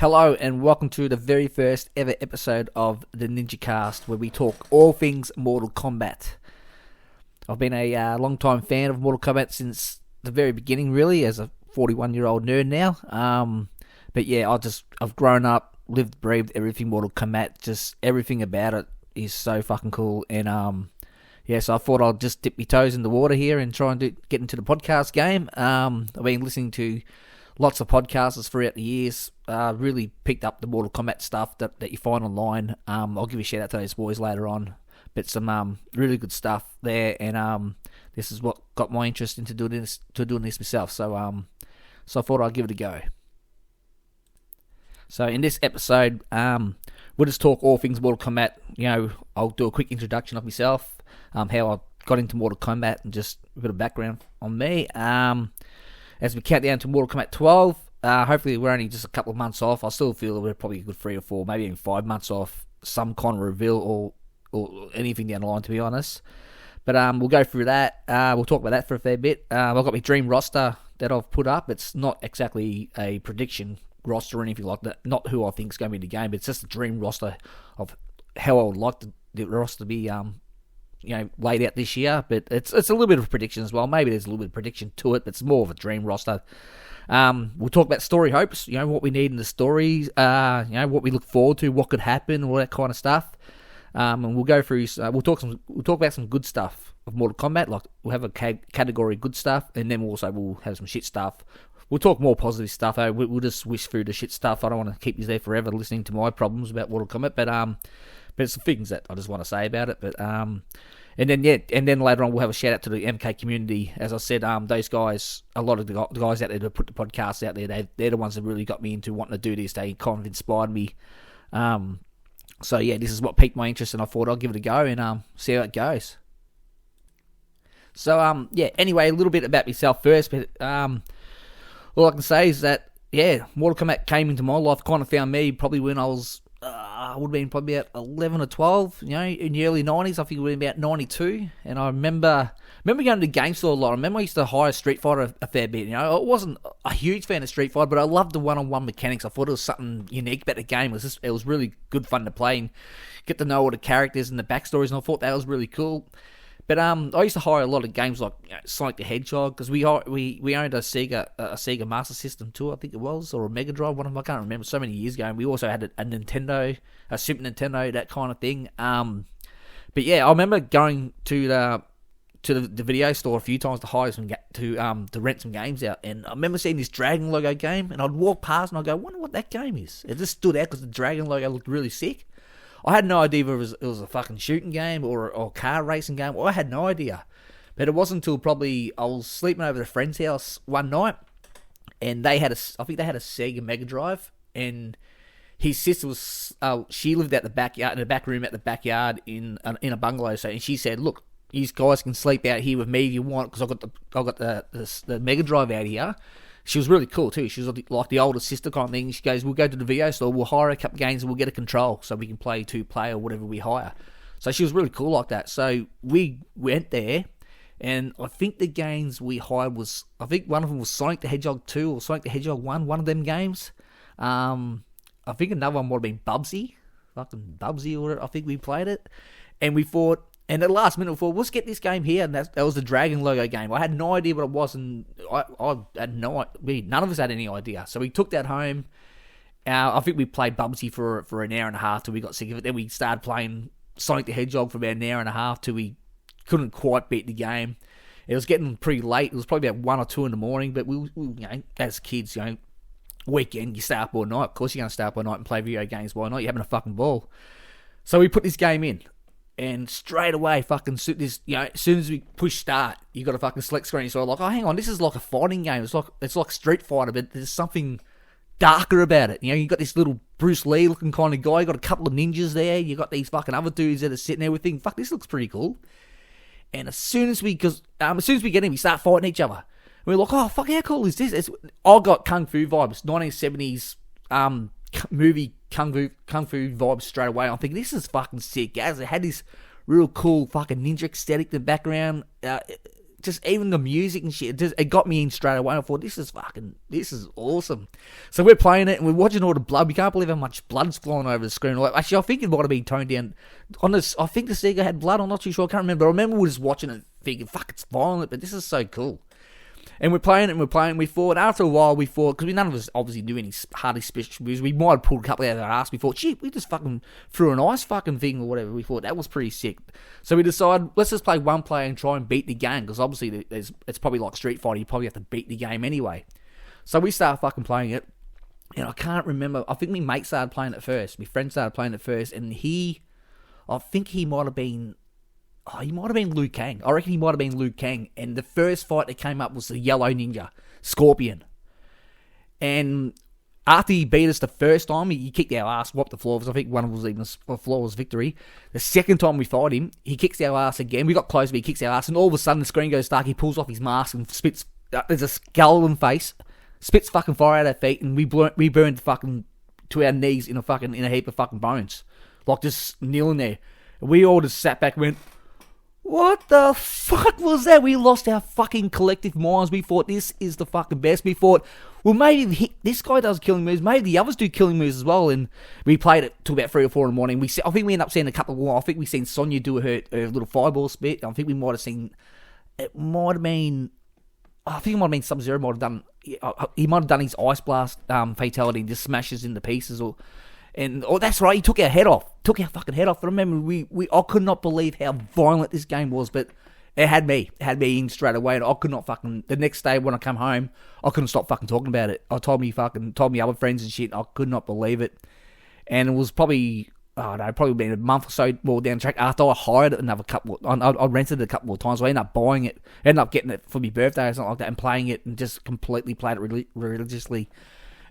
Hello and welcome to the very first ever episode of the NinjaKAST, where we talk all things Mortal Kombat. I've been a long-time fan of Mortal Kombat since the very beginning, really, as a 41-year-old nerd now. But yeah, I've grown up, lived, breathed everything Mortal Kombat. Just everything about it is so fucking cool. And so I thought I'd just dip my toes in the water here and try and get into the podcast game. I've been listening to lots of podcasts throughout the years. Really picked up the Mortal Kombat stuff that you find online. I'll give a shout out to those boys later on. But some really good stuff there, and this is what got my interest into doing this myself. So I thought I'd give it a go. So in this episode, we'll just talk all things Mortal Kombat. You know, I'll do a quick introduction of myself, how I got into Mortal Kombat, and just a bit of background on me. As we count down to Mortal Kombat 12, hopefully we're only just a couple of months off. I still feel that we're probably a good 3 or 4, maybe even 5 months off some kind of reveal or anything down the line, to be honest. But we'll go through that. We'll talk about that for a fair bit. I've got my dream roster that I've put up. It's not exactly a prediction roster or anything like that. Not who I think is going to be in the game, but it's just a dream roster of how I would like the roster to be laid out this year. But it's a little bit of a prediction as well. Maybe there's a little bit of prediction to it, but it's more of a dream roster. We'll talk about story hopes, what we need in the stories, what we look forward to, what could happen, all that kind of stuff. And we'll go through. We'll talk about some good stuff of Mortal Kombat. Like we'll have a category good stuff, and then we'll have some shit stuff. We'll talk more positive stuff. We'll just wish through the shit stuff. I don't want to keep you there forever listening to my problems about Mortal Kombat, but it's some things that I just want to say about it. But and then later on we'll have a shout out to the MK community. As I said, those guys, a lot of the guys out there that put the podcasts out there, they're the ones that really got me into wanting to do this. They kind of inspired me. So yeah, this is what piqued my interest, and I thought I'd give it a go and see how it goes. So anyway, a little bit about myself first, but all I can say is that Mortal Kombat came into my life, kind of found me probably when I was I would have been probably about 11 or 12, in the early 90s. I think it would have been about 92, and I remember going to the game store a lot. I remember I used to hire Street Fighter a fair bit. I wasn't a huge fan of Street Fighter, but I loved the one-on-one mechanics. I thought it was something unique about the game. It was really good fun to play and get to know all the characters and the backstories, and I thought that was really cool. But I used to hire a lot of games like Sonic the Hedgehog, because we owned a Sega Master System too, I think it was, or a Mega Drive, one of them, I can't remember, so many years ago. And we also had a Nintendo, a Super Nintendo, that kind of thing. But yeah, I remember going to the video store a few times to hire to rent some games out, and I remember seeing this Dragon logo game, and I'd walk past and I'd go, I wonder what that game is. It just stood out because the Dragon logo looked really sick. I had no idea if it was a fucking shooting game or a car racing game. Well, I had no idea. But it wasn't until probably I was sleeping over at a friend's house one night, and I think they had a Sega Mega Drive, and his sister was she lived out the backyard, in a back room at the backyard in a bungalow. So, and she said, "Look, you guys can sleep out here with me if you want, because I got the Mega Drive out here." She was really cool too. She was like the older sister kind of thing. She goes, "We'll go to the video store, we'll hire a couple games, and we'll get a control so we can play 2-player or whatever we hire." So she was really cool like that. So we went there, and I think the games we hired I think one of them was Sonic the Hedgehog 2 or Sonic the Hedgehog 1, one of them games. I think another one might have been Bubsy, fucking Bubsy, or I think we played it, and we thought. And at the last minute, we thought, let's get this game here. And that was the Dragon logo game. I had no idea what it was, and I had none of us had any idea. So we took that home. I think we played Bubsy for an hour and a half till we got sick of it. Then we started playing Sonic the Hedgehog for about an hour and a half till we couldn't quite beat the game. It was getting pretty late. It was probably about 1 or 2 in the morning. But we as kids, weekend, you stay up all night. Of course you're going to stay up all night and play video games all night. You're having a fucking ball. So we put this game in. And straight away, fucking as soon as we push start, you got a fucking select screen. So I'm like, oh, hang on, this is like a fighting game. It's like Street Fighter, but there's something darker about it. You got this little Bruce Lee looking kind of guy. You got a couple of ninjas there. You got these fucking other dudes that are sitting there. We think, fuck, this looks pretty cool. And as soon as we get in, we start fighting each other. And we're like, oh fuck, how cool is this? I got kung fu vibes, 1970s movie kung fu vibes straight away. I'm thinking, this is fucking sick, guys. It had this real cool fucking ninja aesthetic in the background. just even the music and shit, it got me in straight away. I thought, this is awesome. So we're playing it and we're watching all the blood. We can't believe how much blood's flying over the screen. Actually, I think it might have been toned down on this. I think the Sega had blood. I'm not too sure. I can't remember. I remember we were just watching it, thinking, fuck, it's violent, but this is so cool. And we're playing it and we're playing. We thought, after a while, because none of us obviously do any hardly special moves. We might have pulled a couple out of our ass. We thought, shit, we just fucking threw an ice fucking thing or whatever. We thought that was pretty sick. So we decided, let's just play one player and try and beat the game. Because obviously, it's probably like Street Fighter. You probably have to beat the game anyway. So we started fucking playing it. And I can't remember. I think my mate started playing it first. My friend started playing it first. And I think he might have been... he might have been Liu Kang. I reckon he might have been Liu Kang. And the first fight that came up was the yellow ninja, Scorpion. And after he beat us the first time, he kicked our ass, whopped the floor. I think one of them was even a flawless victory. The second time we fight him, he kicks our ass again. We got close, but he kicks our ass. And all of a sudden, the screen goes dark. He pulls off his mask and spits. There's a skeleton face. Spits fucking fire out of our feet. And we burned fucking to our knees in a heap of fucking bones. Like just kneeling there. And we all just sat back and went, what the fuck was that? We lost our fucking collective minds. We thought, this is the fucking best. We thought, well, maybe this guy does killing moves. Maybe the others do killing moves as well. And we played it till about 3 or 4 in the morning. I think we ended up seeing a couple more. I think we seen Sonya do her little fireball spit. I think we might have seen, I think it might have been Sub-Zero might have done, he might have done his Ice Blast fatality and just smashes into pieces that's right, he took our head off. Took our fucking head off. I remember I could not believe how violent this game was, but it had me. It had me in straight away, and I could not fucking... The next day when I come home, I couldn't stop fucking talking about it. I told me other friends and shit, I could not believe it. And it was probably been a month or so more down the track after I hired it another couple... I rented it a couple of times, so I ended up buying it. I ended up getting it for my birthday or something like that, and playing it, and just completely played it religiously.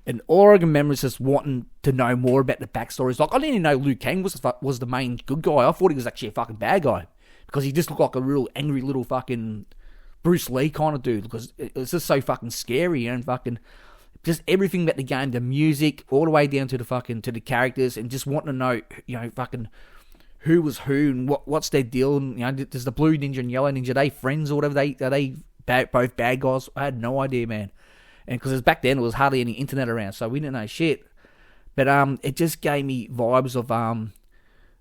And all I can remember is just wanting to know more about the backstories. Like, I didn't even know Liu Kang was the main good guy. I thought he was actually a fucking bad guy. Because he just looked like a real angry little fucking Bruce Lee kind of dude. Because it was just so fucking scary, and fucking... Just everything about the game, the music, all the way down to the characters, and just wanting to know, fucking... Who was who, and what's their deal, and, does the blue ninja and yellow ninja, are they friends or whatever? Are they both bad guys? I had no idea, man. And because back then, there was hardly any internet around, so we didn't know shit. But it just gave me vibes of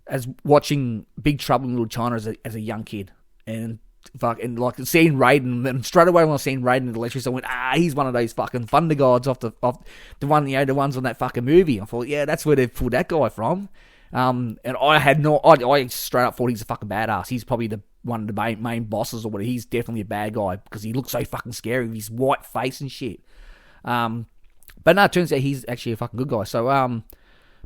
as watching Big Trouble in Little China as a young kid. And like seeing Raiden, and straight away when I seen Raiden in the lectures, I went, he's one of those fucking thunder gods off the one, the ones on that fucking movie. I thought, yeah, that's where they pulled that guy from. And I straight up thought he's a fucking badass. He's probably one of the main bosses or whatever. He's definitely a bad guy because he looks so fucking scary with his white face and shit. But no, it turns out he's actually a fucking good guy. So,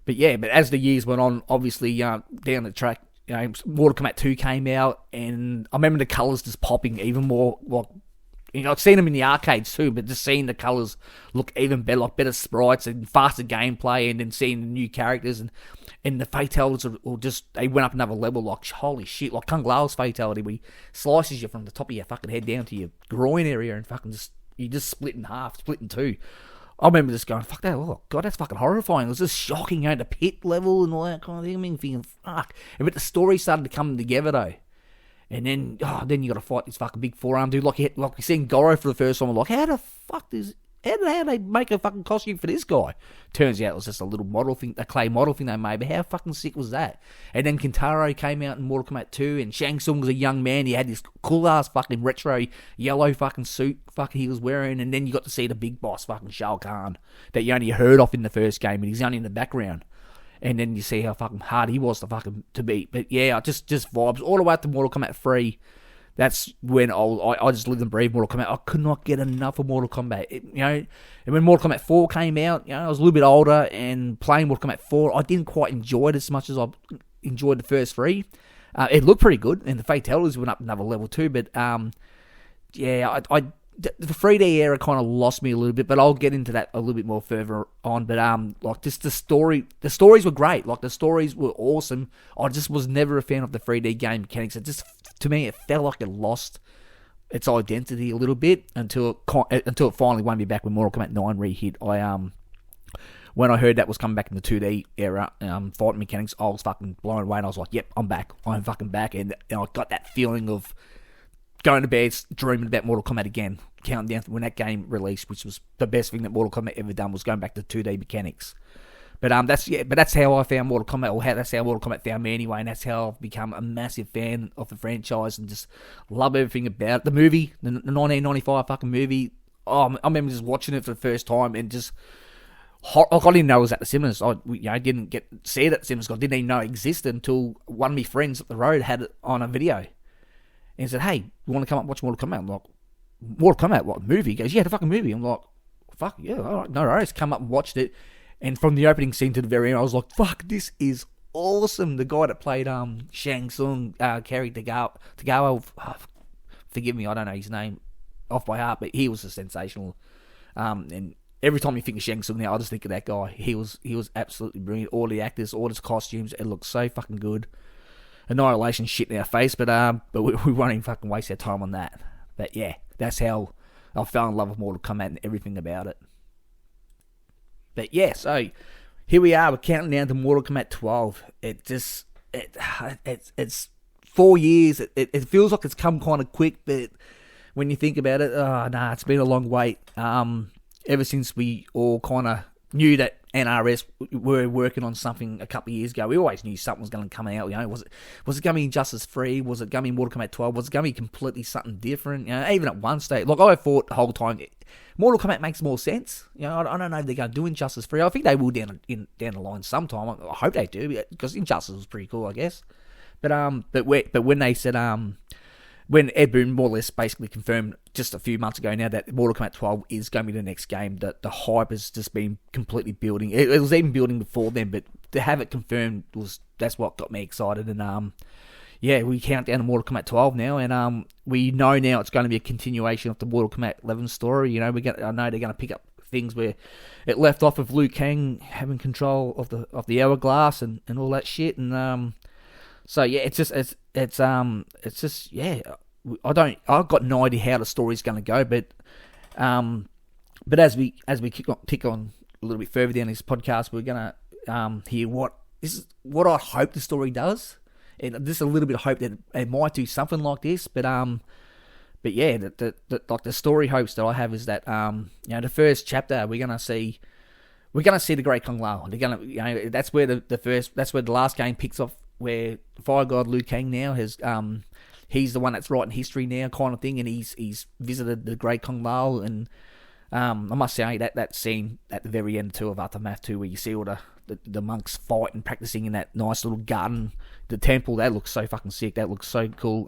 but as the years went on, obviously, down the track, Mortal Kombat 2 came out, and I remember the colours just popping even more. Like, I've seen them in the arcades too, but just seeing the colours look even better, like better sprites and faster gameplay, and then seeing the new characters and the fatalities they went up another level. Like, holy shit, like Kung Lao's fatality, where he slices you from the top of your fucking head down to your groin area, and fucking you just split in half, split in two. I remember just going, fuck that, oh god, that's fucking horrifying. It was just shocking, the pit level and all that kind of thing. I mean, thinking, fuck. But the story started to come together though. And then you got to fight this fucking big forearm dude. Like we seen Goro for the first time. I'm like, how did they make a fucking costume for this guy? Turns out it was just a little model thing, a clay model thing they made. But how fucking sick was that? And then Kintaro came out in Mortal Kombat 2, and Shang Tsung was a young man. He had this cool ass fucking retro yellow fucking suit fucking he was wearing. And then you got to see the big boss fucking Shao Kahn that you only heard of in the first game, and he's only in the background. And then you see how fucking hard he was to beat. But yeah, just vibes all the way up to Mortal Kombat 3. That's when I just lived and breathed Mortal Kombat. I could not get enough of Mortal Kombat. And when Mortal Kombat 4 came out, I was a little bit older, and playing Mortal Kombat 4, I didn't quite enjoy it as much as I enjoyed the first 3. It looked pretty good, and the fatalities went up another level too. But the 3D era kind of lost me a little bit, but I'll get into that a little bit more further on. But like just the stories were great. Like the stories were awesome. I just was never a fan of the 3D game mechanics. It just, to me, it felt like it lost its identity a little bit until it finally won me back when Mortal Kombat 9 re-hit. When I heard that was coming back in the 2D era, fighting mechanics, I was fucking blown away, and I was like, yep, I'm back. I'm fucking back. And I got that feeling of going to bed dreaming about Mortal Kombat again, counting down when that game released, which was the best thing that Mortal Kombat ever done, was going back to 2D mechanics. But that's how I found Mortal Kombat, or that's how Mortal Kombat found me anyway, and that's how I've become a massive fan of the franchise and just love everything about it. The movie, the 1995 fucking movie. Oh, I remember just watching it for the first time and just I didn't know it was at the cinemas. I didn't get to see it at the cinemas. I didn't even know it existed until one of my friends up the road had it on a video. And he said, "Hey, you want to come up and watch Mortal Kombat?" I'm like, "Mortal Kombat? What movie?" He goes, "Yeah, the fucking movie." I'm like, "Fuck yeah, all right, no worries." Come up and watched it. And from the opening scene to the very end, I was like, "Fuck, this is awesome." The guy that played Shang Tsung, Kerry Tagawa, forgive me, I don't know his name off by heart, but he was a sensational. And every time you think of Shang Tsung now, I just think of that guy. He was absolutely brilliant. All the actors, all his costumes, it looked so fucking good. Annihilation shit in our face, but we won't even fucking waste our time on that. But yeah, that's how I fell in love with Mortal Kombat and everything about it. But yeah, so here we are. We're counting down to Mortal Kombat 12. It's 4 years. It feels like it's come kind of quick, but when you think about it, it's been a long wait. Ever since we all kind of knew that NRS were working on something a couple of years ago, we always knew something was going to come out. You know, was it going to be Injustice 3? Was it going to be Mortal Kombat 12? Was it going to be completely something different? You know, even at one stage, like I thought the whole time, Mortal Kombat makes more sense. You know, I don't know if they're going to do Injustice 3. I think they will down the line sometime. I hope they do, because Injustice was pretty cool, I guess. But when they said when Ed Boon more or less basically confirmed just a few months ago now that Mortal Kombat 12 is going to be the next game, that the hype has just been completely building. It was even building before then, but to have it confirmed that's what got me excited. And we count down to Mortal Kombat 12 now, and we know now it's going to be a continuation of the Mortal Kombat 11 story. You know, I know they're going to pick up things where it left off of Liu Kang having control of the hourglass and all that shit, and so yeah, it's just yeah. I've got no idea how the story's going to go, but as we kick on a little bit further down this podcast, we're going to hear what I hope the story does, and just a little bit of hope that it might do something like this. But yeah, the story hopes that I have is that the first chapter we're gonna see the Great Kung Lao. They're gonna that's where the last game picks off, where Fire God Liu Kang now has he's the one that's writing history now, kind of thing, and he's visited the Great Kung Lao, and I must say that scene at the very end too of Aftermath 2, where you see all the monks fight and practicing in that nice little garden, the temple, that looks so fucking sick. That looks so cool.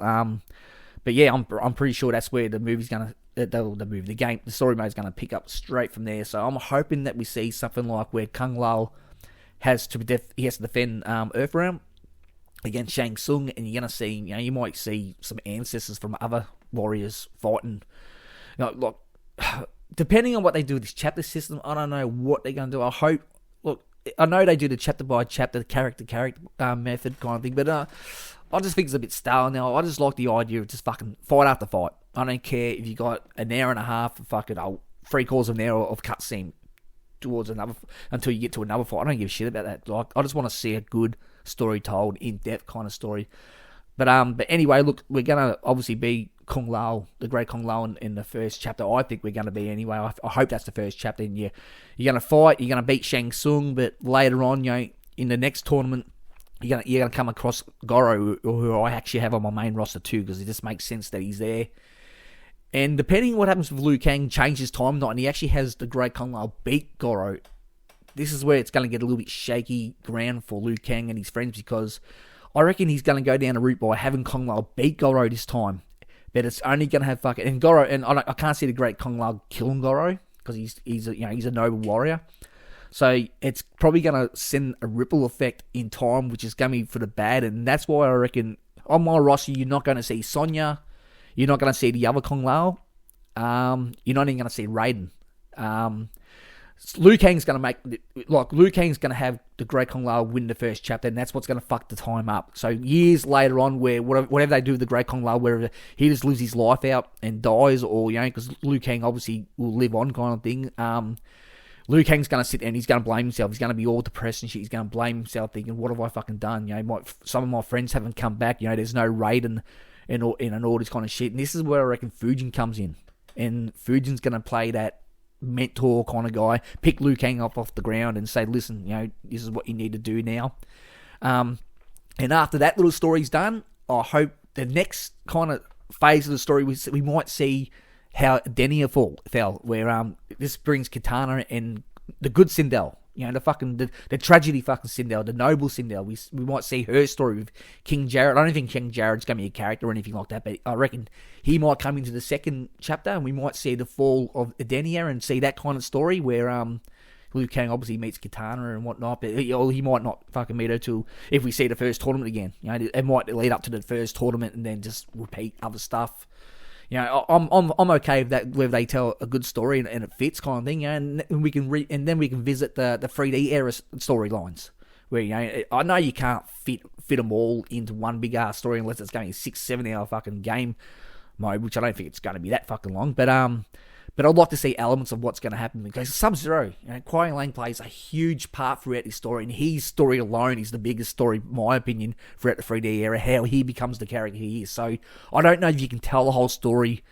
But yeah, I'm pretty sure that's where the movie's gonna the story mode's gonna pick up straight from there. So I'm hoping that we see something like where Kung Lao has to defend Earthrealm against Shang Tsung, and you're gonna see, you might see some ancestors from other warriors fighting. Like depending on what they do with this chapter system, I don't know what they're gonna do. I know they do the chapter by chapter, character method kind of thing, but I just think it's a bit stale now. I just like the idea of just fucking fight after fight. I don't care if you got an hour and a half of fucking 3/4 of an hour of cutscene towards another until you get to another fight. I don't give a shit about that. Like, I just want to see a good story told, in depth kind of story. But anyway, look, we're gonna obviously be Kung Lao, the Great Kung Lao, in the first chapter. I think we're gonna be anyway. I hope that's the first chapter. And you're gonna fight. You're gonna beat Shang Tsung, but later on, in the next tournament, you're gonna come across Goro, who I actually have on my main roster too, because it just makes sense that he's there. And depending on what happens with Liu Kang, changes time night, and he actually has the Great Kung Lao beat Goro. This is where it's going to get a little bit shaky ground for Liu Kang and his friends, because I reckon he's going to go down a route by having Kung Lao beat Goro this time. But it's only going to have fucking... And Goro... And I can't see the Great Kung Lao killing Goro, because he's a noble warrior. So it's probably going to send a ripple effect in time, which is going to be for the bad. And that's why I reckon on my roster, you're not going to see Sonya. You're not going to see the other Kung Lao. You're not even going to see Raiden. Liu Kang's going to have the Great Kung Lao win the first chapter, and that's what's going to fuck the time up. So years later on, where whatever they do with the Great Kung Lao, wherever he just lives his life out and dies, or because Liu Kang obviously will live on, kind of thing. Liu Kang's going to sit there and he's going to blame himself. He's going to be all depressed and shit. He's going to blame himself, thinking, "What have I fucking done? Some of my friends haven't come back. There's no Raiden." and all this kind of shit. And this is where I reckon Fujin comes in, and Fujin's gonna play that mentor kind of guy, pick Liu Kang up off the ground and say, listen, this is what you need to do now. And after that little story's done, I hope the next kind of phase of the story we might see how Denia fell, where this brings Katana and the good Sindel, the tragedy fucking Sindel, the noble Sindel. We might see her story with King Jared. I don't think King Jared's going to be a character or anything like that, but I reckon he might come into the second chapter, and we might see the fall of Denia and see that kind of story where Liu Kang obviously meets Katana and whatnot, but he might not fucking meet her till if we see the first tournament again. It might lead up to the first tournament and then just repeat other stuff. I'm okay with that, whether they tell a good story and it fits kind of thing, and we can then we can visit the 3D era storylines where I know you can't fit them all into one big ass story unless it's going 6-7 hour fucking game mode, which I don't think it's going to be that fucking long, but I'd like to see elements of what's going to happen because Sub-Zero, Kwai Lang plays a huge part throughout this story, and his story alone is the biggest story, in my opinion, throughout the 3D era, how he becomes the character he is. So I don't know if you can tell the whole story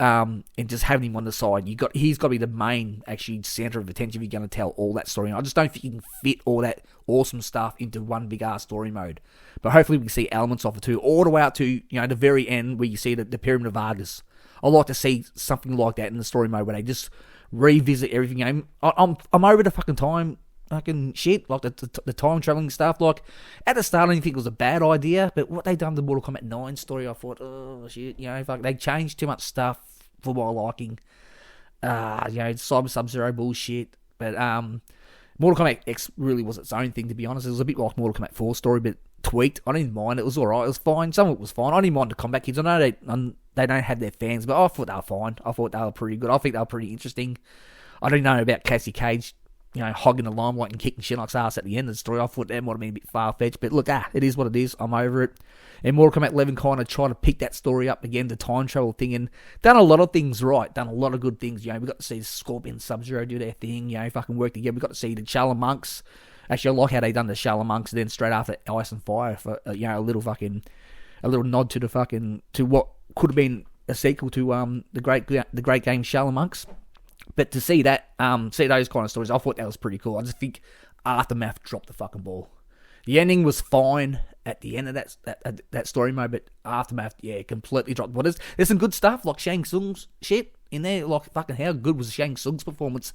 and just having him on the side. He's got to be the main, actually, center of attention if you're going to tell all that story. And I just don't think you can fit all that awesome stuff into one big-ass story mode. But hopefully we can see elements of it too, all the way out to the very end where you see the Pyramid of Argus. I'd like to see something like that in the story mode where they just revisit everything. I'm over the fucking shit, like the time traveling stuff. Like at the start, I didn't think it was a bad idea, but what they done the Mortal Kombat 9 story, I thought, oh shit, they changed too much stuff for my liking. Cyber Sub-Zero bullshit. But Mortal Kombat X really was its own thing, to be honest. It was a bit like Mortal Kombat 4 story, but tweaked. I didn't mind. It was alright. It was fine. Some of it was fine. I didn't mind the combat kids. I know they don't have their fans, but I thought they were fine. I thought they were pretty good. I think they were pretty interesting. I don't know about Cassie Cage, hogging the limelight and kicking Shinnok's ass at the end of the story. I thought that might have been a bit far-fetched, but look, it is what it is. I'm over it. And Mortal Kombat 11 kind of tried to pick that story up again, the time travel thing, and done a lot of things right, done a lot of good things. We got to see Scorpion Sub-Zero do their thing, fucking work together. We got to see the Shala Monks. Actually, I like how they done the Shala Monks, and then straight after Ice and Fire for a little nod to to what could have been a sequel to the great game Shala Monks. But to see that, see those kind of stories, I thought that was pretty cool. I just think Aftermath dropped the fucking ball. The ending was fine at the end of that story mode, but Aftermath, completely dropped. But there's some good stuff like Shang Tsung's shit in there. Like fucking how good was Shang Tsung's performance?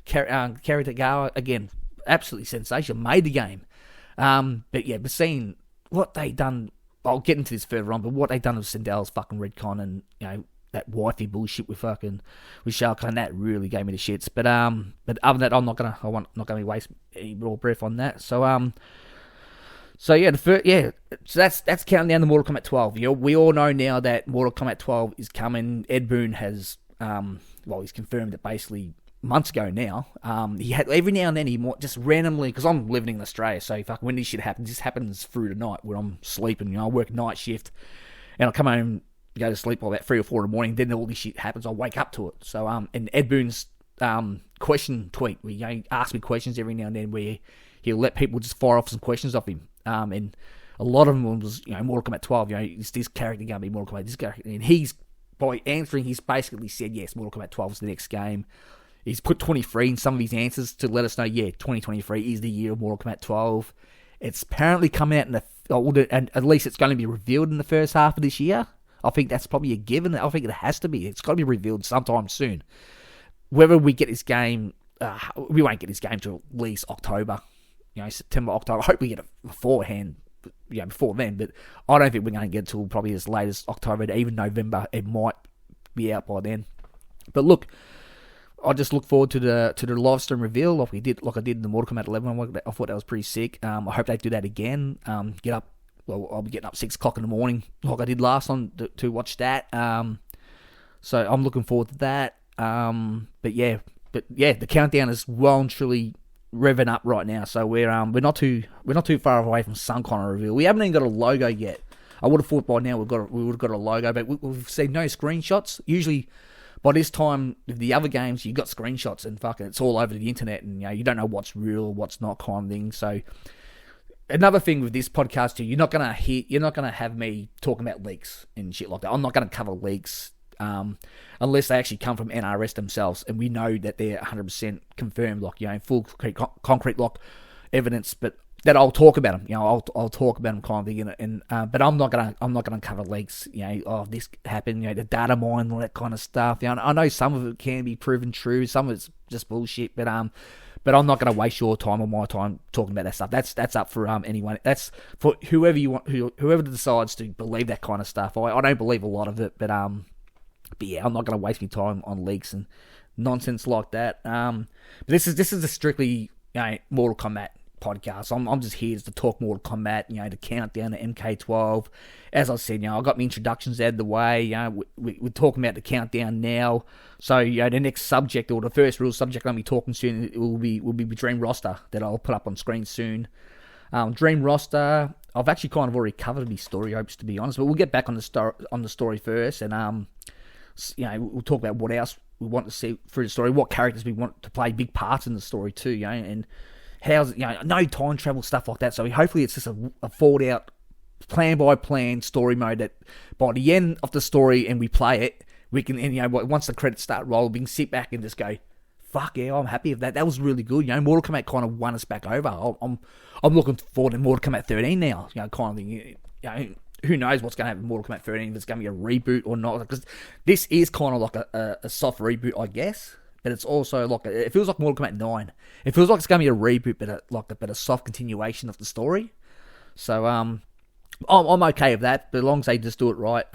Karitagawa again, absolutely sensational. Made the game. But seeing what they done, I'll get into this further on. But what they done with Sindel's fucking Redcon and that wifey bullshit with Shao Kahn, that really gave me the shits. But other than that, I'm not gonna waste any more breath on that. So that's counting down to Mortal Kombat 12. We all know now that Mortal Kombat 12 is coming. Ed Boon has he's confirmed it basically months ago now. He had every now and then he might just randomly, because I'm living in Australia, so when this shit happens, this happens through the night when I'm sleeping. I work night shift, and I come home, go to sleep by about 3 or 4 in the morning. Then all this shit happens. I wake up to it. So and Ed Boon's question tweet, where he asks me questions every now and then, where he'll let people just fire off some questions off him. And a lot of them was Mortal Kombat 12. Is this character going to be Mortal Kombat? This character, and he's by answering, he's basically said yes, Mortal Kombat 12 is the next game. He's put 23 in some of his answers to let us know, 2023 is the year of Mortal Kombat 12. It's apparently coming out and at least it's going to be revealed in the first half of this year. I think that's probably a given. I think it has to be. It's got to be revealed sometime soon. Whether we get this game, we won't get this game till at least October. September, October. I hope we get it beforehand, before then. But I don't think we're going to get it till probably as late as October, even November. It might be out by then. But look, I just look forward to the live stream reveal, like I did in the Mortal Kombat 11. I thought that was pretty sick. I hope they do that again. I'll be getting up 6 o'clock in the morning, like I did last time, to watch that. So I'm looking forward to that. The countdown is well and truly revving up right now. So we're not too far away from some kind of reveal. We haven't even got a logo yet. I would have thought by now we would have got a logo, but we've seen no screenshots. Usually, by this time, with the other games, you've got screenshots and fucking it's all over the internet, and you don't know what's real, what's not, kind of thing. So another thing with this podcast too, you're not gonna have me talking about leaks and shit like that. I'm not gonna cover leaks unless they actually come from NRS themselves, and we know that they're 100% confirmed, like, you know, full concrete like evidence. But that I'll talk about them, you know, I'll talk about them kind of thing, and but I'm not gonna cover leaks, you know. Oh, this happened, you know, the data mine, all that kind of stuff. You know, I know some of it can be proven true, some of it's just bullshit, but I'm not going to waste your time or my time talking about that stuff. That's up for anyone. That's for whoever you want, whoever decides to believe that kind of stuff. I don't believe a lot of it, but yeah, I'm not going to waste my time on leaks and nonsense like that. But this is a strictly, you know, Mortal Kombat podcast. I'm just here to talk Mortal Kombat, you know, to count down to MK12. As I said, you know, I got my introductions out of the way. You know, we're talking about the countdown now. So, you know, the next subject, or the first real subject I'll be talking soon, will be Dream Roster, that I'll put up on screen soon. Dream Roster, I've actually kind of already covered the story hopes, to be honest, but we'll get back on the story first, and you know, we'll talk about what else we want to see through the story, what characters we want to play big parts in the story too, you know, and how's, you know, no time travel stuff like that. So hopefully it's just a thought out, plan by plan story mode that by the end of the story and we play it, we can, and, you know, once the credits start rolling, we can sit back and just go, fuck yeah, I'm happy with that. That was really good. You know, Mortal Kombat kind of won us back over. I'm looking forward to Mortal Kombat 13 now. You know, kind of thing. You know, who knows what's going to happen in Mortal Kombat 13, if it's going to be a reboot or not. Because this is kind of like a soft reboot, I guess. But it's also like it feels like Mortal Kombat 9. It feels like it's going to be a reboot, but a soft continuation of the story. So I'm okay with that, but as long as they just do it right.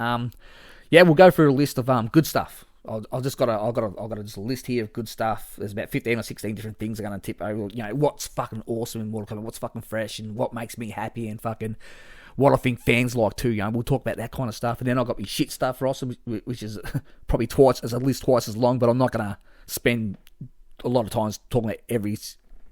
Yeah, we'll go through a list of good stuff. I've got a list here of good stuff. There's about 15 or 16 different things I'm going to tip over. You know, what's fucking awesome in Mortal Kombat, what's fucking fresh, and what makes me happy, and fucking what I think fans like too. You know, we'll talk about that kind of stuff. And then I've got my shit stuff for us, which is probably twice as long, but I'm not going to spend a lot of time talking about every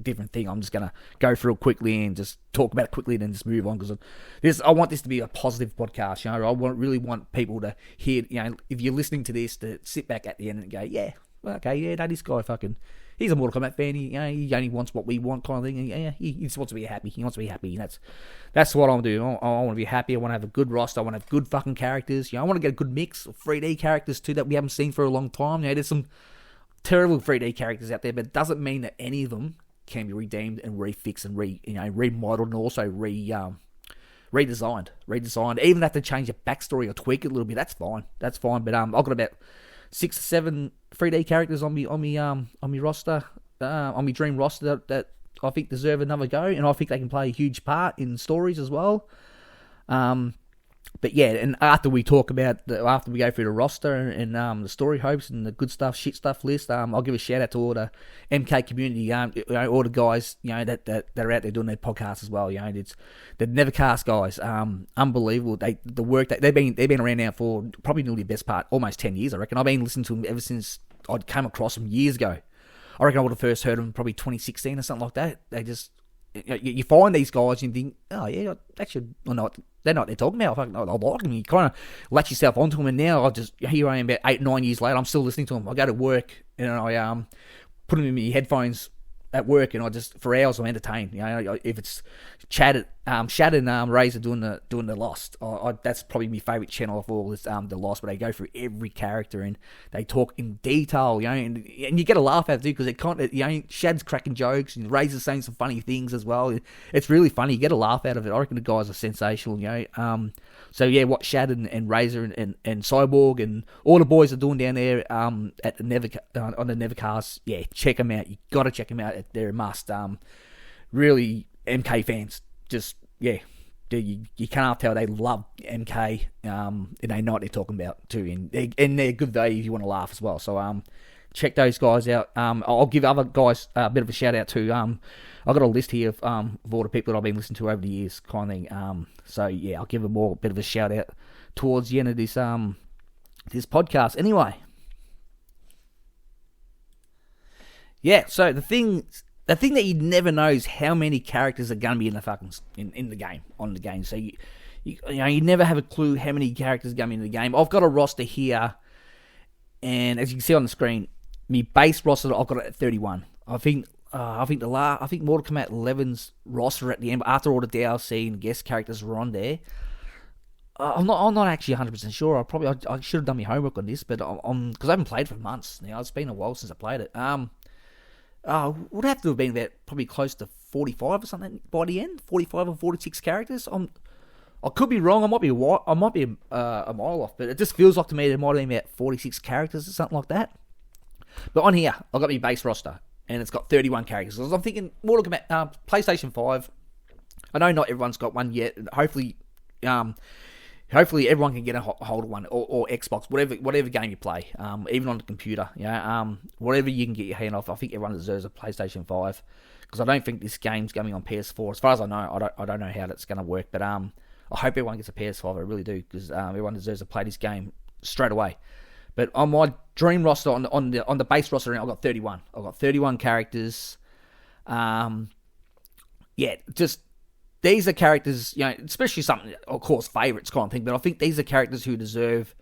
different thing. I'm just going to go through it quickly and just talk about it quickly and then just move on, because I want this to be a positive podcast. You know, I really want people to hear, you know, if you're listening to this, to sit back at the end and go, yeah, okay, yeah, no, this guy fucking, he's a Mortal Kombat fan. You know, he only wants what we want, kind of thing. Yeah, he just wants to be happy. He wants to be happy. And that's what I'm doing. I want to be happy. I want to have a good roster. I want to have good fucking characters. You know, I want to get a good mix of 3D characters too that we haven't seen for a long time. You know, there's some terrible 3D characters out there, but it doesn't mean that any of them can be redeemed and refixed and remodeled and also redesigned. Even if they change the backstory or tweak it a little bit, that's fine. But I've got about 6 or 7 3D characters on me roster, on me dream roster that I think deserve another go, and I think they can play a huge part in stories as well. But yeah, and after we go through the roster and the story hopes and the good stuff, shit stuff list, I'll give a shout out to all the MK community, you know, all the guys, you know, that are out there doing their podcasts as well. You know, it's the NinjaKAST guys, unbelievable. They've been around now for probably nearly the best part, almost 10 years, I reckon. I've been listening to them ever since I came across them years ago. I reckon I would have first heard them probably 2016 or something like that. They just, you find these guys and you think, oh yeah, actually, well, not. They know what they're talking about. I like them. You kind of latch yourself onto them, and now here I am about 8-9 years later. I'm still listening to them. I go to work and I put them in my headphones at work, and I just for hours I'm entertained. You know, if it's Shad and Razor doing the Lost, that's probably my favourite channel of all. Is the Lost, where they go through every character and they talk in detail. You know, and you get a laugh out of it because it can't. You know, Shad's cracking jokes and Razor's saying some funny things as well. It's really funny. You get a laugh out of it. I reckon the guys are sensational. You know, so yeah, what Shad and Razor and Cyborg and all the boys are doing down there at the on the NinjaKAST, yeah, check them out. You got to check them out. They're a must. Really, MK fans, just yeah, you can't tell they love MK, and they know what they're talking about too, and they're good value if you want to laugh as well. So check those guys out. I'll give other guys a bit of a shout out too. I've got a list here of all the people that I've been listening to over the years, kind of thing. So yeah, I'll give them all a bit of a shout out towards the end of this podcast. Anyway, yeah. So the thing that you never know is how many characters are going to be in the fucking in the game, on the game. So you never have a clue how many characters are going to be in the game. I've got a roster here, and as you can see on the screen, my base roster I've got it at 31. I think I think I think Mortal Kombat 11's roster at the end, after all the DLC and guest characters were on there. I'm not actually 100% sure. I should have done my homework on this, but because I haven't played for months now. It's been a while since I played it. Would have to have been about probably close to 45 or something by the end. 45 or 46 characters. I could be wrong. I might be a mile off, but it just feels like to me there might have been about 46 characters or something like that. But on here, I've got my base roster, and it's got 31 characters. So I'm thinking Mortal Kombat, PlayStation 5. I know not everyone's got one yet. Hopefully everyone can get a hold of one, or Xbox, whatever game you play, even on the computer. Whatever you can get your hand off. I think everyone deserves a PlayStation 5, because I don't think this game's going on PS4. As far as I know, I don't know how that's going to work, but I hope everyone gets a PS5. I really do, because everyone deserves to play this game straight away. But on my dream roster, on the base roster, I've got 31. I've got 31 characters. Just these are characters, especially something, of course, favourites kind of thing. But I think these are characters who deserve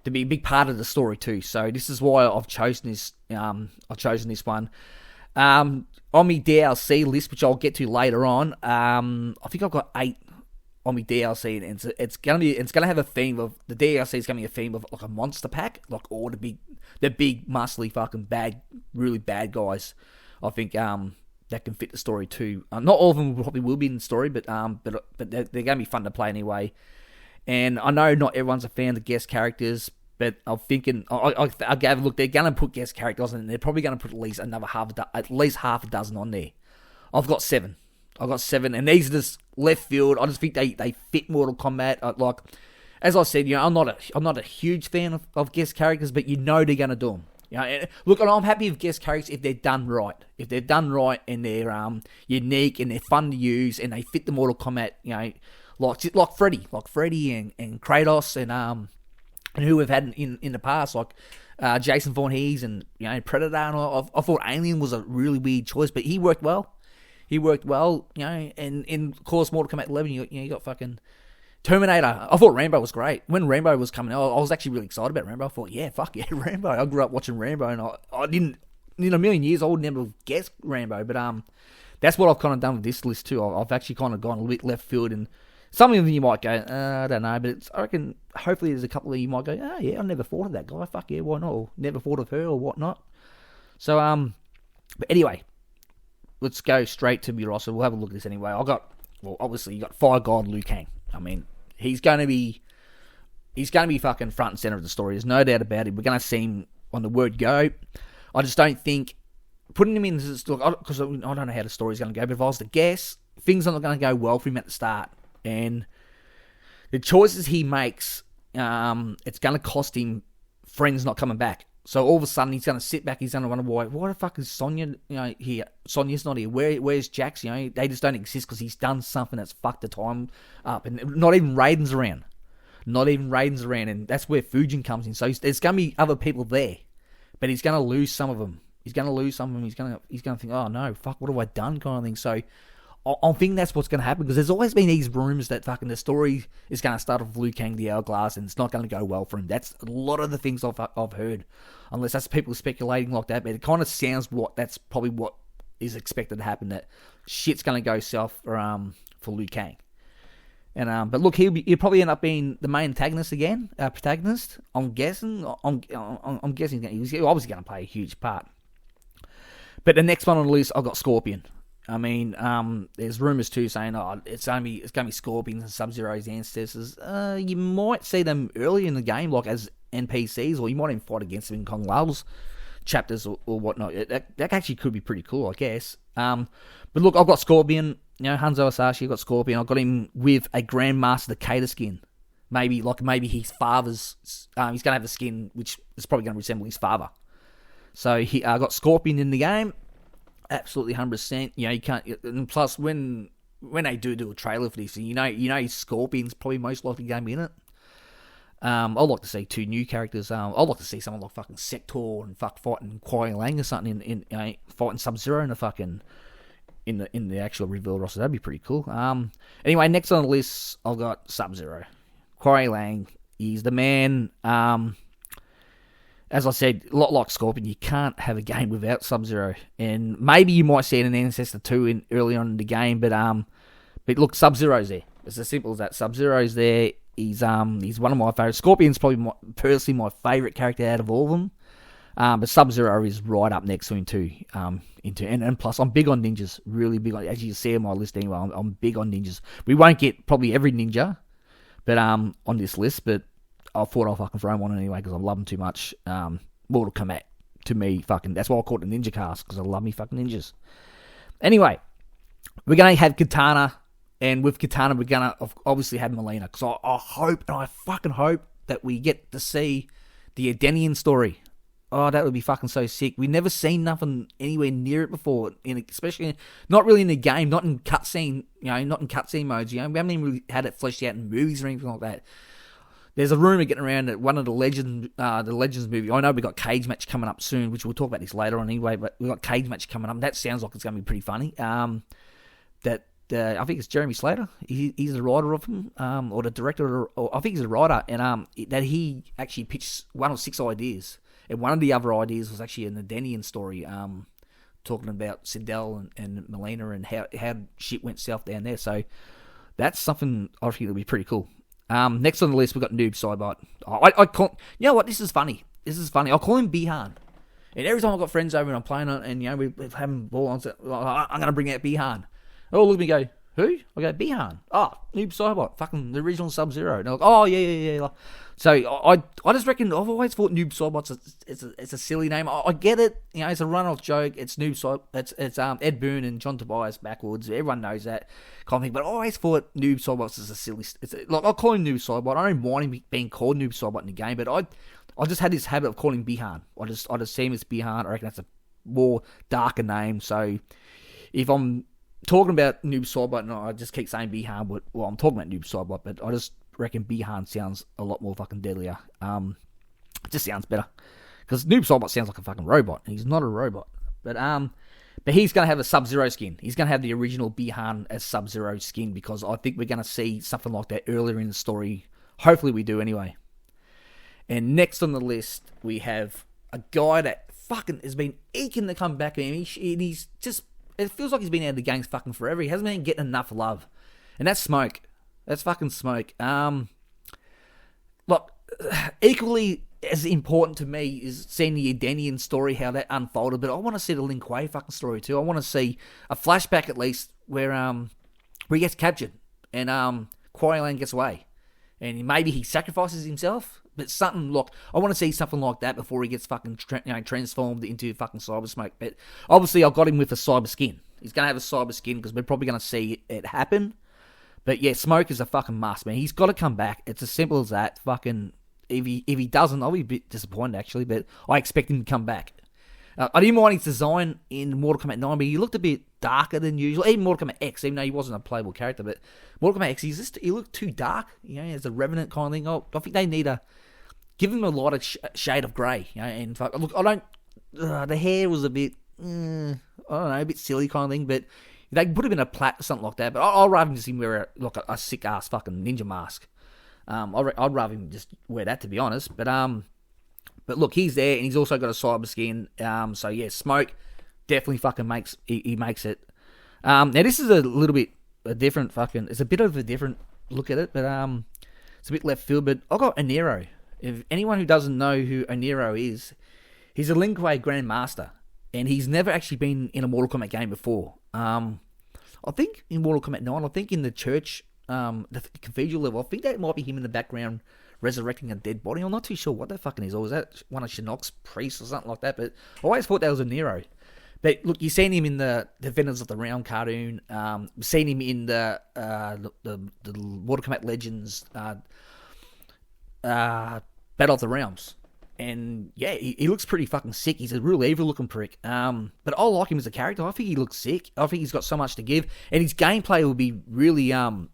to be a big part of the story too. So this is why I've chosen this. One. On my DLC list, which I'll get to later on, I think I've got 8 on my DLC, and it's gonna have a theme of the DLC is gonna be a theme of like a monster pack, like all the big muscly fucking really bad guys. I think that can fit the story too. Not all of them probably will be in the story, but they're gonna be fun to play anyway. And I know not everyone's a fan of the guest characters, but I'm thinking I gave a look. They're gonna put guest characters, and they're probably gonna put at least half a dozen on there. I've got 7. And these are just left field. I just think they fit Mortal Kombat. As I said, I'm not a huge fan of guest characters, but they're gonna do them. Look, and I'm happy with guest characters if they're done right. If they're done right and they're unique and they're fun to use and they fit the Mortal Kombat, like Freddy and Kratos and who we've had in the past, like Jason Voorhees and Predator. And I thought Alien was a really weird choice, but he worked well. And in, of course, Mortal Kombat 11, you got fucking Terminator. I thought Rambo was great. When Rambo was coming out, I was actually really excited about Rambo. I thought, fuck yeah, Rambo. I grew up watching Rambo, and I didn't, in a million years, I would never have guessed Rambo. But that's what I've kind of done with this list too. I've actually kind of gone a little bit left field, and some of them you might go, I don't know, but I reckon hopefully there's a couple of you might go, I never thought of that guy. Fuck yeah, why not? Or never thought of her or whatnot. So, but anyway, let's go straight to my roster. We'll have a look at this anyway. Obviously you got Fire God Liu Kang. I mean, he's going to be fucking front and center of the story. There's no doubt about it. We're going to see him on the word go. I just don't think putting him in this, because I don't know how the story's going to go, but if I was to guess, things are not going to go well for him at the start. And the choices he makes, it's going to cost him friends not coming back. So all of a sudden he's going to sit back. He's going to wonder why the fuck is Sonya here? Sonya's not here. Where's Jax? They just don't exist because he's done something that's fucked the time up. And not even Raiden's around. And that's where Fujin comes in. So there's going to be other people there, but he's going to lose some of them. He's going to think, oh no, fuck, what have I done, kind of thing. So I think that's what's going to happen, because there's always been these rumors that fucking the story is going to start with Liu Kang the Hourglass and it's not going to go well for him. That's a lot of the things I've heard, unless that's people speculating like that. But it kind of sounds that's probably what is expected to happen. That shit's going to go south for Liu Kang. And but look, he'll probably end up being the main protagonist. I'm guessing. I'm guessing he's obviously going to play a huge part. But the next one on the list, I've got Scorpion. I mean, there's rumors too saying, it's gonna be Scorpions and Sub-Zero's ancestors. You might see them early in the game, like as NPCs, or you might even fight against them in Kung Lao's chapters or whatnot. That actually could be pretty cool, I guess. But look, I've got Scorpion. Hanzo Asashi, I've got Scorpion. I've got him with a Grandmaster Takeda skin. Maybe his father's. He's gonna have a skin which is probably gonna resemble his father. So I got Scorpion in the game. Absolutely 100%. You can't. And plus, when they do a trailer for this, Scorpion's probably most likely going to be in it. I'd like to see 2 new characters. I'd like to see someone like fucking Sector and fighting Kuai Lang or something in fighting Sub-Zero in the fucking in the actual reveal roster. That'd be pretty cool. Anyway, next on the list, I've got Sub-Zero. Kuai Lang, he's the man. as I said, a lot like Scorpion, you can't have a game without Sub-Zero. And maybe you might see it in Ancestor 2 early on in the game, but look, Sub-Zero's there. It's as simple as that. Sub-Zero's there. He's one of my favourites. Scorpion's probably personally my favourite character out of all of them. But Sub-Zero is right up next to him too. And plus, I'm big on ninjas. Really big on, as you see on my list anyway, I'm big on ninjas. We won't get probably every ninja, but on this list, but I thought I'll fucking throw him on anyway because I love him too much. Mortal Kombat, to me, fucking, that's why I call it the NinjaKAST, because I love me fucking ninjas. Anyway, we're going to have Katana, and with Katana, we're going to obviously have Melina, because I hope, and I fucking hope, that we get to see the Edenian story. Oh, that would be fucking so sick. We've never seen nothing anywhere near it before, especially not really in the game, not in cutscene, not in cutscene modes. We haven't even really had it fleshed out in movies or anything like that. There's a rumor getting around that one of the Legends movie. I know we got Cage Match coming up soon, which we'll talk about this later on anyway. But we got Cage Match coming up. That sounds like it's going to be pretty funny. I think it's Jeremy Slater. He's the writer of them, or the director. Or I think he's a writer, and that he actually pitched one of 6 ideas. And one of the other ideas was actually an Edenian story, talking about Sindel and Melina and how shit went south down there. So that's something I think that'll be pretty cool. Next on the list, we've got Noob Saibot. I call, you know what, this is funny. I call him Bihan. And every time I've got friends over and I'm playing on, and we're having ball on, I'm going to bring out Bihan. Oh, look at me go, who? I go, Bihan. Oh, Noob Saibot, fucking the original Sub-Zero. And they're like, oh, yeah. So I just reckon, I've always thought Noob Saibot's it's a silly name. I get it, it's a run-off joke. It's Noob Saibot, it's Ed Boon and John Tobias backwards. Everyone knows that kind of thing. But I always thought Noob Saibot is a silly. I'll call him Noob Saibot. I don't mind him being called Noob Saibot in the game, but I just had this habit of calling him Bihan. I just see him as Bihan. I reckon that's a more darker name. So if I'm talking about Noob Saibot, and I just keep saying Bihan, but I'm talking about Noob Saibot, but I just reckon Bihan sounds a lot more fucking deadlier. It just sounds better, because Noob Saibot sounds like a fucking robot, and he's not a robot. But he's going to have a Sub-Zero skin. He's going to have the original Bihan as Sub-Zero skin, because I think we're going to see something like that earlier in the story. Hopefully we do anyway. And next on the list, we have a guy that fucking has been eking to come back, and he's just, it feels like he's been out of the games fucking forever. He hasn't been getting enough love. And that's Smoke. That's fucking Smoke. Look, equally as important to me is seeing the Edenian story, how that unfolded, but I want to see the Lin Kuei fucking story too. I want to see a flashback at least where he gets captured and Kuei Lan gets away. And maybe he sacrifices himself, but something like, I want to see something like that before he gets fucking transformed into fucking Cyber Smoke. But obviously I've got him with a cyber skin. He's going to have a cyber skin because we're probably going to see it happen. But yeah, Smoke is a fucking must, man. He's got to come back. It's as simple as that. Fucking, if he doesn't, I'll be a bit disappointed actually, but I expect him to come back. I didn't mind his design in Mortal Kombat 9, but he looked a bit darker than usual. Even Mortal Kombat X, even though he wasn't a playable character, but Mortal Kombat X, he looked too dark, as a Revenant kind of thing. I think they need to give him a lighter shade of grey, and look, the hair was a bit, I don't know, a bit silly kind of thing, but they can put him in a plait or something like that, but I'll rather just him wear a sick-ass fucking ninja mask. I'd rather him just wear that, to be honest, but look, he's there, and he's also got a cyber skin. So yeah, Smoke definitely fucking makes it. Now this is a little bit a different fucking. It's a bit of a different look at it, but it's a bit left field. But I got Oniro. If anyone who doesn't know who Oniro is, he's a Lin Kuei Grandmaster, and he's never actually been in a Mortal Kombat game before. I think in Mortal Kombat 9, I think in the church, the cathedral level, I think that might be him in the background resurrecting a dead body. I'm not too sure what that fucking is. Or was that one of Shinnok's priests or something like that? But I always thought that was a Nero. But look, you've seen him in the Defenders of the Realm cartoon. You've seen him in the Mortal Kombat Legends Battle of the Realms. And yeah, he looks pretty fucking sick. He's a real evil looking prick. But I like him as a character. I think he looks sick. I think he's got so much to give. And his gameplay will be really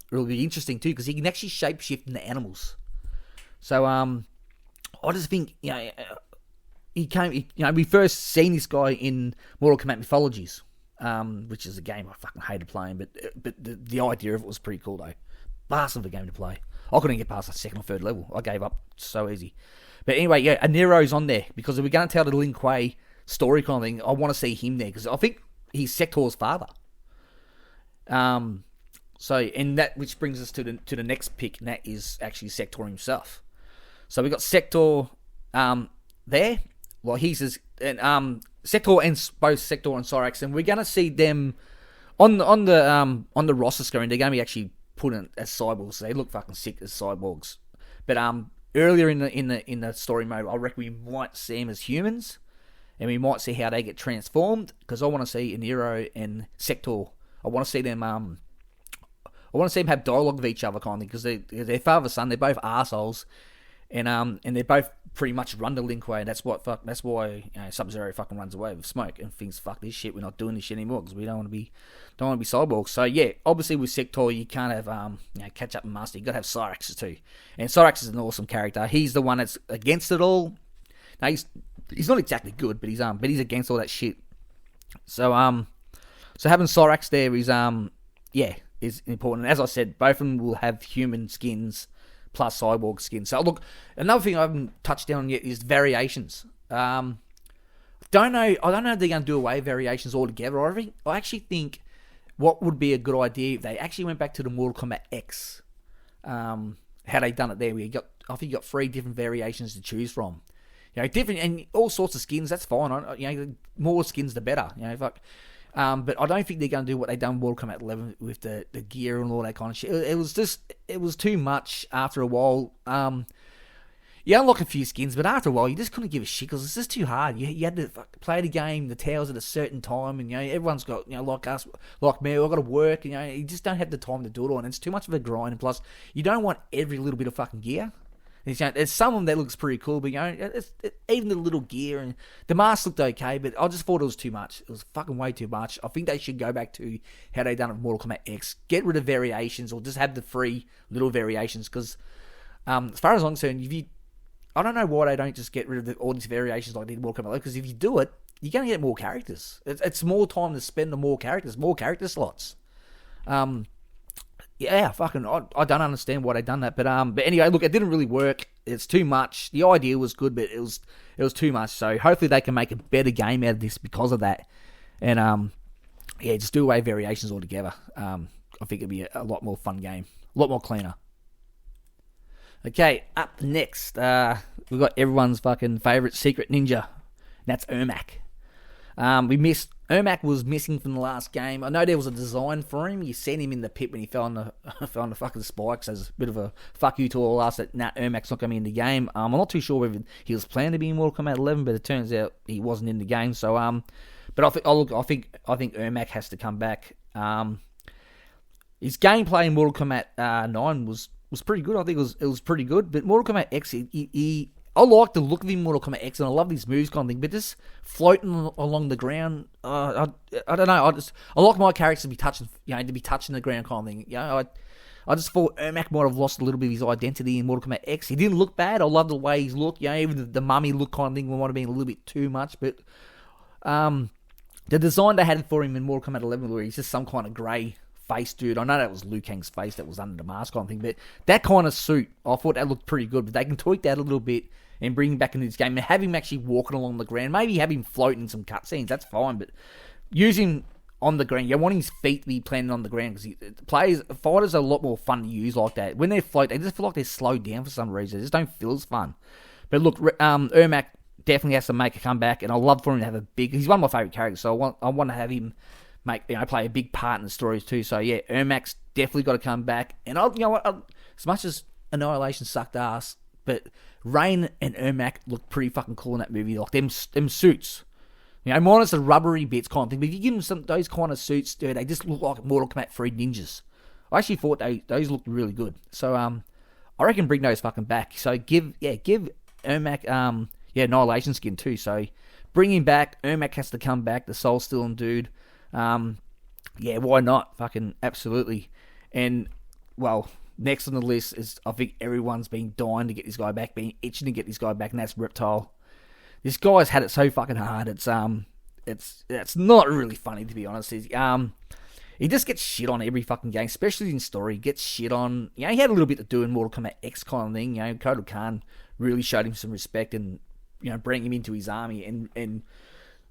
interesting too, because he can actually shapeshift into animals. So, I just think, we first seen this guy in Mortal Kombat Mythologies, which is a game I fucking hated playing, but the idea of it was pretty cool though. bastard of a game to play. I couldn't get past the second or third level. I gave up so easy. But anyway, yeah, Nero's on there because if we're going to tell the Lin Kuei story kind of thing, I want to see him there because I think he's Sector's father. So, and that which brings us to the next pick, and that is actually Sector himself. So we got Sector there. Well, he's Sector and both Sector and Cyrax, and we're gonna see them on the roster screen. They're gonna be actually put in as cyborgs. So they look fucking sick as cyborgs. But earlier in the story mode, I reckon we might see them as humans, and we might see how they get transformed. Because I want to see Nero and Sector. I want to see them. I want to see them have dialogue with each other, kind of thing, because they're father son. They're both assholes, and they both pretty much run the Lin Kuei. That's why Sub-Zero fucking runs away with Smoke and thinks, fuck this shit. We're not doing this shit anymore because we don't want to be cyborgs. So yeah, obviously with Sector you can't have catch up and master. You got to have Cyrax too, and Cyrax is an awesome character. He's the one that's against it all. Now he's not exactly good, but he's against all that shit. So having Cyrax there is important. As I said, both of them will have human skins plus cyborg skins. So look, another thing I haven't touched on yet is variations. I don't know if they're going to do away with variations altogether. I actually think what would be a good idea if they actually went back to the Mortal Kombat X, how they done it there. I think you got 3 different variations to choose from. Different and all sorts of skins. That's fine. The more skins, the better. But I don't think they're going to do what they done in Mortal Kombat 11 with the gear and all that kind of shit. It was too much after a while. You unlock a few skins, but after a while, you just couldn't give a shit because it's just too hard. You had to play the game, the towers at a certain time, and everyone's got like us, like me, I've got to work, and you just don't have the time to do it all, and it's too much of a grind. And plus, you don't want every little bit of fucking gear. There's some of them that looks pretty cool, but even the little gear and the mask looked okay, but I just thought it was too much. It was fucking way too much. I think they should go back to how they done it with Mortal Kombat X. Get rid of variations, or just have the 3 little variations. Because as far as I'm concerned, I don't know why they don't just get rid of all these variations like they did Mortal Kombat 11. Because if you do it, you're going to get more characters. It's more time to spend on more character slots. Yeah, fucking, I don't understand why they done that, but anyway, look, it didn't really work. It's too much. The idea was good, but it was too much. So hopefully they can make a better game out of this because of that, and just do away variations altogether. I think it'd be a lot more fun game, a lot more cleaner. Okay, up next, we've got everyone's fucking favorite secret ninja, and that's Ermac. Ermac was missing from the last game. I know there was a design for him. You seen him in the pit when he fell on the fucking spikes as a bit of a fuck you to all us that Ermac's not going to be in the game. I'm not too sure whether he was planned to be in Mortal Kombat 11, but it turns out he wasn't in the game. So but I think Ermac has to come back. His gameplay in Mortal Kombat 9 was pretty good. I think it was pretty good. But Mortal Kombat X, I like the look of him in Mortal Kombat X, and I love these moves kind of thing, but just floating along the ground, I don't know. I like my characters to be touching, to be touching the ground kind of thing. I just thought Ermac might have lost a little bit of his identity in Mortal Kombat X. He didn't look bad. I love the way he's looked. Even the mummy look kind of thing might have been a little bit too much, but the design they had for him in Mortal Kombat 11, where he's just some kind of grey face dude. I know that was Liu Kang's face that was under the mask kind of thing, but that kind of suit, I thought that looked pretty good. But they can tweak that a little bit and bring him back into this game and have him actually walking along the ground. Maybe have him floating in some cutscenes. That's fine, but use him on the ground. You want his feet to be planted on the ground because fighters are a lot more fun to use like that. When they float, they just feel like they're slowed down for some reason. They just don't feel as fun. But look, Ermac definitely has to make a comeback, and I love for him to have a big. He's one of my favorite characters, so I want to have him play a big part in the stories too. So yeah, Ermac's definitely got to come back. And as much as Annihilation sucked ass, but Rain and Ermac look pretty fucking cool in that movie. Like them suits, minus the rubbery bits kind of thing. But if you give them those kind of suits, dude, they just look like Mortal Kombat 3 ninjas. I actually thought those looked really good. So I reckon bring those fucking back. So give Ermac Annihilation skin too. So bring him back. Ermac has to come back. The Soul Stealing dude. Why not? Fucking absolutely. And well, next on the list is, I think everyone's been dying to get this guy back, been itching to get this guy back, and that's Reptile. This guy's had it so fucking hard. It's not really funny, to be honest. he just gets shit on every fucking game, especially in story. He gets shit on. You know, he had a little bit to do in Mortal Kombat X kind of thing. You know, Kotal Khan really showed him some respect and, you know, bring him into his army and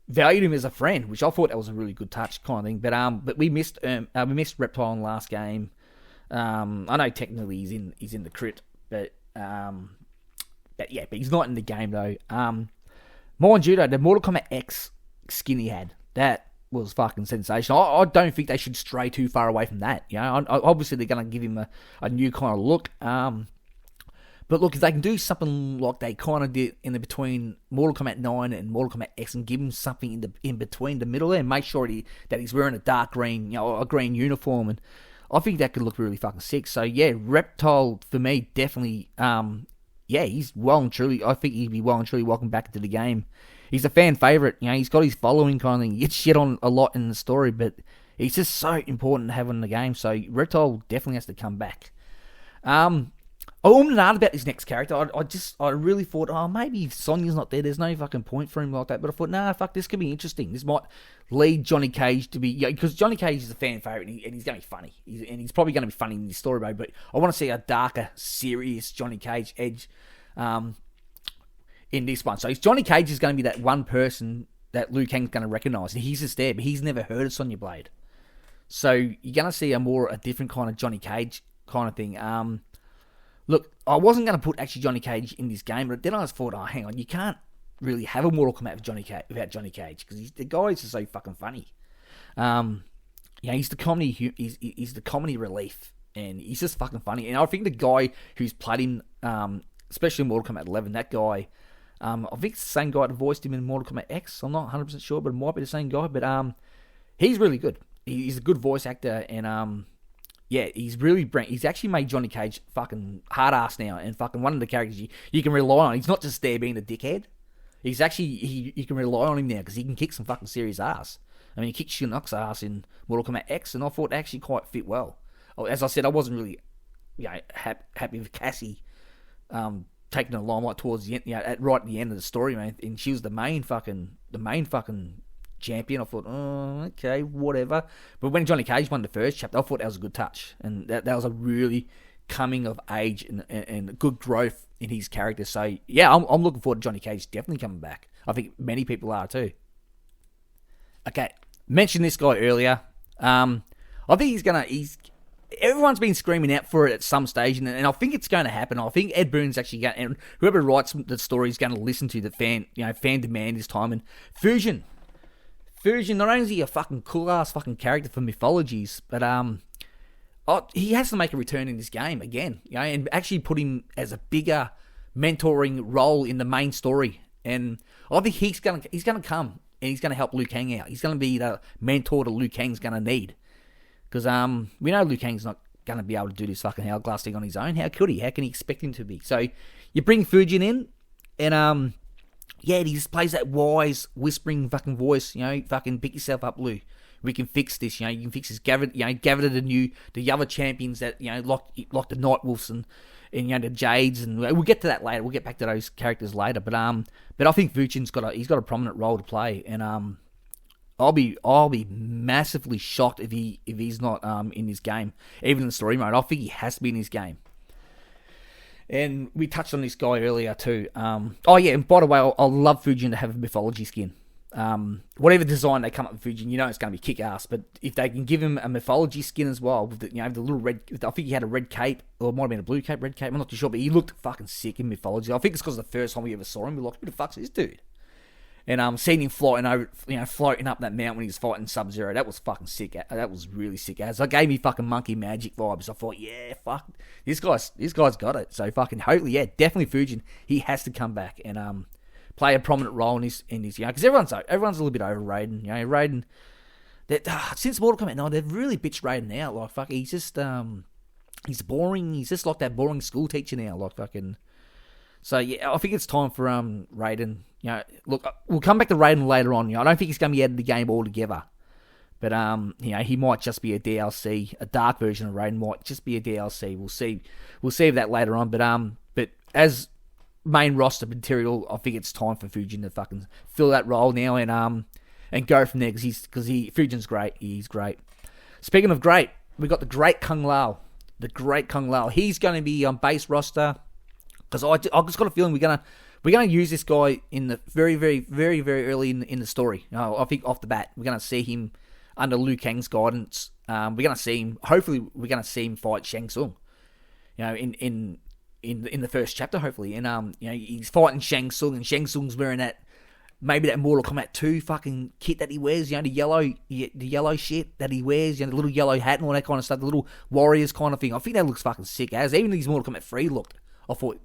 valued him as a friend, which I thought that was a really good touch kind of thing. But we missed Reptile in the last game. I know technically he's in the crit, but he's not in the game though. Mind you though, the Mortal Kombat X skin he had, that was fucking sensational. I don't think they should stray too far away from that. You know, obviously they're going to give him a new kind of look. But look, if they can do something like they kind of did in the between Mortal Kombat 9 and Mortal Kombat X and give him something in between the middle there, and make sure that he's wearing a dark green, you know, a green uniform, and I think that could look really fucking sick. So yeah, Reptile for me definitely, he's well and truly. I think he'd be well and truly welcome back into the game. He's a fan favourite, you know, he's got his following kind of thing. He gets shit on a lot in the story, but he's just so important to have in the game. So Reptile definitely has to come back. I wasn't about this next character. I really thought, maybe if Sonya's not there, there's no fucking point for him like that. But I thought, fuck, this could be interesting. This might lead Johnny Cage to be, because Johnny Cage is a fan favourite and he's going to be funny. He's probably going to be funny in this story mode, but I want to see a darker, serious Johnny Cage edge in this one. So Johnny Cage is going to be that one person that Liu Kang's going to recognise. And he's just there, but he's never heard of Sonya Blade. So you're going to see a different kind of Johnny Cage kind of thing. Look, I wasn't going to put actually Johnny Cage in this game, but then I just thought, hang on, you can't really have a Mortal Kombat without Johnny Cage, because the guy is just so fucking funny. He's the comedy, he's the comedy relief, and he's just fucking funny. And I think the guy who's played him, especially in Mortal Kombat 11, that guy, I think it's the same guy that voiced him in Mortal Kombat X. I'm not 100% sure, but it might be the same guy. But he's really good. He's a good voice actor, and he's actually made Johnny Cage fucking hard ass now, and fucking one of the characters you can rely on. He's not just there being a dickhead. He's actually, you can rely on him now because he can kick some fucking serious ass. I mean, he kicked Shinnok's ass in Mortal Kombat X, and I thought it actually quite fit well. As I said, I wasn't really, happy with Cassie taking the limelight towards the end, right at the end of the story, man. And she was the main fucking champion. I thought, okay, whatever. But when Johnny Cage won the first chapter, I thought that was a good touch, and that was a really coming of age and good growth in his character. So yeah, I'm looking forward to Johnny Cage definitely coming back. I think many people are too. Okay, mentioned this guy earlier. I think everyone's been screaming out for it at some stage, and I think it's going to happen. I think Ed Boon's actually going, and whoever writes the story is going to listen to the fan demand this time. And Fusion, not only is he a fucking cool ass fucking character for mythologies, but he has to make a return in this game again, and actually put him as a bigger mentoring role in the main story. And I think he's gonna come and he's gonna help Liu Kang out. He's gonna be the mentor that Liu Kang's gonna need, because we know Liu Kang's not gonna be able to do this fucking hourglass thing on his own. How could he? How can he expect him to be? So you bring Fujin in, and he just plays that wise, whispering fucking voice, fucking pick yourself up, Liu. We can fix this, you can fix this. Gather the other champions that, like the Nightwolves and the Jades, and we'll get to that later. We'll get back to those characters later. But I think Fujin's got a prominent role to play, and I'll be massively shocked if he's not in this game, even in the story mode. I think he has to be in this game. And we touched on this guy earlier too. And by the way, I love Fujin to have a mythology skin. Whatever design they come up with Fujin, it's going to be kick-ass. But if they can give him a mythology skin as well, with the little red, I think he had a red cape, or it might have been a blue cape, red cape, I'm not too sure, but he looked fucking sick in mythology. I think it's because the first time we ever saw him, we were like, who the fuck's this dude? And seeing him floating up that mountain when he was fighting Sub-Zero, that was fucking sick. That was really sick. It gave me fucking Monkey Magic vibes. I thought, yeah, fuck, this guy's got it. So fucking hopefully, yeah, definitely Fujin. He has to come back and play a prominent role in this, because everyone's a little bit over Raiden. Raiden, since Mortal Kombat 9, they've really bitched Raiden out. Like, fuck, he's just he's boring. He's just like that boring school teacher now. Like, fucking. So yeah, I think it's time for Raiden. Look, we'll come back to Raiden later on. I don't think he's going to be out of the game altogether. But he might just be a DLC. A dark version of Raiden might just be a DLC. We'll see that later on. But as main roster material, I think it's time for Fujin to fucking fill that role now and go from there, because Fujin's great. He's great. Speaking of great, we got the great Kung Lao. The great Kung Lao. He's going to be on base roster because I just got a feeling we're gonna use this guy in the very, very, very, very early in the story. I think off the bat we're gonna see him under Liu Kang's guidance. We're gonna see him. Hopefully, we're gonna see him fight Shang Tsung. In the first chapter, hopefully, and he's fighting Shang Tsung, and Shang Tsung's wearing that Mortal Kombat 2 fucking kit that he wears, the yellow shit that he wears, the little yellow hat and all that kind of stuff, the little warriors kind of thing. I think that looks fucking sick as. Even these Mortal Kombat 3 looked. I thought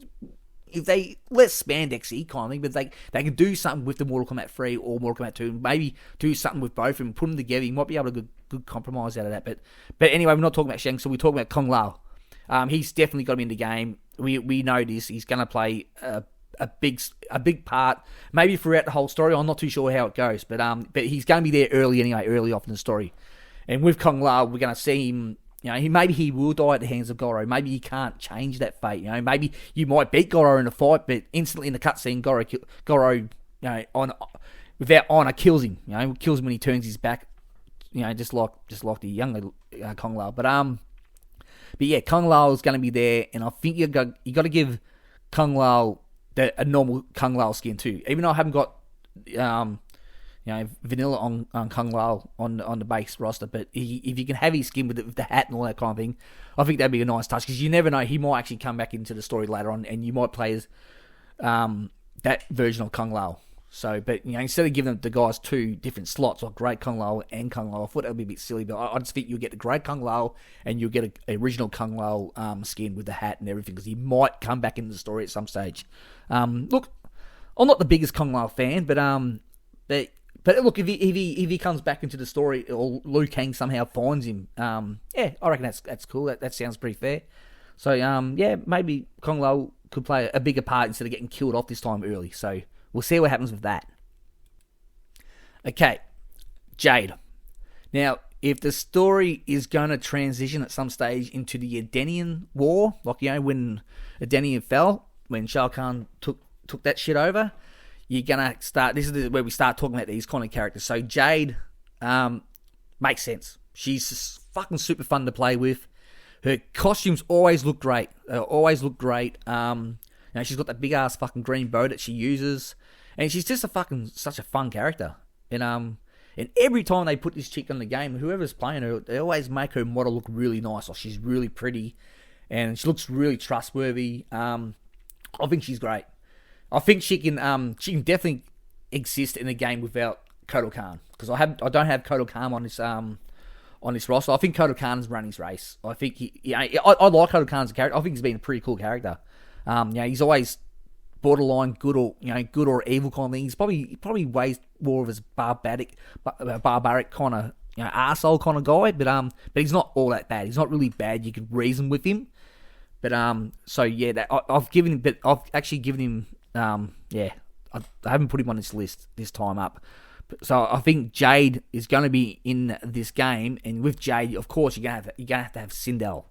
if they less spandexy kind of thing, but they can do something with the Mortal Kombat 3 or Mortal Kombat 2, and maybe do something with both of them, put them together. You might be able to good compromise out of that. But anyway, we're not talking about Shang Tsung. We're talking about Kung Lao. He's definitely got to be in the game. We know this. He's going to play a big part, maybe throughout the whole story. I'm not too sure how it goes, but he's going to be there early off in the story. And with Kung Lao, we're going to see him. Maybe he will die at the hands of Goro. Maybe he can't change that fate. Maybe you might beat Goro in a fight, but instantly in the cutscene, Goro, without honor, kills him. Kills him when he turns his back. Just like the younger Kung Lao. But yeah, Kung Lao is going to be there, and I think you got to give Kung Lao a normal Kung Lao skin too. Even though I haven't got vanilla on Kung Lao on the base roster, but if you can have his skin with the hat and all that kind of thing, I think that'd be a nice touch, because you never know, he might actually come back into the story later on, and you might play as that version of Kung Lao. So, but instead of giving the guys two different slots, like Great Kung Lao and Kung Lao, I thought that would be a bit silly. But I just think you'll get the Great Kung Lao and you'll get an original Kung Lao skin with the hat and everything, because he might come back into the story at some stage. Look, I'm not the biggest Kung Lao fan, but look, if he comes back into the story, or Liu Kang somehow finds him, I reckon that's cool. That sounds pretty fair. So maybe Kung Lao could play a bigger part instead of getting killed off this time early. So we'll see what happens with that. Okay, Jade. Now, if the story is going to transition at some stage into the Edenian War, like when Edenian fell, when Shao Kahn took that shit over, you're gonna start. This is where we start talking about these kind of characters. So Jade makes sense. She's just fucking super fun to play with. Her costumes always look great. She's got that big ass fucking green bow that she uses, and she's just such a fun character. And every time they put this chick on the game, whoever's playing her, they always make her model look really nice. Like, she's really pretty, and she looks really trustworthy. I think she's great. I think she can definitely exist in a game without Kotal Kahn, because I don't have Kotal Kahn on this roster. I think Kotal Kahn's run his race. I think I like Kotal Kahn as a character. I think he's been a pretty cool character. He's always borderline good or evil kind of thing. He's probably ways more of his barbaric kind of arsehole kind of guy, but he's not all that bad. He's not really bad. You can reason with him. But I've actually given him I haven't put him on this list this time up. So I think Jade is going to be in this game, and with Jade, of course, you're gonna have to have Sindel.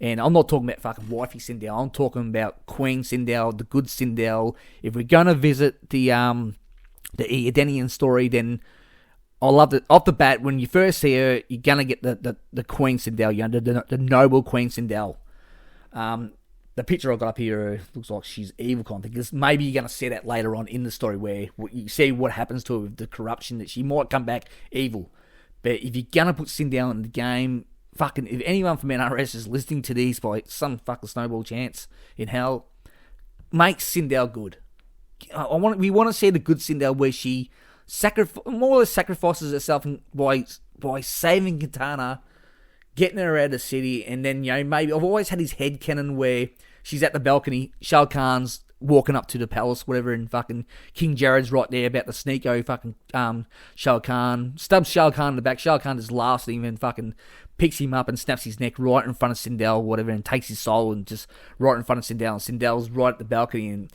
And I'm not talking about fucking wifey Sindel. I'm talking about Queen Sindel, the good Sindel. If we're gonna visit the Edenian story, then I love it. Off the bat, when you first see her, you're gonna get the Queen Sindel, the noble Queen Sindel. The picture I got up here looks like she's evil kind of thing, because maybe you're going to see that later on in the story, where you see what happens to her with the corruption, that she might come back evil. But if you're going to put Sindel in the game, fucking, if anyone from NRS is listening to these by some fucking snowball chance in hell, make Sindel good. We want to see the good Sindel, where she more or less sacrifices herself by saving Katana, getting her out of the city, and then, maybe I've always had his headcanon where she's at the balcony, Shao Kahn's walking up to the palace, whatever, and fucking King Jared's right there about to sneako fucking Shao Kahn, stubs Shao Kahn in the back. Shao Kahn just laughs at him and fucking picks him up and snaps his neck right in front of Sindel, whatever, and takes his soul, and just right in front of Sindel, and Sindel's right at the balcony, and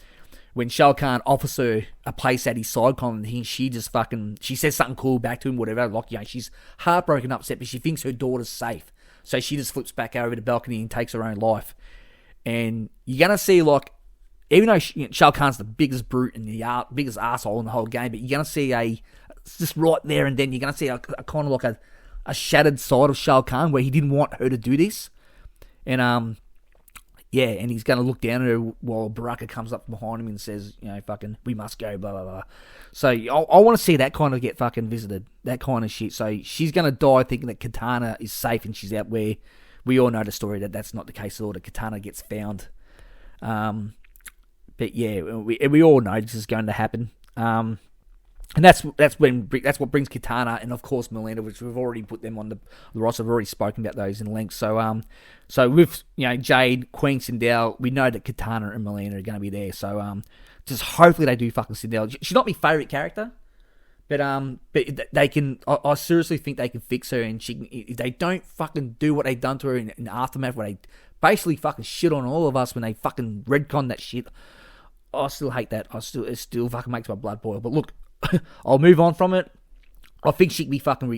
when Shao Kahn offers her a place at his side, she says something cool back to him, whatever. Like, she's heartbroken, upset, but she thinks her daughter's safe. So she just flips back over the balcony and takes her own life. And you're going to see, like, even though Shao Kahn's the biggest brute and the biggest asshole in the whole game, but you're going to see just right there and then, you're going to see a kind of like a shattered side of Shao Kahn where he didn't want her to do this, and and he's going to look down at her while Baraka comes up behind him and says, fucking, we must go, blah, blah, blah. So I want to see that kind of get fucking visited, that kind of shit. So she's going to die thinking that Katana is safe and she's out, where we all know the story that that's not the case at all, that Katana gets found. But yeah, we all know this is going to happen. And that's what brings Katana and of course Melinda, which we've already put them on the roster. I've already spoken about those in length. So with Jade, Queen, Sindel, we know that Katana and Melinda are going to be there. So just hopefully they do fucking Sindel. She's not my favorite character, but they can. I seriously think they can fix her, and if they don't fucking do what they done to her in the aftermath, where they basically fucking shit on all of us when they fucking redcon that shit. I still hate that. It still fucking makes my blood boil. But look. I'll move on from it. I think she can be fucking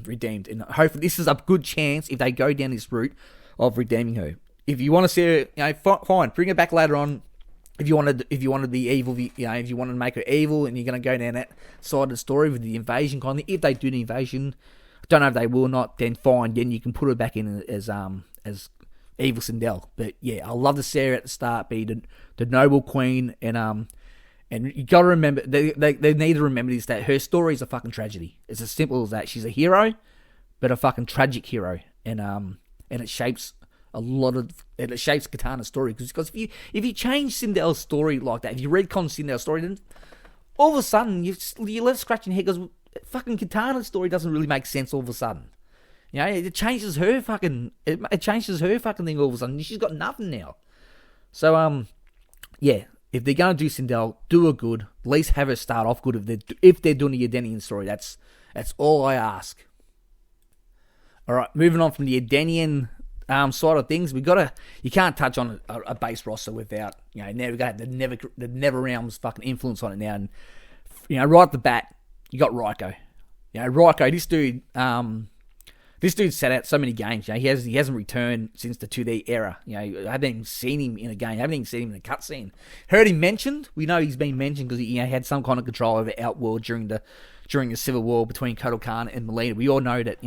redeemed, and hopefully this is a good chance if they go down this route of redeeming her. If you want to see her, fine, bring her back later on. If you wanted to be evil, if you wanted to make her evil, and you're going to go down that side of the story with the invasion kind of thing. If they do the invasion, I don't know if they will or not. Then fine, then you can put her back in as evil Sindel. But yeah, I love to see her at the start be the noble queen, and you got to remember, they need to remember this, that her story is a fucking tragedy. It's as simple as that. She's a hero, but a fucking tragic hero, and it shapes it shapes Katana's story. Because if you change Sindel's story like that, if you retcon Sindel's story, then all of a sudden you're left scratching your head because fucking Katana's story doesn't really make sense all of a sudden. It changes her fucking thing all of a sudden. She's got nothing now. So yeah. If they're going to do Sindel, do her good. At least have her start off good if they're doing the Edenian story. That's all I ask. All right, moving on from the Edenian side of things, you can't touch on a base roster without now we got the NetherRealm's fucking influence on it now, and right at the bat you got Raiko. Raiko, this dude sat out so many games. He hasn't returned since the 2D era. I haven't even seen him in a game. I haven't even seen him in a cutscene. Heard him mentioned. We know he's been mentioned because he had some kind of control over Outworld during the civil war between Kotal Khan and Melina. We all know that.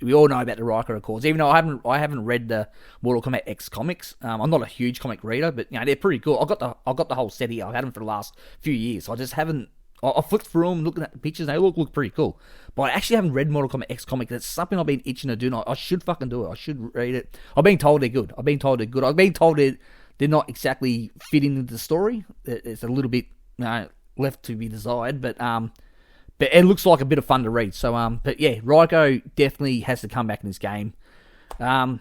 We all know about the Raiko Accords. Even though I haven't read the Mortal Kombat X comics. I'm not a huge comic reader, but they're pretty cool. I got the whole set here. I've had them for the last few years. I just haven't. I flipped through them, looking at the pictures, and they look pretty cool. But I actually haven't read Mortal Kombat X comic. That's something I've been itching to do. I should fucking do it. I should read it. I've been told they're good. I've been told they're not exactly fitting into the story. It's a little bit left to be desired, but it looks like a bit of fun to read. So but yeah, Raiko definitely has to come back in this game. The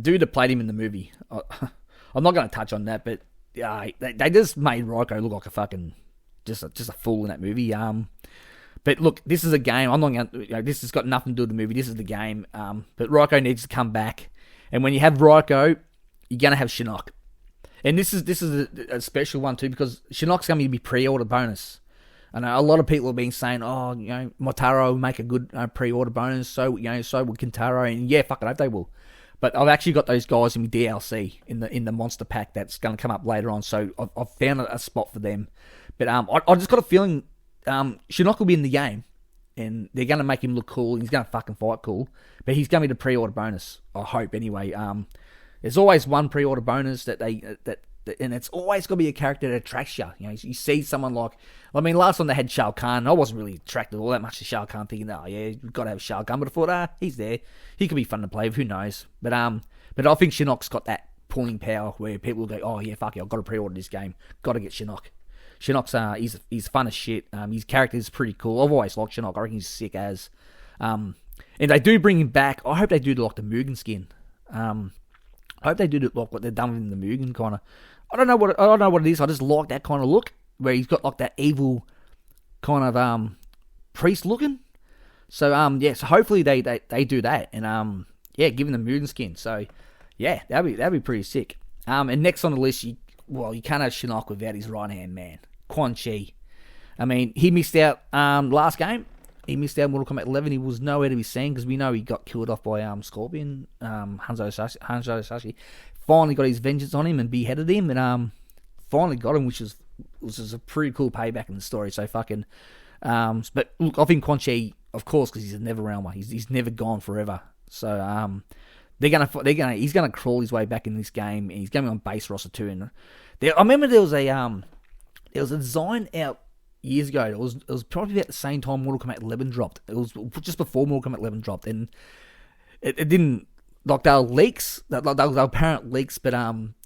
dude that played him in the movie, I'm not going to touch on that, but they just made Raiko look like a fucking just a fool in that movie. But look, this is a game. I'm not going to. This has got nothing to do with the movie. This is the game. But Raiko needs to come back, and when you have Raiko, you're going to have Shinnok, and this is a special one too because Shinnok's going to be pre-order bonus. I know a lot of people have been saying, oh, Motaro will make a good pre-order bonus. So so will Kintaro, and yeah, fuck it, I hope they will. But I've actually got those guys in my DLC in the monster pack that's going to come up later on. So I've found a spot for them. But I just got a feeling Shinnok will be in the game, and they're going to make him look cool. And he's going to fucking fight cool, but he's going to be the pre-order bonus. I hope anyway. There's always one pre-order bonus that and it's always got to be a character that attracts you. You see someone like, last time they had Shao Kahn. I wasn't really attracted all that much to Shao Kahn, thinking, oh yeah, we've got to have Shao Kahn. But I thought, he's there. He could be fun to play with. Who knows? But I think Shinnok's got that pulling power where people will go, oh yeah, fuck it, I've got to pre-order this game. Got to get Shinnok. Shinnok's he's fun as shit. His character is pretty cool. I've always liked Shinnok. I reckon he's sick as. And they do bring him back. I hope they do like the Mugen skin. I hope they do like what they've done with the Mugen kind of. I don't know what it is. I just like that kind of look where he's got like that evil kind of priest looking. So so hopefully they do that and give him the Mugen skin. So yeah, that'd be pretty sick. And next on the list, you can't have Shinnok without his right hand man, Quan Chi. He missed out last game. He missed out Mortal Kombat 11. He was nowhere to be seen because we know he got killed off by Scorpion, Hanzo Sashi. Finally got his vengeance on him and beheaded him, and finally got him, which was a pretty cool payback in the story. So fucking, but look, I think Quan Chi, of course, because he's a never realmer. He's never gone forever. So he's gonna crawl his way back in this game, and he's going to be on base roster too. And I remember there was a design out years ago. It was probably about the same time Mortal Kombat 11 dropped. It was just before Mortal Kombat 11 dropped, and it didn't, like, they were leaks. They were apparent leaks, but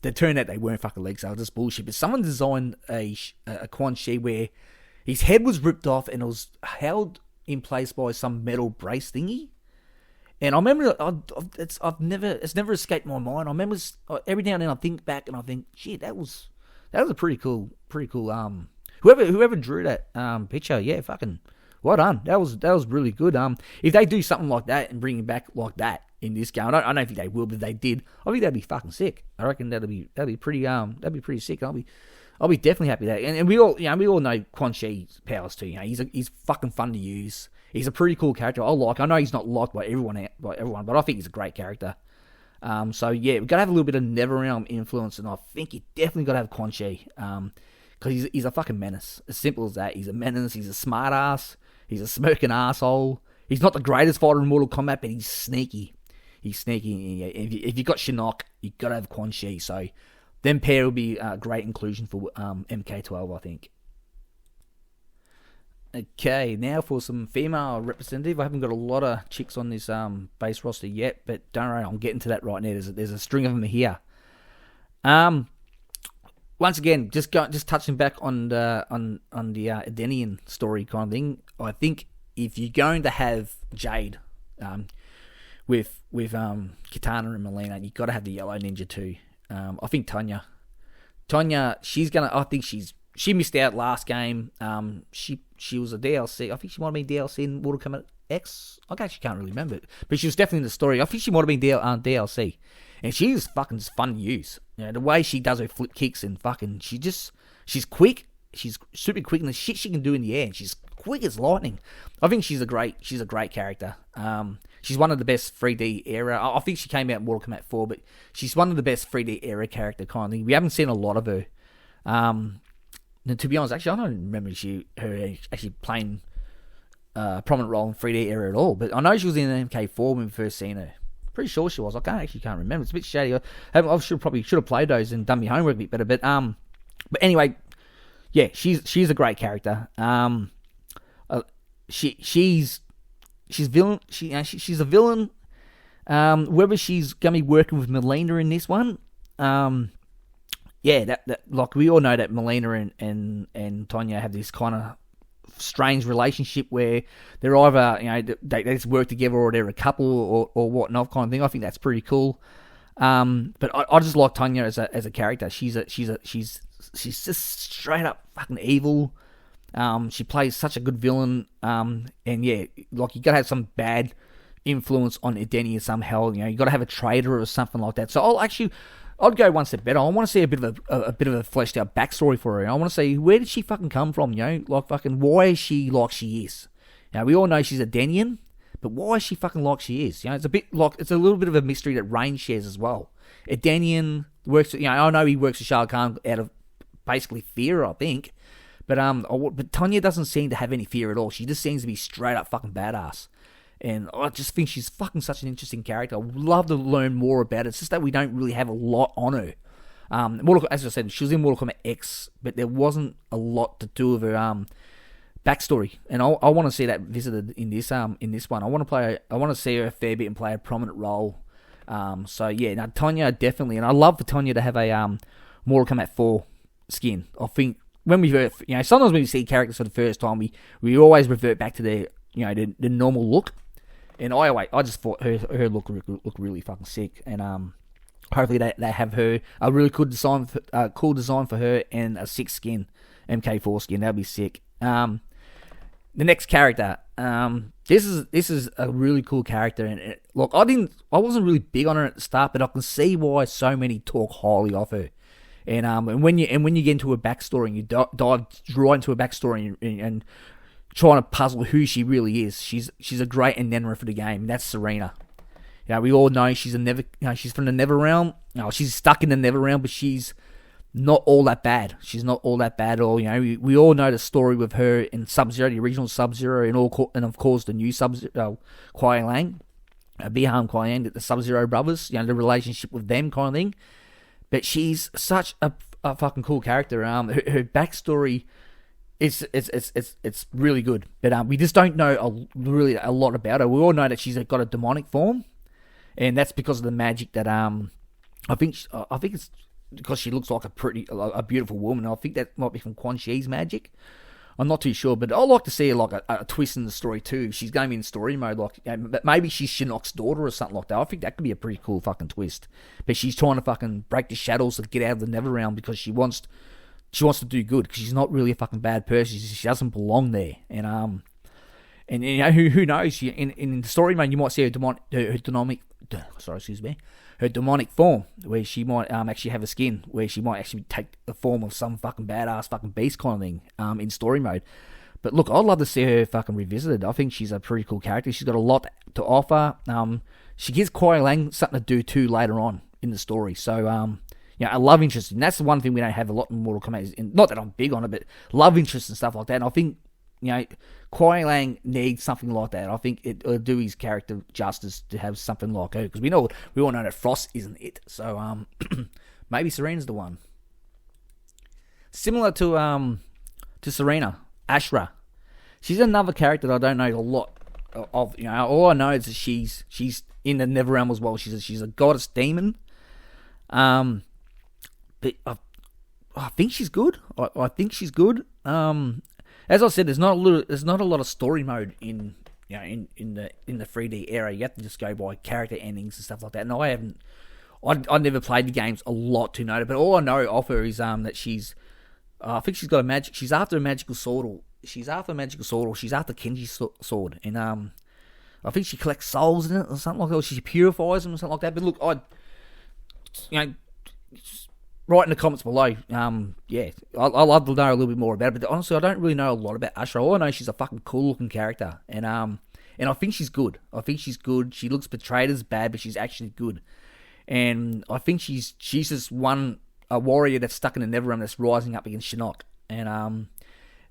they turned out they weren't fucking leaks. They were just bullshit. But someone designed a Quan Chi where his head was ripped off and it was held in place by some metal brace thingy. And I remember it's never escaped my mind. I remember every now and then I think back and I think, shit, that was a pretty cool. Whoever drew that picture, yeah, fucking well done. That was really good. If they do something like that and bring it back like that in this game, I don't think they will, but if they did, I think that'd be fucking sick. I reckon that'd be pretty sick. I'll be definitely happy with that. And we all know Quan Chi's powers too. He's fucking fun to use. He's a pretty cool character. I know he's not liked by everyone, but I think he's a great character. So yeah, we've got to have a little bit of NetherRealm influence, and I think you definitely got to have Quan Chi. Because he's a fucking menace. As simple as that. He's a menace. He's a smart ass. He's a smirking asshole. He's not the greatest fighter in Mortal Kombat, but he's sneaky. He's sneaky. If you got Shinnok, you got to have Quan Chi. So them pair will be a great inclusion for MK12, I think. Okay, now for some female representative. I haven't got a lot of chicks on this base roster yet, but don't worry, I'm getting to that right now. There's a string of them here. Once again, just touching back on the Edenian story kind of thing. I think if you're going to have Jade, with Kitana and Melina, you got to have the Yellow Ninja too. I think Tanya, she missed out last game. She was a DLC. I think she might have been DLC in Mortal Kombat X. I actually can't really remember it, but she was definitely in the story. I think she might have been DLC, and she's fucking just fun to use. The way she does her flip kicks and fucking, she's quick. She's super quick, and the shit she can do in the air, and she's quick as lightning. I think she's a great character. She's one of the best 3D era. I think she came out in Mortal Kombat 4, but she's one of the best 3D era character kind of thing. We haven't seen a lot of her. And to be honest, actually, I don't remember her actually playing a prominent role in 3D era at all. But I know she was in MK4 when we first seen her. Pretty sure she was. I can't remember. It's a bit shady. I should have played those and done my homework a bit better. But anyway, yeah, she's a great character. She's villain. She's a villain. Whether she's gonna be working with Melina in this one, yeah, that like we all know that Melina and Tanya have this kind of strange relationship where they're either they just work together or they're a couple or whatnot kind of thing. I think that's pretty cool. But I just like Tanya as a character. She's just straight up fucking evil. She plays such a good villain. And yeah, like you gotta have some bad influence on Edeni somehow. You gotta have a traitor or something like that. So I'd go one step better. I want to see a bit of a fleshed out backstory for her. I want to see where did she fucking come from. Like fucking why is she like she is? We all know she's a Denian, but why is she fucking like she is? It's a bit like it's a little bit of a mystery that Rain shares as well. Edenian works. I know he works with Shah Kahn out of basically fear, I think. But Tanya doesn't seem to have any fear at all. She just seems to be straight up fucking badass. And I just think she's fucking such an interesting character. I would love to learn more about it. It's just that we don't really have a lot on her. As I said, she was in Mortal Kombat X, but there wasn't a lot to do with her backstory. And I want to see that visited in this one. I want to see her a fair bit and play a prominent role. So yeah, now Tanya definitely, and I love for Tanya to have a Mortal Kombat 4 skin. I think when sometimes when we see characters for the first time, we always revert back to their the normal look. And I just thought her look really fucking sick, and hopefully they have her a really cool design for her and a sick skin, MK4 skin. That'd be sick. The next character, this is a really cool character, and look, I wasn't really big on her at the start, but I can see why so many talk highly of her. And when you get into her backstory and you dive right into her backstory and trying to puzzle who she really is. She's a great enigma for the game. That's Serena. We all know she's from the Nether Realm. She's stuck in the Nether Realm, but she's not all that bad. She's not all that bad at all. You know, we all know the story with her in Sub-Zero, the original Sub-Zero, and of course the new Sub-Zero, Kuai Lang, Biham Kuai Lang, the Sub-Zero brothers. You know, the relationship with them kind of thing. But she's such a fucking cool character. Her backstory is it's really good. But we just don't know really a lot about her. We all know that she's got a demonic form, and that's because of the magic that I think it's because she looks like a beautiful woman. I think that might be from Quan Chi's magic. I'm not too sure, but I'd like to see like a twist in the story too. She's going in story mode, like but maybe she's Shinnok's daughter or something like that. I think that could be a pretty cool fucking twist. But she's trying to fucking break the shadows to get out of the Netherrealm because she wants to do good, because she's not really a fucking bad person. She doesn't belong there, and you know who knows? In the story mode, you might see her demonic form, where she might actually have a skin, where she might actually take the form of some fucking badass fucking beast kind of thing in story mode. But look, I'd love to see her fucking revisited. I think she's a pretty cool character. She's got a lot to offer. She gives Kuai Lang something to do too later on in the story. So yeah, a love interest, and that's the one thing we don't have a lot in Mortal Kombat. Not that I'm big on it, but love interest and stuff like that. And I think, you know, Kuai Lang needs something like that. I think it'll do his character justice to have something like her, because we all know that Frost isn't it. So maybe Serena's the one. Similar to Serena, Ashra. She's another character that I don't know a lot of. You know, all I know is that she's in the Netherrealm as well. She's a goddess demon. But I think she's good. I think she's good. As I said, there's not a lot of story mode in the 3D era. You have to just go by character endings and stuff like that. And I never played the games a lot to know it, but all I know of her is that she's I think she's got a magic. She's after a magical sword, or she's after Kenji's sword, and I think she collects souls in it or something like that. Or she purifies them or something like that. But look, write in the comments below. Yeah, I'd love to know a little bit more about it. But honestly, I don't really know a lot about Ashra. All I know is she's a fucking cool looking character, and I think she's good. She looks portrayed as bad, but she's actually good. And I think she's just a warrior that's stuck in the Netherrealm that's rising up against Shinnok. And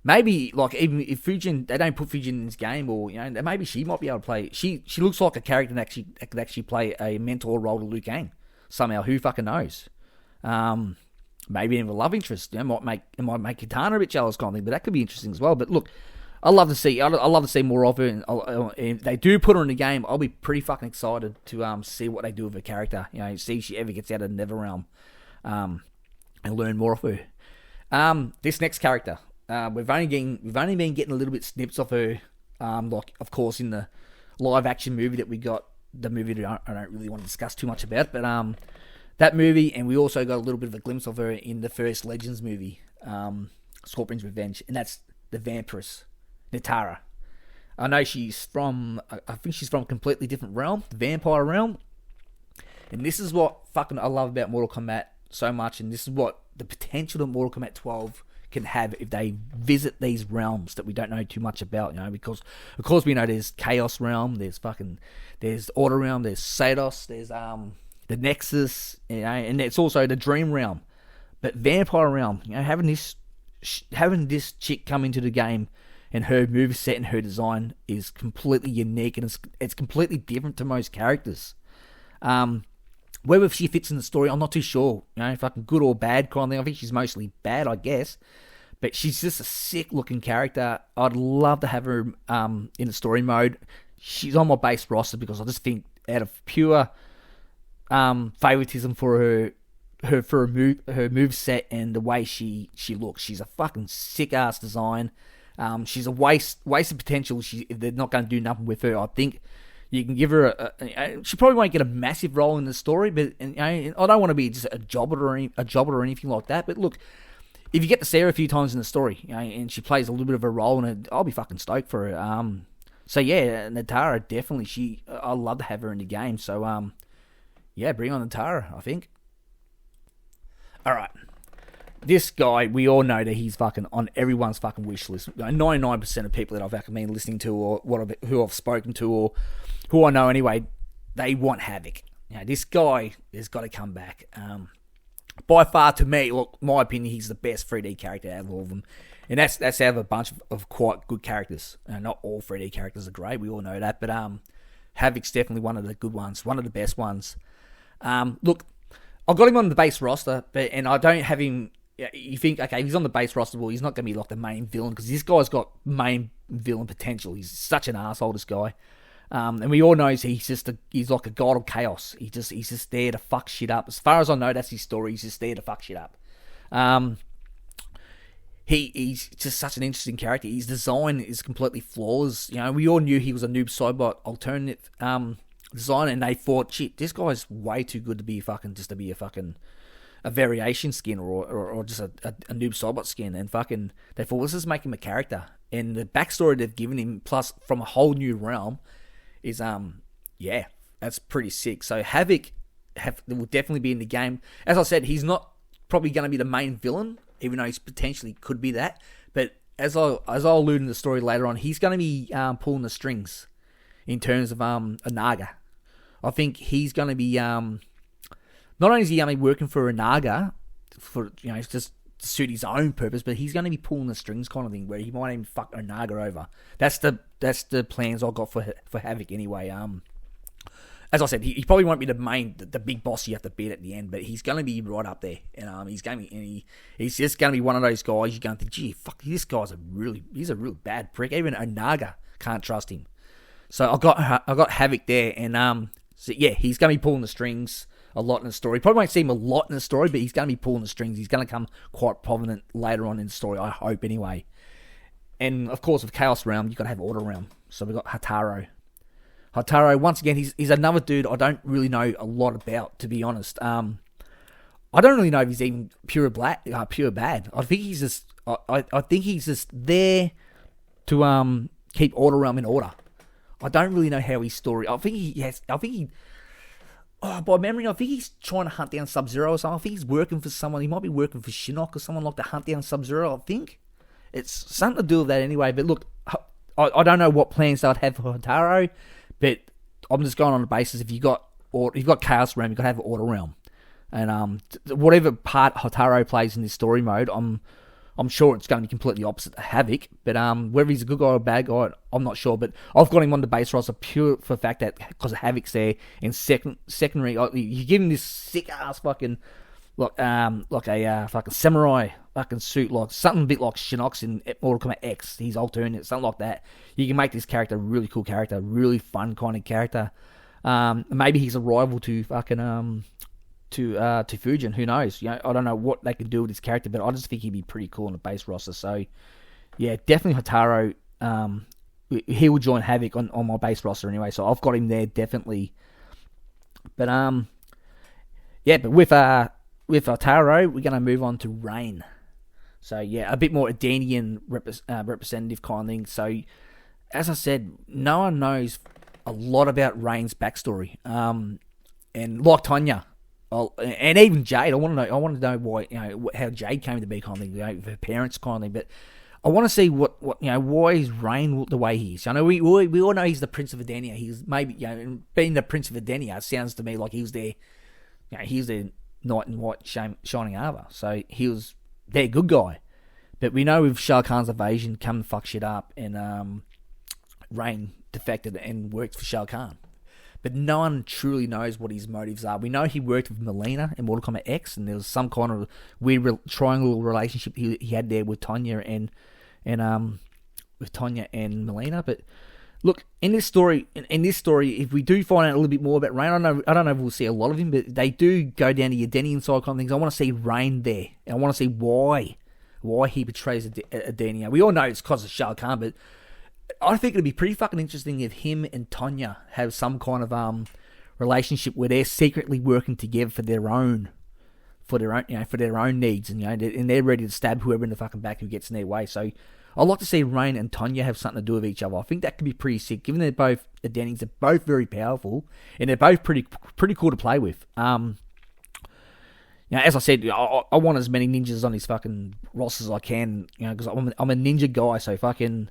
maybe like even if Fujin, they don't put Fujin in this game, or maybe she might be able to play. She looks like a character that could actually play a mentor role to Liu Kang somehow. Who fucking knows? Maybe even a love interest. It might make Kitana a bit jealous kind of thing, but that could be interesting as well. But look, I'd love to see more of her. And if they do put her in the game, I'll be pretty fucking excited to see what they do with her character. See if she ever gets out of the Netherrealm, and learn more of her. This next character, we've only been getting a little bit snips of her. Like of course in the live action movie that we got, the movie that I don't really want to discuss too much about, but that movie, and we also got a little bit of a glimpse of her in the first Legends movie, Scorpion's Revenge, and that's the vampiress, Nitara. I know I think she's from a completely different realm, the vampire realm, and this is what fucking I love about Mortal Kombat so much, and this is what the potential that Mortal Kombat 12 can have if they visit these realms that we don't know too much about, because of course we know there's Chaos Realm, there's Order Realm, there's Sados, there's the Nexus, and it's also the Dream Realm. But Vampire Realm, having this chick come into the game, and her moveset and her design is completely unique, and it's completely different to most characters. Whether she fits in the story, I'm not too sure. Fucking good or bad kind of thing. I think she's mostly bad, I guess. But she's just a sick looking character. I'd love to have her in the story mode. She's on my base roster because I just think out of pure favoritism for her move set and the way she looks, she's a fucking sick ass design. She's a waste of potential. If they're not going to do nothing with her, I think you can give her she probably won't get a massive role in the story, but I don't want to be just a jobber or anything like that. But look, if you get to see her a few times in the story, and she plays a little bit of a role in it, I'll be fucking stoked for her. So yeah, Nitara definitely. I'd love to have her in the game. So yeah, bring on Nitara, I think. All right. This guy, we all know that he's fucking on everyone's fucking wish list. 99% of people that I've been listening to, or who I've spoken to, or who I know anyway, they want Havoc. This guy has got to come back. by far, to me, look, my opinion, he's the best 3D character out of all of them. And that's out of a bunch of quite good characters. Not all 3D characters are great, we all know that, but Havoc's definitely one of the good ones, one of the best ones. Look, I've got him on the base roster, and I don't have him. You think, okay, he's on the base roster, well, he's not going to be like the main villain, because this guy's got main villain potential. He's such an asshole, this guy. And we all know he's like a god of chaos. He's just there to fuck shit up. As far as I know, that's his story. He's just there to fuck shit up. He's just such an interesting character. His design is completely flawless. We all knew he was a Noob Saibot alternate design, and they thought, shit, this guy's way too good to be a variation skin or just a Noob Saibot skin, and they thought, let's just make him a character. And the backstory they've given him, plus from a whole new realm, is that's pretty sick. So Havoc will definitely be in the game. As I said, he's not probably going to be the main villain, even though he potentially could be that. But as I'll allude in the story later on, he's going to be pulling the strings in terms of a Naga. I think he's going to be not only is he going to be working for a Naga for just to suit his own purpose, but he's going to be pulling the strings kind of thing, where he might even fuck a Naga over. That's the plans I got for Havoc anyway. As I said, he probably won't be the big boss you have to beat at the end, but he's going to be right up there, and he's just going to be one of those guys you're going to think, gee, fuck, this guy's he's a real bad prick. Even a Naga can't trust him. So I got Havoc there, and so yeah, he's going to be pulling the strings a lot in the story. Probably won't see him a lot in the story, but he's going to be pulling the strings. He's going to come quite prominent later on in the story, I hope, anyway. And, of course, with Chaos Realm, you've got to have Order Realm. So we've got Hataro. Hataro, once again, he's another dude I don't really know a lot about, to be honest. I don't really know if he's even pure bad. I think he's just I think he's just there to keep Order Realm in order. I don't really know how his story. By memory, I think he's trying to hunt down Sub-Zero or something. I think he's working for someone. He might be working for Shinnok or someone like to hunt down Sub-Zero, I think. It's something to do with that anyway. But look, I don't know what plans they'd have for Hataro, but I'm just going on the basis if you've got Chaos Realm, you've got to have Order Realm. And whatever part Hataro plays in this story mode, I'm sure it's going to be completely opposite to Havoc, but whether he's a good guy or a bad guy, I'm not sure. But I've got him on the base roster pure for the fact that because Havoc's there, and secondary, you give him this sick ass fucking like a fucking samurai fucking suit, like something a bit like Shinnok's in Mortal Kombat X. He's alternate, something like that. You can make this character a really cool character, really fun kind of character. Maybe he's a rival to fucking to Fujin, who knows? I don't know what they could do with his character, but I just think he'd be pretty cool on the base roster. So, yeah, definitely Hataro. He will join Havoc on my base roster anyway, so I've got him there definitely. But but with Hataro, we're gonna move on to Rain. So yeah, a bit more Adenian representative kind of thing. So, as I said, no one knows a lot about Rain's backstory. And like Tanya. And even Jade, I want to know why, how Jade came to be kind of thing, her parents kind of thing. But I want to see what why is Rain the way he is. I know we all know he's the Prince of Edenia. He's maybe being the Prince of Edenia sounds to me like he was their knight in white shining armor. So he was their good guy. But we know with Shao Kahn's invasion, come to fuck shit up, and Rain defected and worked for Shao Kahn. But no one truly knows what his motives are. We know he worked with Mileena in Mortal Kombat X, and there was some kind of weird triangle relationship he had there with Tanya and Mileena. But look, in this story, if we do find out a little bit more about Rain, I don't know if we'll see a lot of him, but they do go down the Edenian side kind of things. I want to see Rain there, and I want to see why he betrays Edenia. We all know it's because of Shao Kahn, but I think it'd be pretty fucking interesting if him and Tanya have some kind of relationship where they're secretly working together for their own needs, and they're ready to stab whoever in the fucking back who gets in their way. So I'd like to see Rain and Tanya have something to do with each other. I think that could be pretty sick, given they're both Edenians, they're both very powerful, and they're both pretty cool to play with. As I said, I want as many ninjas on his fucking roster as I can, because I'm a ninja guy, so fucking.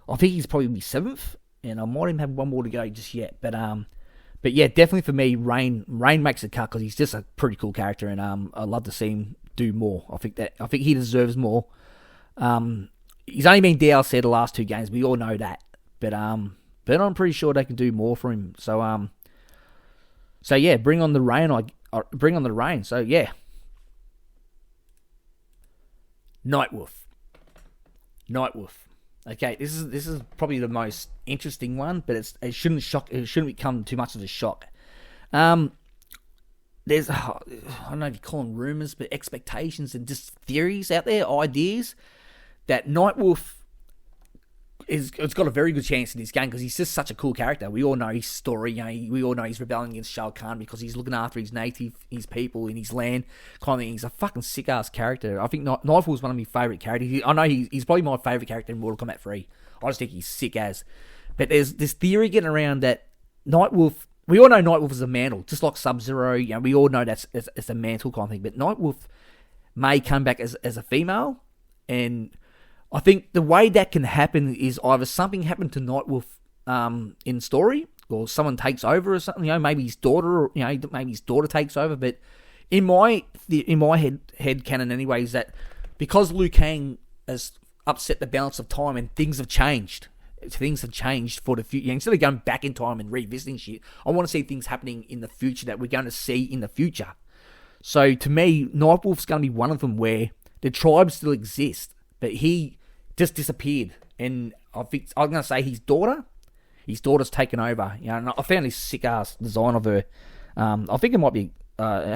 I think he's probably 7th, and I might even have one more to go just yet. But But yeah, definitely for me, Rain makes a cut because he's just a pretty cool character, and I'd love to see him do more. I think he deserves more. He's only been DLC the last 2 games. We all know that, but I'm pretty sure they can do more for him. So yeah, bring on the Rain. Bring on the Rain. So yeah, Nightwolf. Okay, this is probably the most interesting one, but it shouldn't become too much of a shock. There's I don't know if you call them rumors, but expectations and just theories out there, ideas that Nightwolf it's got a very good chance in this game because he's just such a cool character. We all know his story. We all know he's rebelling against Shao Kahn because he's looking after his his people, in his land. Kind of thing. He's a fucking sick ass character. I think Nightwolf's one of my favorite characters. I know he's probably my favorite character in Mortal Kombat 3. I just think he's sick as. But there's this theory getting around that Nightwolf. We all know Nightwolf is a mantle, just like Sub-Zero. We all know that's it's a mantle kind of thing. But Nightwolf may come back as a female, and I think the way that can happen is either something happened to Nightwolf in story, or someone takes over or something. Maybe his daughter, maybe his daughter takes over. But in my head canon, anyway, is that because Liu Kang has upset the balance of time and things have changed. Things have changed for the future. Instead of going back in time and revisiting shit, I want to see things happening in the future that we're going to see in the future. So to me, Nightwolf's going to be one of them where the tribe still exists, but he just disappeared. And I think I'm going to say his daughter's taken over. And I found this sick ass design of her. I think it might be an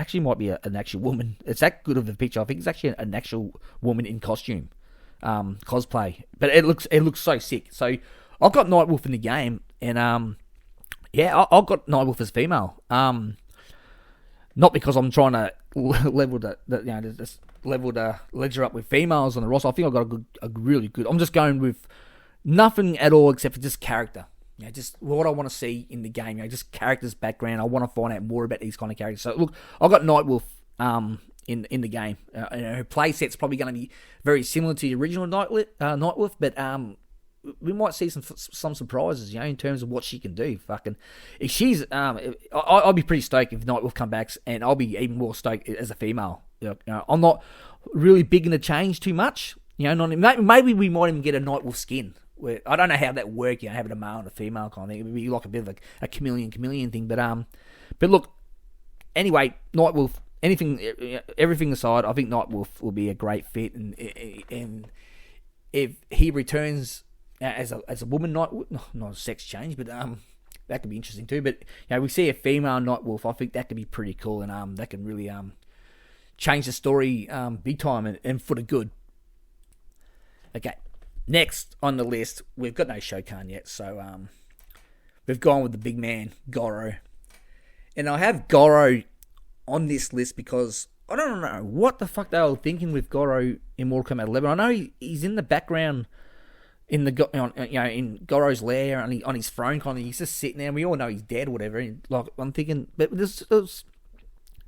actual woman. It's that good of a picture. I think it's actually an actual woman in costume. Cosplay, but it looks so sick. So I've got Nightwolf in the game, and I've got Nightwolf as female. Not because I'm trying to level the ledger up with females on the roster. I think I've got a really good. I'm just going with nothing at all except for just character. Just what I want to see in the game. Just characters' background. I want to find out more about these kind of characters. So look, I've got Nightwolf. In the game, her playset's probably going to be very similar to the original Nightwolf, but we might see some surprises, in terms of what she can do. Fucking, if she's, I'll be pretty stoked if Nightwolf comes back, and I'll be even more stoked as a female. I'm not really big into change too much. Maybe we might even get a Nightwolf skin. Where I don't know how that works. Having a male and a female kind of thing. It would be like a bit of a chameleon thing. But look, anyway, Nightwolf. Everything aside, I think Nightwolf will be a great fit, and if he returns as a woman Nightwolf, not a sex change, but that could be interesting too. But we see a female Nightwolf, I think that could be pretty cool, and that can really change the story big time and for the good. Okay, next on the list, we've got no Shao Kahn yet, so we've gone with the big man Goro, and I have Goro on this list because I don't know what the fuck they were thinking with Goro in Mortal Kombat 11. I know he's in the background in in Goro's lair on his throne kind of. He's just sitting there. And we all know he's dead, or whatever. And I'm thinking, but the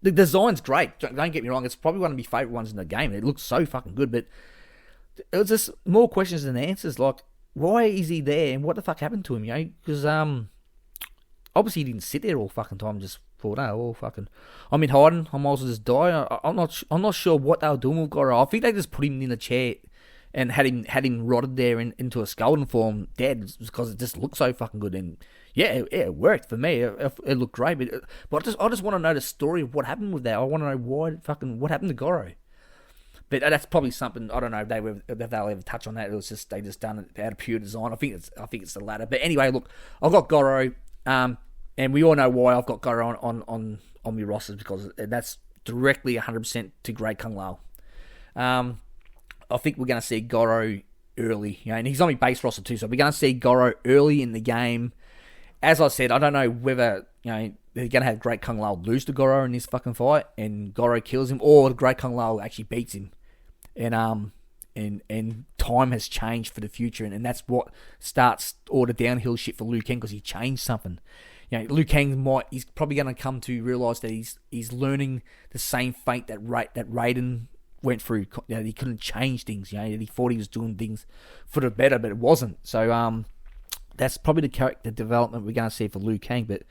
design's great. Don't get me wrong. It's probably one of my favorite ones in the game. It looks so fucking good. But it was just more questions than answers. Like, why is he there, and what the fuck happened to him? Because obviously he didn't sit there all fucking time. Just thought, I'm in hiding. I might as well just die. I'm not sure what they were doing with Goro. I think they just put him in a chair and had him rotted there into a skeleton form, dead, because it just looked so fucking good. And it worked for me. It looked great. But I just want to know the story of what happened with that. I want to know what happened to Goro. But that's probably something, I don't know if they'll ever touch on that. It was just they just done it out of pure design. I think it's the latter. But anyway, look, I've got Goro. And we all know why I've got Goro on my rosters, because that's directly 100% to Great Kung Lao. I think we're going to see Goro early, and he's on my base roster too, so we're going to see Goro early in the game. As I said, I don't know whether they're going to have Great Kung Lao lose to Goro in this fucking fight, and Goro kills him, or Great Kung Lao actually beats him. And time has changed for the future, and that's what starts all the downhill shit for Liu Kang, because he changed something. Liu Kang he's probably going to come to realise that he's learning the same fate that Raiden went through. He couldn't change things. He thought he was doing things for the better, but it wasn't. So that's probably the character development we're going to see for Liu Kang. But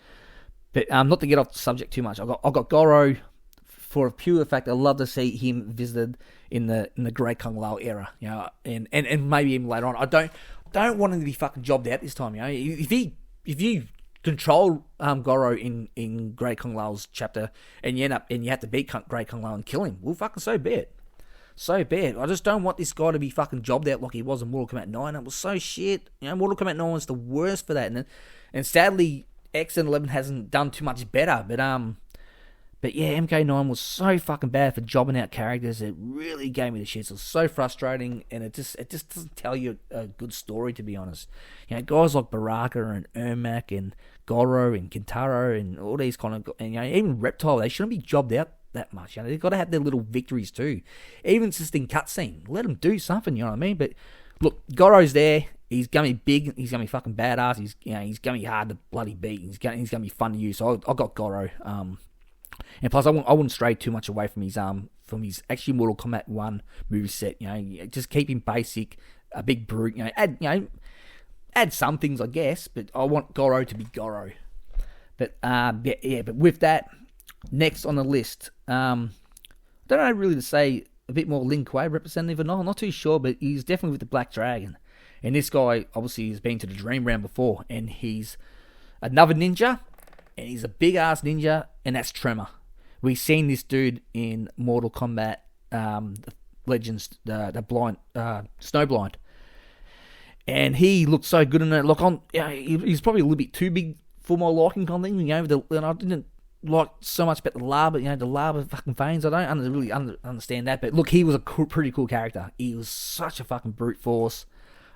But not to get off the subject too much, I got Goro for a pure fact. I'd love to see him visited in the Great Kung Lao era, and maybe even later on. I don't want him to be fucking jobbed out this time, If you control Goro in Great Kung Lao's chapter, and you have to beat Great Kung Lao and kill him, well, fucking so be it. So bad. I just don't want this guy to be fucking jobbed out like he was in Mortal Kombat 9. It was so shit. Mortal Kombat 9 was the worst for that, and sadly, X and 11 hasn't done too much better. But yeah, MK9 was so fucking bad for jobbing out characters. It really gave me the shits. It was so frustrating, and it just doesn't tell you a good story, to be honest. Guys like Baraka and Ermac and Goro and Kintaro and all these kind of, and even Reptile, they shouldn't be jobbed out that much. They've got to have their little victories too, even just in cutscene. Let them do something, you know what I mean? But look, Goro's there. He's gonna be big. He's gonna be fucking badass. He's gonna be hard to bloody beat. He's gonna be fun to use. So I got Goro. And plus I wouldn't stray too much away from his actually Mortal Kombat 1 moveset. Just keep him basic, a big brute. Add some things, I guess. But I want Goro to be Goro. But But with that, next on the list, I don't know really to say a bit more Lin Kuei representative or not. I'm not too sure, but he's definitely with the Black Dragon. And this guy obviously has been to the Dream Realm before, and he's another ninja, and he's a big ass ninja, and that's Tremor. We've seen this dude in Mortal Kombat Legends, the blind Snowblind, and he looked so good in it. He's probably a little bit too big for my liking, kind of thing. And I didn't like so much about the lava, the lava fucking veins. I don't really understand that, but look, he was a pretty cool character. He was such a fucking brute force.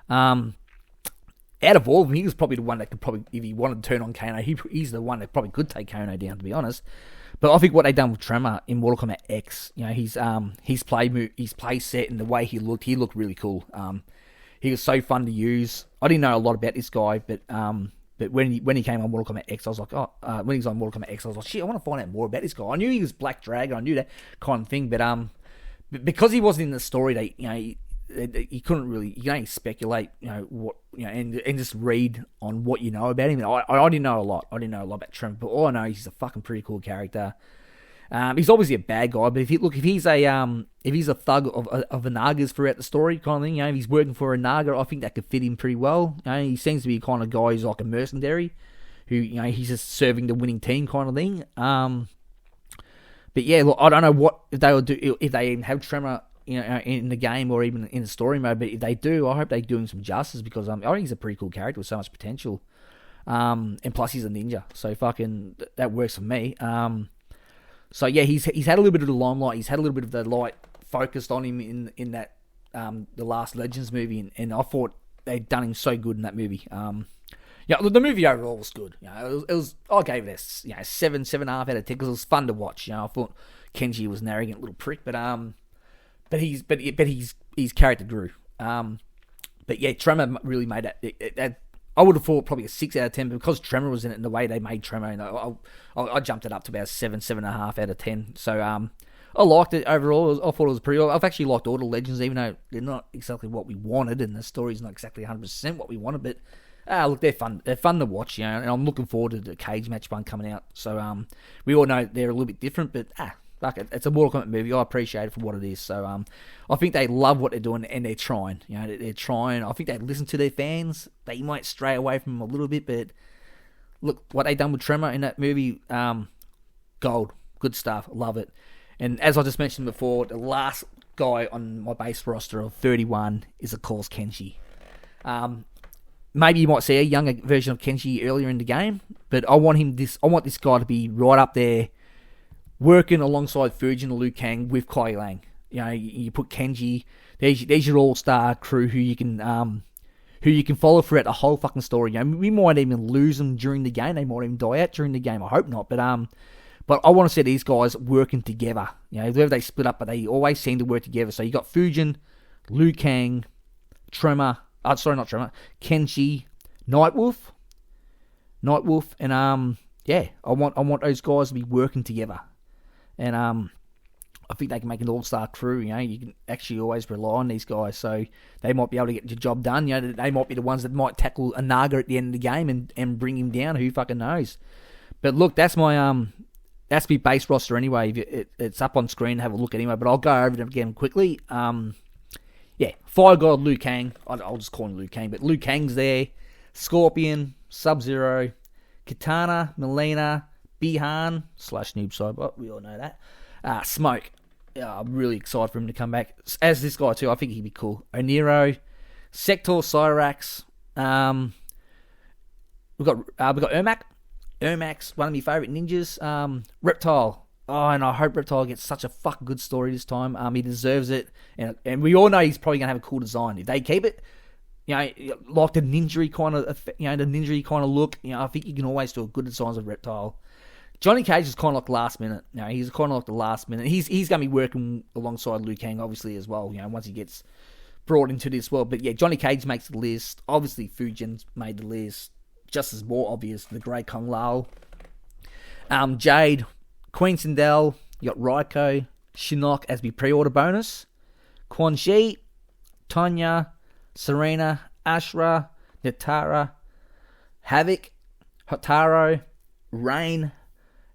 Out of all of them, he was probably the one that could probably, if he wanted to turn on Kano, he's the one that probably could take Kano down, to be honest. But I think what they done with Tremor in Mortal Kombat X, his play set and the way he looked really cool. He was so fun to use. I didn't know a lot about this guy, but when he came on Mortal Kombat X, I was like, when he was on Mortal Kombat X, I was like, shit, I want to find out more about this guy. I knew he was Black Dragon, I knew that kind of thing, but because he wasn't in the story, you couldn't really, you can only speculate, and just read on what you know about him. I didn't know a lot. I didn't know a lot about Tremor, but all I know is he's a fucking pretty cool character. He's obviously a bad guy, but if he's a thug of the Nagas throughout the story, kind of thing, if he's working for a Naga, I think that could fit him pretty well. He seems to be the kind of guy who's like a mercenary, who he's just serving the winning team kind of thing. But yeah, look, I don't know what if they will do if they even have Tremor, in the game or even in the story mode. But if they do, I hope they do him some justice, because I think he's a pretty cool character with so much potential. And plus he's a ninja, so fucking that works for me. So yeah, he's had a little bit of the limelight. He's had a little bit of the light focused on him in that the last Legends movie, and I thought they'd done him so good in that movie. The movie overall was good. It was I gave it a 7.5 out of 10 because it was fun to watch. I thought Kenji was an arrogant little prick, but his character grew. But yeah, Tremor really made that. I would have thought probably a 6 out of 10, but because Tremor was in it and the way they made Tremor, I jumped it up to about 7.5 out of 10. So I liked it overall. I thought it was pretty. I've actually liked all the Legends, even though they're not exactly what we wanted, and the story's not exactly 100% what we wanted. But look, they're fun. They're fun to watch, and I'm looking forward to the Cage Match one coming out. So we all know they're a little bit different, but fuck it, it's a Mortal Kombat movie. I appreciate it for what it is. So I think they love what they're doing, and they're trying. They're trying. I think they listen to their fans. They might stray away from them a little bit, but look what they done with Tremor in that movie. Gold, good stuff. Love it. And as I just mentioned before, the last guy on my base roster of 31 is of course Kenji. Maybe you might see a younger version of Kenji earlier in the game, but I want this guy to be right up there, working alongside Fujin and Liu Kang with Kai Lang. You put Kenji. There's your all-star crew who you can follow throughout the whole fucking story. We might even lose them during the game. They might even die out during the game. I hope not. But I want to see these guys working together. Whether they split up, but they always seem to work together. So you got Fujin, Liu Kang, Tremor. Sorry, not Tremor. Kenji, Nightwolf, and I want those guys to be working together. And I think they can make an all-star crew. You can actually always rely on these guys, so they might be able to get the job done. They might be the ones that might tackle a Naga at the end of the game and bring him down. Who fucking knows? But look, that's my base roster anyway. It's up on screen. Have a look anyway. But I'll go over them again quickly. Fire God Liu Kang. I'll just call him Liu Kang. But Liu Kang's there. Scorpion, Sub-Zero, Kitana, Melina, Bihan / Noob Saibot. We all know that. Smoke. I'm really excited for him to come back. As this guy too. I think he'd be cool. Oniro, Sector, Cyrax. We've got Ermac. Ermac's one of my favourite ninjas. Reptile. Oh, and I hope Reptile gets such a fucking good story this time. He deserves it. And we all know he's probably going to have a cool design. If they keep it, like the ninja kind of look, I think you can always do a good designs of Reptile. Johnny Cage is kind of like last minute. He's kind of like the last minute. He's going to be working alongside Liu Kang, obviously, as well, once he gets brought into this world. But yeah, Johnny Cage makes the list. Obviously, Fujin's made the list. Just as more obvious, the Great Kung Lao. Jade, Queen Sindel, you got Raiko, Shinnok as my pre-order bonus, Quan Chi, Tanya, Serena, Ashra, Natara, Havoc, Hotaro, Rain,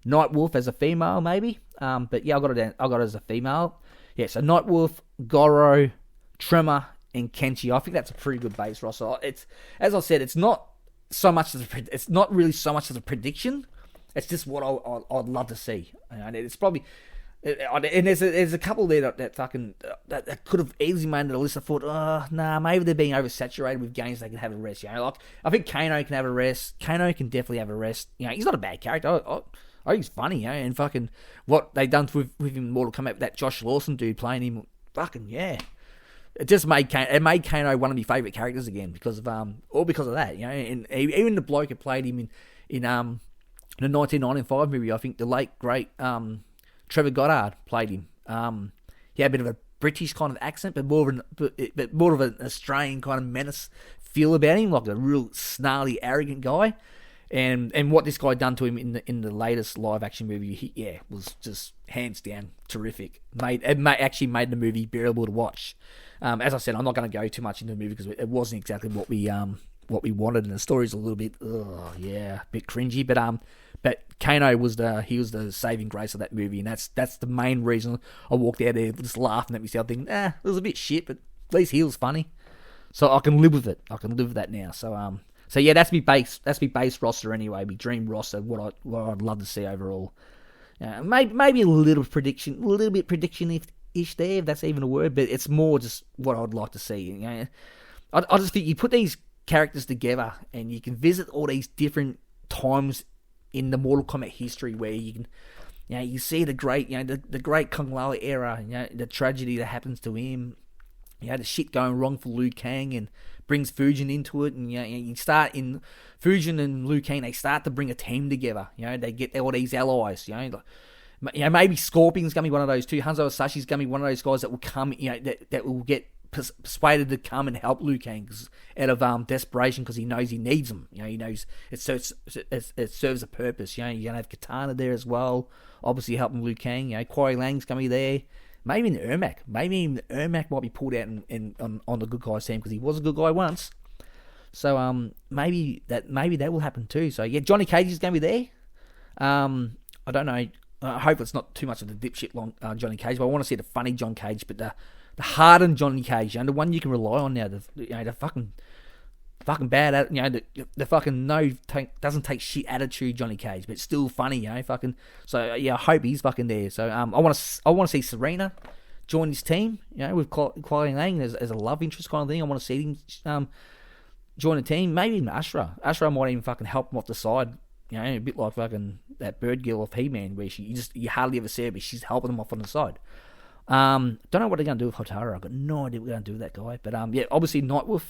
Nightwolf as a female maybe. But yeah, I got it as a female. Yeah, so Nightwolf, Goro, Tremor, and Kenshi. I think that's a pretty good base roster. It's, as I said, it's not really so much as a prediction. It's just what I'd love to see. It's probably, and there's a couple there that could have easily made the list. I thought, maybe they're being oversaturated with games they can have a rest. Like I think Kano can have a rest. Kano can definitely have a rest. He's not a bad character. I think he's funny. And fucking what they done with him in Mortal Kombat, that Josh Lawson dude playing him, fucking yeah. It just made Kano one of my favourite characters again because of that. And even the bloke who played him in the 1995 movie, I think the late great Trevor Goddard played him. He had a bit of a British kind of accent, but more of an Australian kind of menace feel about him, like a real snarly, arrogant guy. And what this guy done to him in the latest live action movie, was just hands down terrific. Actually made the movie bearable to watch. As I said, I'm not going to go too much into the movie because it wasn't exactly what we wanted, and the story's a little bit, a bit cringy. But Kano was the saving grace of that movie, and that's the main reason I walked out there just laughing at myself, thinking, it was a bit shit, but at least he was funny, so I can live with it. I can live with that now. So yeah, that's my base roster anyway. My dream roster, what I'd love to see overall. Maybe a little bit prediction-ish there, if that's even a word, but it's more just what I'd like to see. I just think you put these characters together and you can visit all these different times in the Mortal Kombat history where you can, you see the great, the great Kung Lao era, the tragedy that happens to him, the shit going wrong for Liu Kang and brings Fujin into it, and you start in Fujin and Liu Kang, they start to bring a team together. They get all these allies. Maybe Scorpion's gonna be one of those too. Hanzo Sashi's gonna be one of those guys that will come. That will get persuaded to come and help Liu Kang out of desperation because he knows he needs them. He knows it serves a purpose. You're gonna have Katana there as well, obviously helping Liu Kang. Kuai Lang's gonna be there. Maybe in Ermac. Maybe even Ermac might be pulled out on the good guys team because he was a good guy once. So maybe that will happen too. So yeah, Johnny Cage is going to be there. I don't know. I hope it's not too much of the dipshit Johnny Cage, but I want to see the funny John Cage, but the hardened Johnny Cage, the one you can rely on now. The fucking bad, the fucking doesn't take shit attitude Johnny Cage, but still funny, fucking. So yeah, I hope he's fucking there. So I want to see Serena join this team, with Kuai Lang as a love interest kind of thing. I want to see him join the team. Maybe even Ashra. Ashra might even fucking help him off the side. A bit like fucking that bird girl of He-Man, where you hardly ever see her, but she's helping him off on the side. Don't know what they're going to do with Hotaru. I've got no idea what they're going to do with that guy. But obviously Nightwolf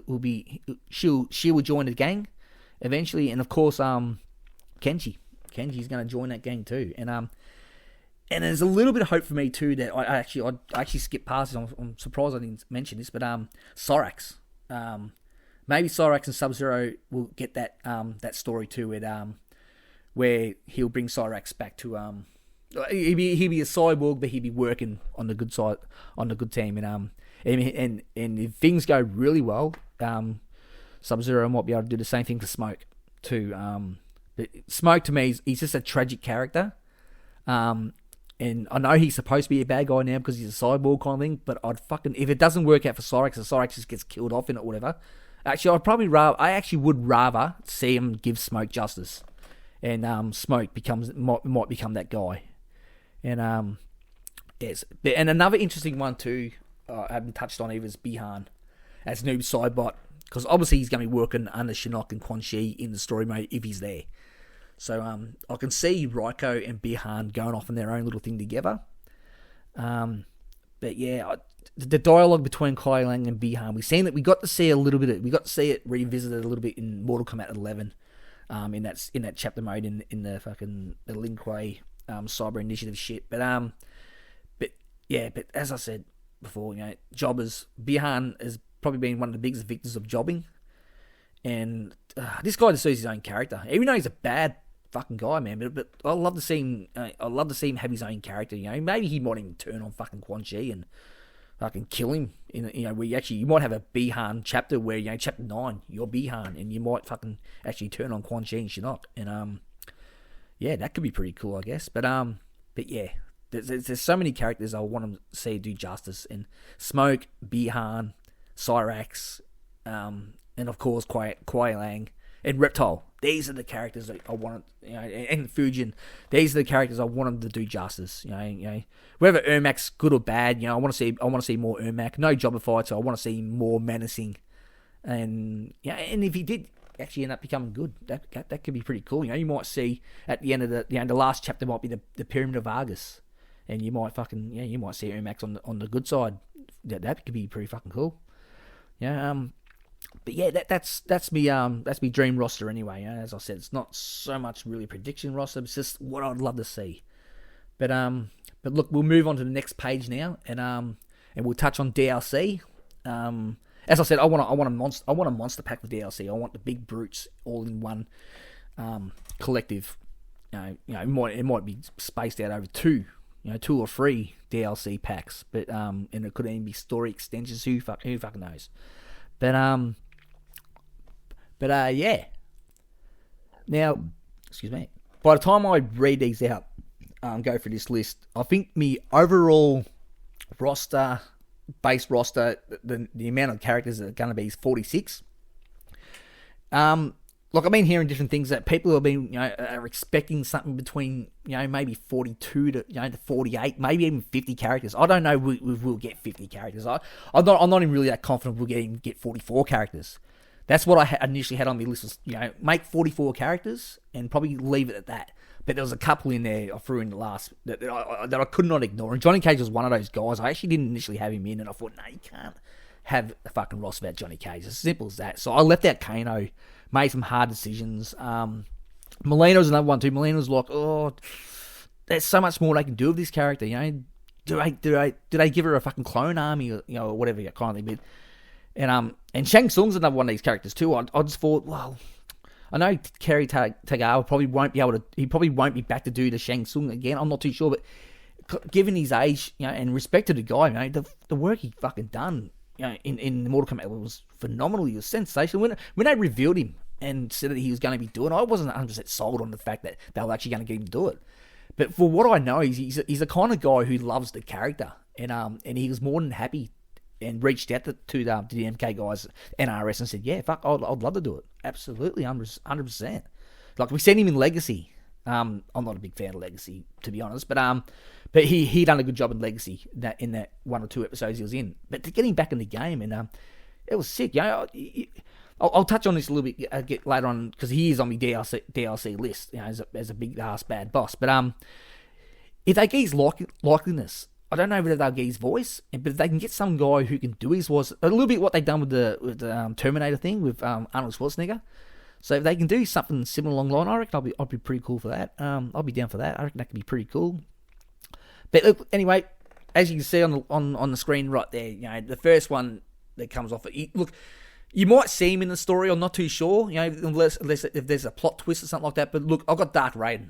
will be, she will join the gang eventually, and of course Kenji's going to join that gang too. And there's a little bit of hope for me too that I actually skipped past it. I'm surprised I didn't mention this, but Cyrax. Maybe Cyrax and Sub-Zero will get that story too, where he'll bring Cyrax back to he'll be a cyborg, but he'll be working on the good side, on the good team, and if things go really well, Sub-Zero might be able to do the same thing for Smoke too. But Smoke to me, he's just a tragic character. And I know he's supposed to be a bad guy now because he's a cyborg kind of thing, but if it doesn't work out for Cyrax, and Cyrax just gets killed off in it or whatever, actually I actually would rather see him give Smoke justice, and Smoke might become that guy. And and another interesting one too, I haven't touched on either, is Bihan as Noob Sidebot, because obviously he's going to be working under Shinnok and Quan Chi in the story mode if he's there. So I can see Raiko and Bihan going off on their own little thing together. But yeah, the dialogue between Kai Lang and Bihan, we got to see a little bit. We got to see it revisited a little bit in Mortal Kombat 11, in that chapter mode in the fucking the Lin Kuei Cyber Initiative shit. But as I said before, jobbers. Bihan has probably been one of the biggest victims of jobbing, and this guy just sees his own character, even though he's a bad fucking guy, man. But I love to see him. I love to see him have his own character. Maybe he might even turn on fucking Quan Chi and fucking kill him. Where you might have a Bihan chapter where chapter 9 you're Bihan, and you might fucking actually turn on Quan Chi and Shinnok, and that could be pretty cool, I guess. But yeah, there's so many characters I want to see do justice, and Smoke, Bihan, Cyrax, and of course Kuai Lang and Reptile. These are the characters that I want, and Fujin. These are the characters I want them to do justice. Whether Ermac's good or bad, I want to see more Ermac. No jobber fight, so I want to see more menacing. And and if he did actually end up becoming good, that could be pretty cool. You might see at the end of the last chapter might be the Pyramid of Argus, and you might you might see Ermac on the good side. That could be pretty fucking cool. But yeah, that's me dream roster anyway. As I said, it's not so much really prediction roster. It's just what I'd love to see. But look, we'll move on to the next page now, and we'll touch on DLC. As I said, I want a monster pack with DLC. I want the big brutes all in one collective. It might be spaced out over two or three DLC packs, but and it could even be story extensions. Who fucking knows? But yeah. Now, excuse me. By the time I read these out, go through this list, I think me overall base roster, the amount of characters that are going to be is 46. Look, I've been hearing different things that people have been, are expecting something between, maybe 42 to 48, maybe even 50 characters. I don't know we'll get 50 characters. I'm not even really that confident we'll get 44 characters. That's what I initially had on my list was, make 44 characters and probably leave it at that. But there was a couple in there I threw in the last that I could not ignore. And Johnny Cage was one of those guys. I actually didn't initially have him in, and I thought, no, you can't have a fucking roster about Johnny Cage. It's as simple as that. So I left out Kano, made some hard decisions. Molino's another one too. Molino's like, there's so much more they can do with this character. Do they give her a fucking clone army or whatever kind of thing? And Shang Tsung's another one of these characters too. I just thought, well, I know Kerry Tagawa probably won't be able to. He probably won't be back to do the Shang Tsung again. I'm not too sure, but given his age, and respect to the guy, the work he fucking done, in Mortal Kombat was phenomenal. He was sensational. When they revealed him and said that he was going to be doing it, I wasn't 100% sold on the fact that they were actually going to get him to do it. But for what I know, he's the kind of guy who loves the character, and he was more than happy and reached out to the MK guys, NRS, and said, yeah, fuck, I'd love to do it. Absolutely, 100%. Like, we seen him in Legacy. I'm not a big fan of Legacy, to be honest, but he done a good job in Legacy in that 1 or 2 episodes he was in. But to get him back in the game, and it was sick. I'll touch on this a little bit get later on, because he is on my DLC list, as a big ass bad boss. But if they get his likeliness, I don't know whether they'll get his voice, but if they can get some guy who can do his voice, a little bit what they've done with the Terminator thing with Arnold Schwarzenegger. So if they can do something similar along the line, I reckon I'll be pretty cool for that. I'll be down for that. I reckon that could be pretty cool. But look, anyway, as you can see on the screen right there, the first one that comes off. Look, you might see him in the story. I'm not too sure. Unless if there's a plot twist or something like that. But look, I've got Dark Raiden.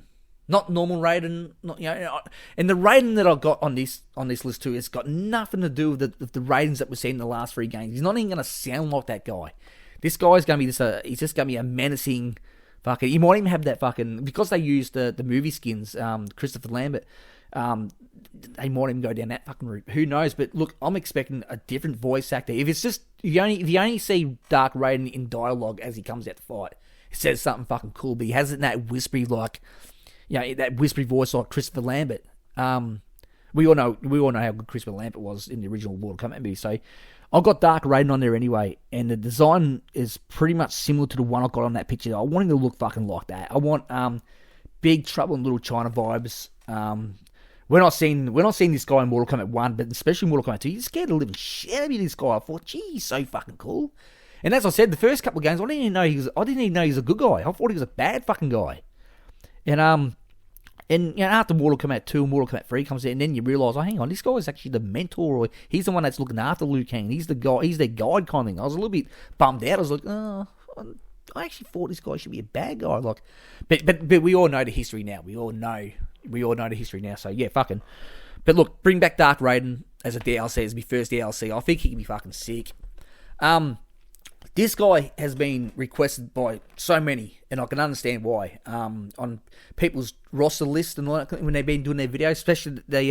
Not normal Raiden, and the Raiden that I got on this list too, it's got nothing to do with the Raidens that we've seen in the last 3 games. He's not even going to sound like that guy. This guy's going to be he's just going to be a menacing Fucking, he might even have that fucking, because they used the movie skins, Christopher Lambert. They might even go down that fucking route. Who knows? But look, I'm expecting a different voice actor. If it's just if you only see Dark Raiden in dialogue as he comes out to fight, it says something fucking cool. But he hasn't that whispery that whispery voice like Christopher Lambert. We all know how good Christopher Lambert was in the original Mortal Kombat movie. So I've got Dark Raiden on there anyway, and the design is pretty much similar to the one I got on that picture. I want him to look fucking like that. I want Big Trouble in Little China vibes. We're not seeing this guy in Mortal Kombat 1, but especially Mortal Kombat 2. You're scared to live shit out of me, this guy. I thought, gee, he's so fucking cool. And as I said, the first couple of games, I didn't even know he was a good guy. I thought he was a bad fucking guy. And after Mortal Kombat 2 and Mortal Kombat 3 comes out, and then you realise, oh, hang on, this guy is actually the mentor, or he's the one that's looking after Liu Kang. He's the guy, he's their guide kind of thing. I was a little bit bummed out. I was like, oh, I actually thought this guy should be a bad guy. Like, but we all know the history now. We all know the history now. So yeah, fucking. But look, bring back Dark Raiden as a DLC, as my first DLC. I think he can be fucking sick. This guy has been requested by so many, and I can understand why. On people's roster list and all that, when they've been doing their videos, especially the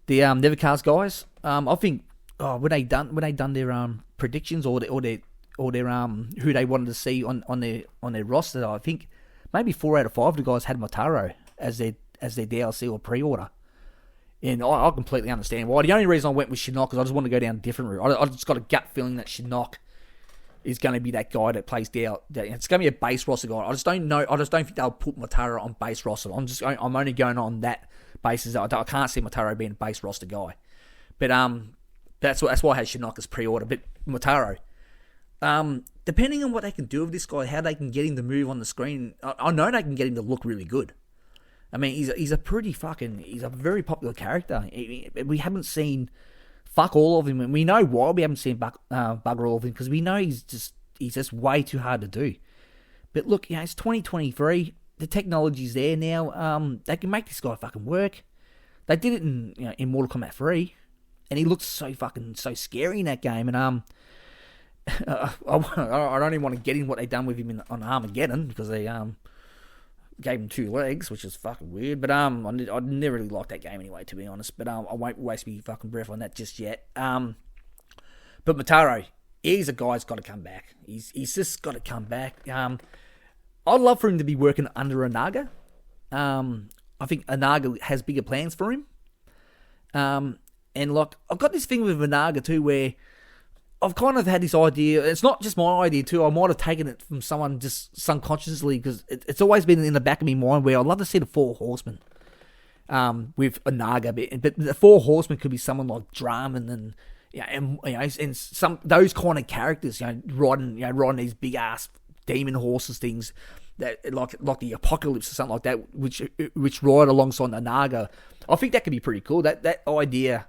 NinjaKAST guys. I think when they done their predictions or their who they wanted to see on their roster, I think maybe 4 out of 5 of the guys had Motaro as their DLC or pre-order. And I completely understand why. The only reason I went with Shinnok is I just want to go down a different route. I just got a gut feeling that Shinnok is going to be that guy that plays down. It's going to be a base roster guy. I just don't know. I just don't think they'll put Motaro on base roster. I'm only going on that basis. I can't see Motaro being a base roster guy. But that's why I had Shinnok as pre-order. But Motaro, depending on what they can do with this guy, how they can get him to move on the screen, I know they can get him to look really good. I mean, he's a very popular character. We haven't seen fuck all of him, and we know why we haven't seen bugger all of him, because we know he's just way too hard to do. But look, it's 2023. The technology's there now. They can make this guy fucking work. They did it in Mortal Kombat 3, and he looked so scary in that game. And I don't even want to get in what they done with him on Armageddon, because they gave him 2 legs, which is fucking weird. But I never really liked that game anyway, to be honest. But I won't waste my fucking breath on that just yet. But Motaro, he's a guy who's got to come back. He's just got to come back. I'd love for him to be working under Anaga. I think Anaga has bigger plans for him. And like, I've got this thing with Anaga too, where I've kind of had this idea. It's not just my idea too. I might have taken it from someone just subconsciously, because it's always been in the back of my mind where I'd love to see the 4 Horsemen with Anaga. But the 4 Horsemen could be someone like Draman and some those kind of characters. Riding these big ass demon horses, things that like the Apocalypse or something like that, which ride alongside Anaga. I think that could be pretty cool. That idea.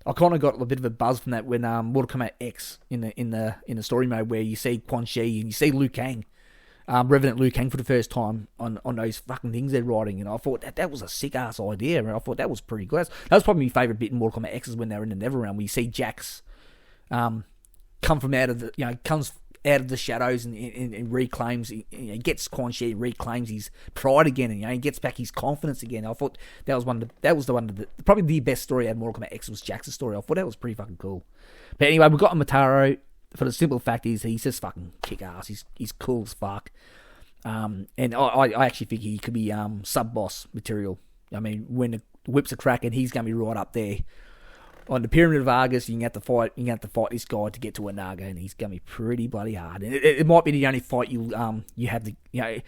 I kind of got a bit of a buzz from that when Mortal Kombat X in the story mode, where you see Quan Chi and you see Liu Kang, Revenant Liu Kang for the first time on those fucking things they're riding, and I thought that was a sick ass idea, and I thought that was pretty good. That was probably my favourite bit in Mortal Kombat X, is when they were in the Netherrealm, where you see Jax come from out of comes out of the shadows and reclaims, gets Quan Chi, reclaims his pride again, and he gets back his confidence again. I thought that was probably the best story out of Mortal Kombat X was Jax's story. I thought that was pretty fucking cool. But anyway, we got Motaro for the simple fact is he's just fucking kick ass. He's cool as fuck. And I actually think he could be sub boss material. I mean, when the whips are cracking, he's gonna be right up there. On the Pyramid of Argus, you have to fight this guy to get to Anaga, and he's gonna be pretty bloody hard. And it might be the only fight you have to,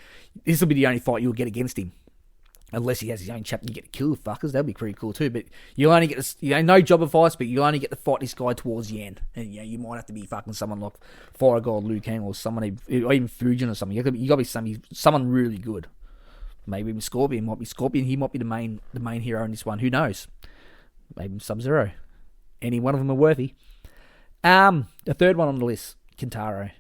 this will be the only fight you'll get against him, unless he has his own chapter. You get to kill fuckers. That'd be pretty cool too. But you'll only get this, no jobber fights, but you only get to fight this guy towards the end. And you might have to be fucking someone like Fire God Liu Kang, or someone, or even Fujin or something. You got to be someone really good. Maybe even Scorpion. Might be Scorpion. He might be the main hero in this one. Who knows? Maybe Sub-Zero. Any one of them are worthy. The third one on the list, Kintaro.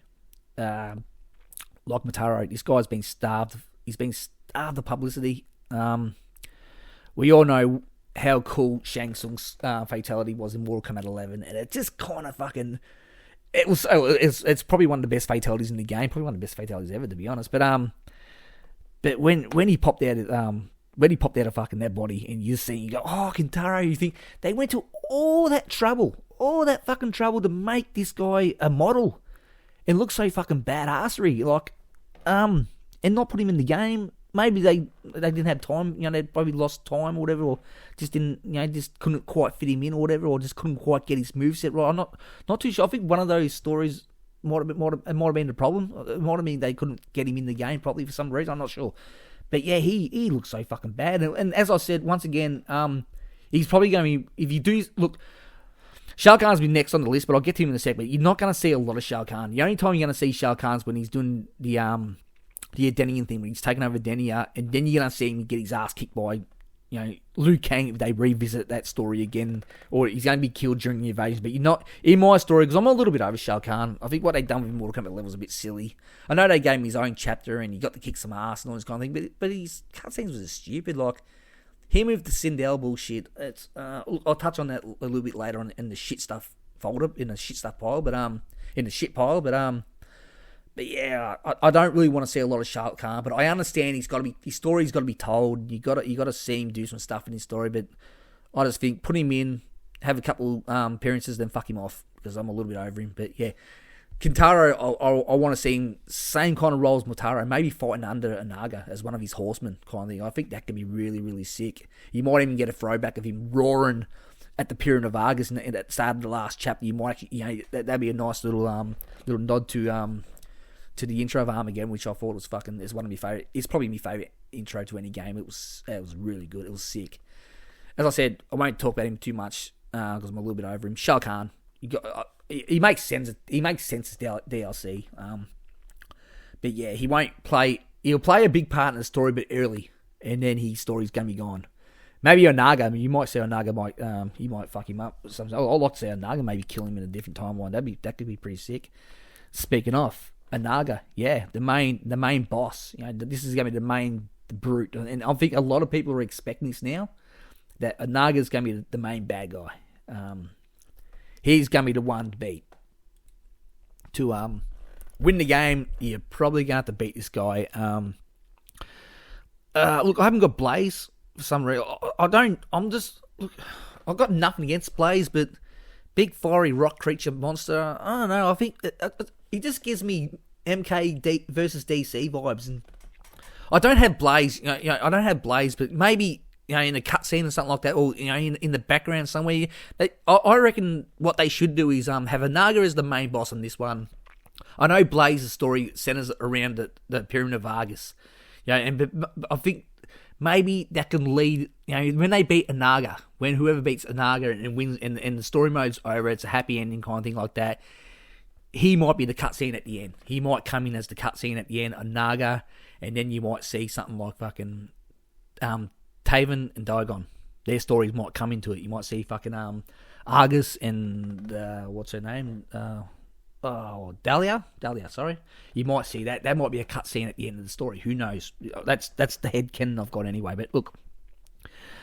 Like Motaro, this guy's been starved. He's been starved of publicity. We all know how cool Shang Tsung's fatality was in Mortal Kombat 11, and it just kind of fucking... It's probably one of the best fatalities in the game. Probably one of the best fatalities ever, to be honest. But when he popped out of fucking that body, and you see, you go, oh, Kintaro, you think they went to all that fucking trouble to make this guy a model, and look so fucking badassery, like, and not put him in the game. Maybe they didn't have time, they probably lost time or whatever, or just didn't, just couldn't quite fit him in or whatever, or just couldn't quite get his moveset right. I'm not too sure. I think one of those stories might have been the problem. It might have been they couldn't get him in the game properly for some reason. I'm not sure. But yeah, he looks so fucking bad. And as I said, once again, he's probably going to be, if you do, look, Shao Kahn's been next on the list, but I'll get to him in a sec. But you're not going to see a lot of Shao Kahn. The only time you're going to see Shao Kahn's when he's doing the Denian thing, when he's taking over Denia, and then you're going to see him get his ass kicked by, Liu Kang if they revisit that story again, or he's going to be killed during the invasion. But you're not, in my story, because I'm a little bit over Shao Kahn. I think what they've done with Mortal Kombat level is a bit silly. I know they gave him his own chapter and he got to kick some ass and all this kind of thing, but his cutscenes was just stupid. Like, him with the Sindel bullshit, it's, I'll touch on that a little bit later on in the shit stuff folder, in the shit stuff pile, in the shit pile, but yeah, I don't really want to see a lot of Shao Kahn, but I understand his story's got to be told. You got to see him do some stuff in his story, but I just think put him in, have a couple appearances, then fuck him off, because I'm a little bit over him. But yeah, Kintaro, I want to see him same kind of role as Motaro, maybe fighting under a Naga as one of his horsemen kind of thing. I think that could be really, really sick. You might even get a throwback of him roaring at the Pyramid of Argus at the start of the last chapter. You might actually, that'd be a nice little nod to the intro of Armageddon, which I thought was fucking, is one of my favorite. It's probably my favorite intro to any game. It was really good. It was sick. As I said, I won't talk about him too much because I'm a little bit over him. Shao Kahn, he makes sense. He makes sense as DLC. But yeah, he won't play. He'll play a big part in the story, but early, and then his story's gonna be gone. Maybe Onaga. I mean, you might say Onaga might he might fuck him up. I'd like to see Onaga maybe kill him in a different timeline. That could be pretty sick. Speaking of Onaga, yeah, the main boss. This is gonna be the brute, and I think a lot of people are expecting this now. That Onaga's gonna be the main bad guy. He's gonna be the one to beat. To win the game, you're probably gonna have to beat this guy. Look, I haven't got Blaze for some reason. I've got nothing against Blaze, but big fiery rock creature monster. I don't know. I think he just gives me MK versus DC vibes, and I don't have Blaze. I don't have Blaze, but maybe in a cutscene or something like that, or in the background somewhere. I reckon what they should do is have Onaga as the main boss on this one. I know Blaze's story centers around the Pyramid of Argus, but I think maybe that can lead. When they beat Onaga, when whoever beats Onaga and wins, and the story mode's over, it's a happy ending kind of thing like that. He might be the cutscene at the end. He might come in as the cutscene at the end, Onaga, and then you might see something like fucking Taven and Daigon. Their stories might come into it. You might see fucking Argus and what's her name? Dahlia, sorry. You might see that. That might be a cutscene at the end of the story. Who knows? That's the headcanon I've got anyway. But look,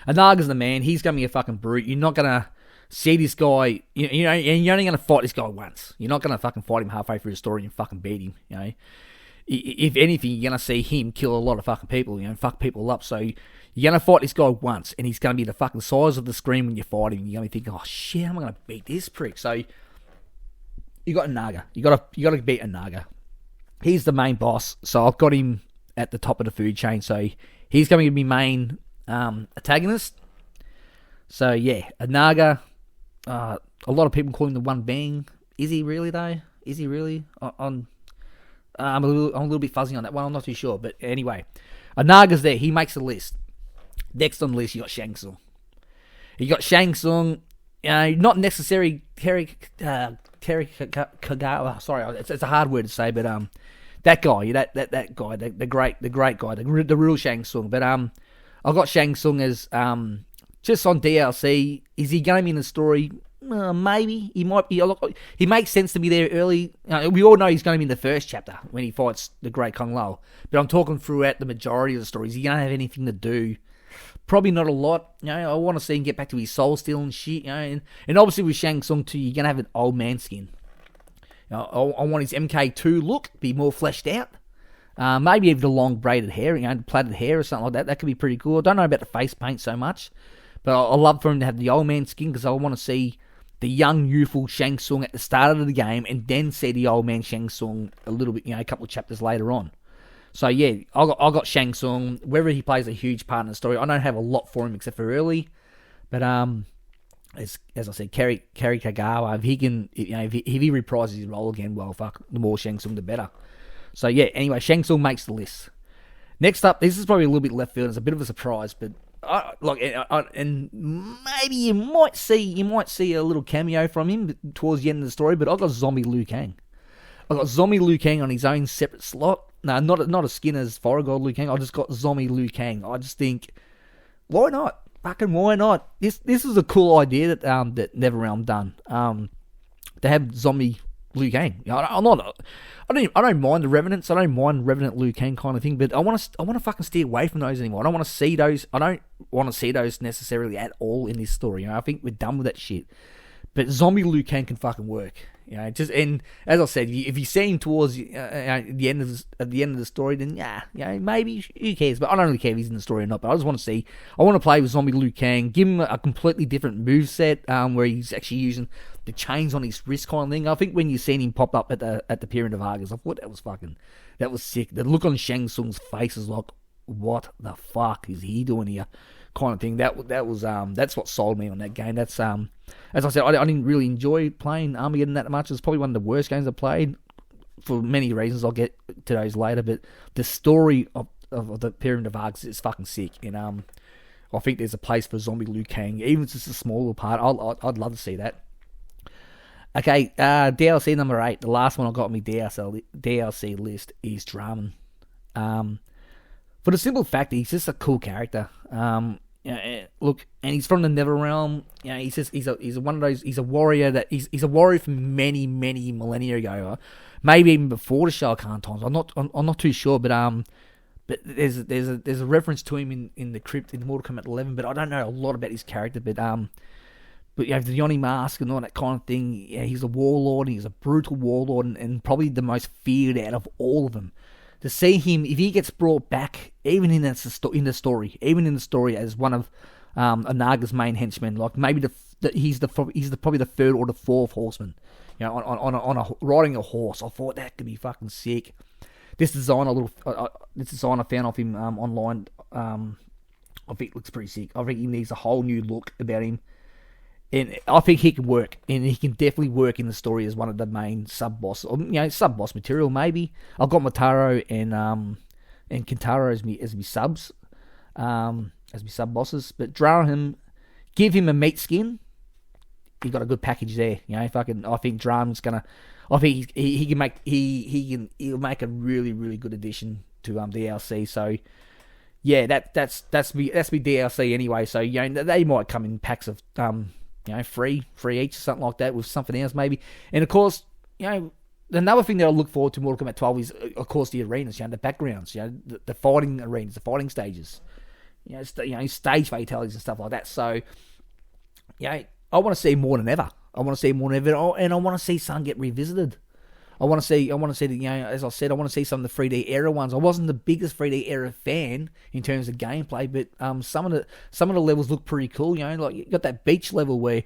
Onaga's the man. He's gonna be a fucking brute. You're not gonna see this guy. And you're only gonna fight this guy once. You're not gonna fucking fight him halfway through the story and fucking beat him. If anything, you're gonna see him kill a lot of fucking people. Fuck people up. So you're gonna fight this guy once, and he's gonna be the fucking size of the screen when you fight him. You're gonna be thinking, oh shit, how am I gonna beat this prick? So you got Onaga. You gotta beat Onaga. He's the main boss, so I've got him at the top of the food chain. So he's going to be main antagonist. So yeah, Onaga. A lot of people call him the One Bang. Is he really though? Is he really? I'm a little bit fuzzy on that one. I'm not too sure, but anyway, Onaga's there. He makes the list. Next on the list, you got Shang Tsung. You got Shang Tsung. Not necessarily Terry Kagawa. Sorry, it's a hard word to say, but that guy, that guy, the great guy, the real Shang Tsung. But I got Shang Tsung as just on DLC. Is he going to be in the story? Maybe he might be. He makes sense to be there early. We all know he's going to be in the first chapter when he fights the Great Kung Lao. But I'm talking throughout the majority of the story. Is he going to have anything to do? Probably not a lot. I want to see him get back to his soul steel and shit. And obviously with Shang Tsung too, you're gonna have an old man skin. I want his MK2 look be more fleshed out. Maybe even the long braided hair, plaited hair or something like that. That could be pretty cool. I don't know about the face paint so much, but I love for him to have the old man skin because I want to see the young, youthful Shang Tsung at the start of the game and then see the old man Shang Tsung a little bit, a couple of chapters later on. So yeah, I got Shang Tsung. Whether he plays a huge part in the story, I don't have a lot for him except for early, but as I said, Kerry Kagawa, if he can, if he reprises his role again, well, fuck, the more Shang Tsung, the better. So yeah, anyway, Shang Tsung makes the list. Next up, this is probably a little bit left field. It's a bit of a surprise, but and maybe you might see a little cameo from him towards the end of the story. But I got Zombie Liu Kang. I got Zombie Liu Kang on his own separate slot. No, not a skin as Fire God Liu Kang. I just got Zombie Liu Kang. I just think, why not? Fucking why not? This is a cool idea that NetherRealm done. To have Zombie Liu Kang. I don't mind the Revenants. I don't mind Revenant Liu Kang kind of thing. But I want to fucking steer away from those anymore. I don't want to see those. I don't want to see those necessarily at all in this story. I think we're done with that shit. But Zombie Liu Kang can fucking work. And as I said, if you see him towards the end of the story, then maybe who cares? But I don't really care if he's in the story or not. But I just want to see. I want to play with Zombie Liu Kang, give him a completely different moveset, where he's actually using the chains on his wrist kind of thing. I think when you seen him pop up at the Pyramid of Argus, I thought that was sick. The look on Shang Tsung's face is like, what the fuck is he doing here? Kind of thing. That's what sold me on that game. That's as I said, I didn't really enjoy playing Armageddon that much. It's probably one of the worst games I played for many reasons. I'll get to those later. But the story of the Pyramid of Argus is fucking sick, and I think there's a place for Zombie Liu Kang, even if it's just a smaller part. I'd love to see that. Okay, DLC number 8. The last one I got on my DLC list is Draman. For the simple fact that he's just a cool character. Look, and he's from the NetherRealm. He's one of those. He's a warrior he's a warrior from many millennia ago, maybe even before the Shao Kahn times. I'm not too sure, but there's a reference to him in the crypt in Mortal Kombat 11. But I don't know a lot about his character. But you have the Yoni mask and all that kind of thing. Yeah, he's a warlord. He's a brutal warlord, and probably the most feared out of all of them. To see him, if he gets brought back, even in the story as one of Anaga's main henchmen, like maybe he's probably the third or the fourth horseman, riding a horse. I thought that could be fucking sick. This design I found off him online, I think looks pretty sick. I think he needs a whole new look about him. And I think he can work, and he can definitely work in the story as one of the main sub-boss, sub-boss material maybe. I've got Motaro and Kintaro as me subs, as me sub-bosses. But draw him, give him a meat skin, you got a good package there. I think Draman's gonna, I think he'll make a really, really good addition to DLC. So yeah, that's me DLC anyway. So they might come in packs of free each or something like that with something else maybe. And of course, another thing that I look forward to Mortal Kombat 12 is, of course, the arenas, the backgrounds, the fighting arenas, the fighting stages, stage fatalities and stuff like that. So, I want to see more than ever. And I want to see some get revisited. I want to see as I said, I want to see some of the 3D era ones. I wasn't the biggest 3D era fan in terms of gameplay, but some of the levels look pretty cool. Like you got that beach level where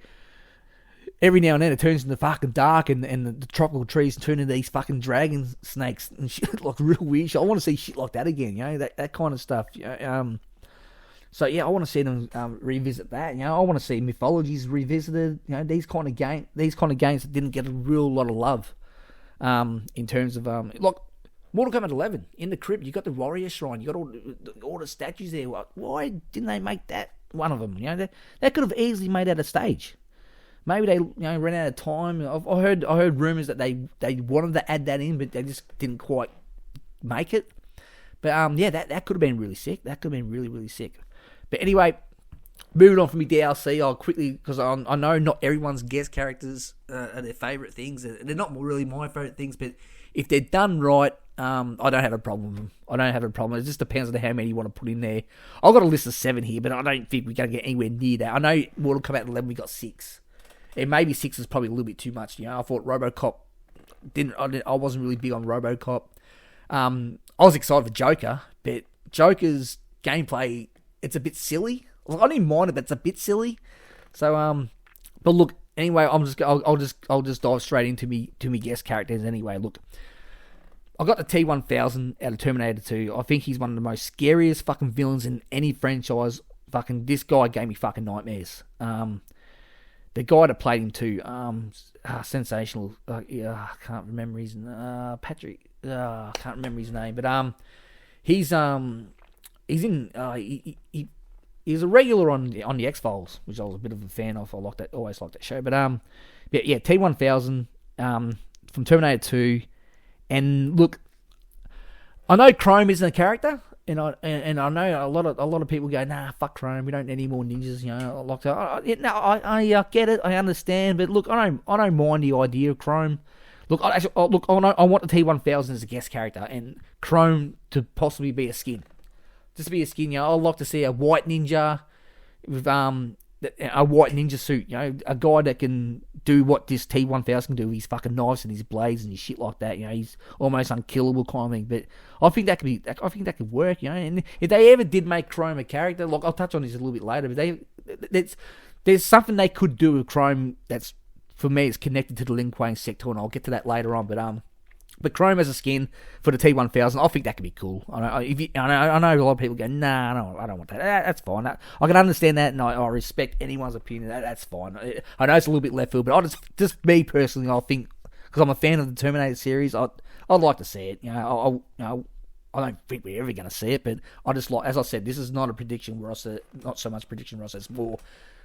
every now and then it turns into fucking dark, and the tropical trees turn into these fucking dragon snakes and shit, like real weird shit. I want to see shit like that again. That kind of stuff. So yeah, I want to see them revisit that. I want to see mythologies revisited. These kind of games that didn't get a real lot of love. In terms of like Mortal Kombat 11 in the crypt, you got the warrior shrine, you got all the statues there. Why didn't they make that one of them? They could have easily made that a stage. Maybe they ran out of time. I heard rumors that they wanted to add that in, but they just didn't quite make it. But that could have been really sick. That could have been really, really sick. But anyway, moving on from the DLC, I'll quickly, because I know not everyone's guest characters are their favourite things. They're not really my favourite things, but if they're done right, I don't have a problem with them. I don't have a problem. It just depends on how many you want to put in there. I've got a list of 7 here, but I don't think we're going to get anywhere near that. I know Mortal Kombat 11, we got 6. And maybe 6 is probably a little bit too much. I thought RoboCop I wasn't really big on RoboCop. I was excited for Joker, but Joker's gameplay, it's a bit silly. Like, I didn't mind it, but it's a bit silly. So but look, anyway, I'll just dive straight into me guest characters anyway. Look, I got the T-1000 out of Terminator 2. I think he's one of the most scariest fucking villains in any franchise. Fucking this guy gave me fucking nightmares. The guy that played him too, sensational. I can't remember his Patrick. I can't remember his name, but he's a regular on the X-Files, which I was a bit of a fan of. I like that, always liked that show. But yeah, T-1000 from Terminator 2. And look, I know Chrome isn't a character, and I know a lot of people go, nah, fuck Chrome, we don't need any more ninjas, I get it, I understand, but look, I don't mind the idea of Chrome. Look, I want the T-1000 as a guest character, and Chrome to possibly be a skin, just be a skin. I'd like to see a white ninja with a white ninja suit, a guy that can do what this T-1000 can do with his fucking knives and his blades and his shit like that. He's almost unkillable kind of thing. But I think that could work. And if they ever did make Chrome a character, look, I'll touch on this a little bit later. But there's something they could do with Chrome that's, for me, it's connected to the Lin Kuei sector, and I'll get to that later on. But Chrome as a skin for the T-1000, I think that could be cool. I know a lot of people go, nah, I don't want that. That's fine. I can understand that, and I respect anyone's opinion. That's fine. I know it's a little bit left field, but just me personally, I think, because I'm a fan of the Terminator series, I'd like to see it. I don't think we're ever going to see it, but I just like, as I said, this is not a prediction roster, not so much prediction roster. It's more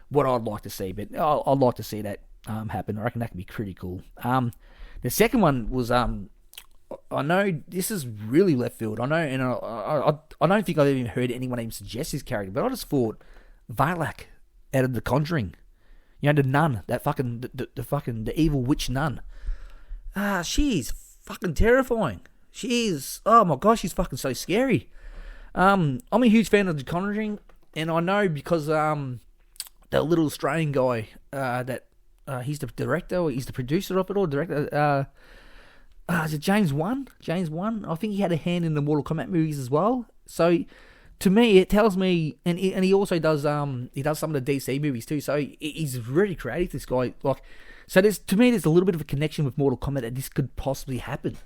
what I'd like to see, but I'd like to see that happen. I reckon that could be pretty cool. The second one was I know this is really left field. I know, and I don't think I've even heard anyone even suggest this character, but I just thought Valak out of The Conjuring, the nun, that fucking the evil witch nun. She's fucking terrifying. Oh my gosh, she's fucking so scary. I'm a huge fan of The Conjuring, and I know because the little Australian guy that he's the director, or he's the producer of it, or director. Is it James Wan? I think he had a hand in the Mortal Kombat movies as well. So, to me, it tells me, and he also does some of the DC movies too. So he's really creative. This guy, so there's a little bit of a connection with Mortal Kombat that this could possibly happen.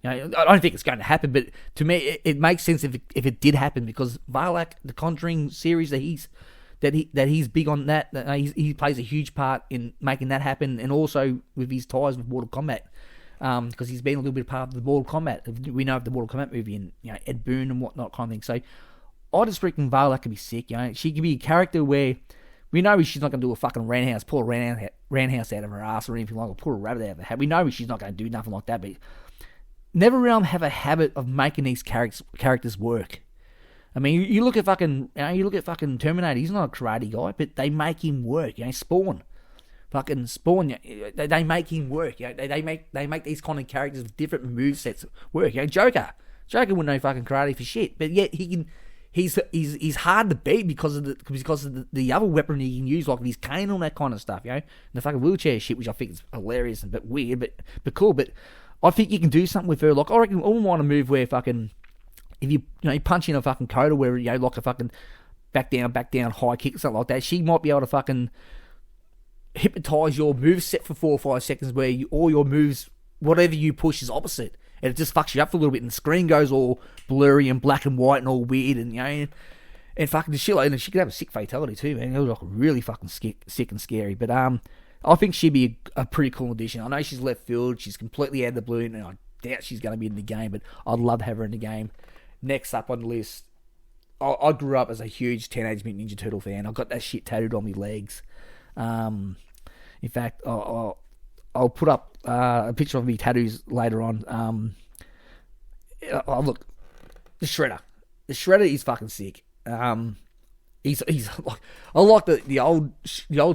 I don't think it's going to happen, but to me, it makes sense if it did happen, because Valak, the Conjuring series that he's big on that. He plays a huge part in making that happen, and also with his ties with Mortal Kombat. Because he's been a little bit part of the Mortal Kombat. We know of the Mortal Kombat movie and Ed Boon and whatnot kind of thing. So I just reckon Valak could be sick. She could be a character where we know she's not going to do a fucking pull a roundhouse out of her ass or anything like that, pull a rabbit out of her head. We know she's not going to do nothing like that. But NetherRealm have a habit of making these characters work. I mean, you look at fucking Terminator. He's not a karate guy, but they make him work. Spawn. Fucking Spawn, they make him work. They make these kind of characters with different movesets work. Joker wouldn't know fucking karate for shit, but yet he can. He's hard to beat because of the other weapon he can use, like his cane and all that kind of stuff. And the fucking wheelchair shit, which I think is hilarious and a bit weird, but cool. But I think you can do something with her. Like, I reckon I wouldn't want to move where fucking if you punch in a fucking coda where like a fucking back down high kick or something like that. She might be able to fucking hypnotize your moveset for 4 or 5 seconds, where all your moves, whatever you push, is opposite, and it just fucks you up for a little bit, and the screen goes all blurry and black and white and all weird, and and fucking the shit like, and she could have a sick fatality too, man. It was like really fucking sick and scary. But I think she'd be a pretty cool addition. I know she's left field, she's completely out of the blue, and I doubt she's going to be in the game, but I'd love to have her in the game. Next up on the list, I grew up as a huge Teenage Mutant Ninja Turtle fan. I got that shit tattooed on my legs. In fact, I'll put up a picture of me tattoos later on. Look, the Shredder. The Shredder is fucking sick. He's like, I like the old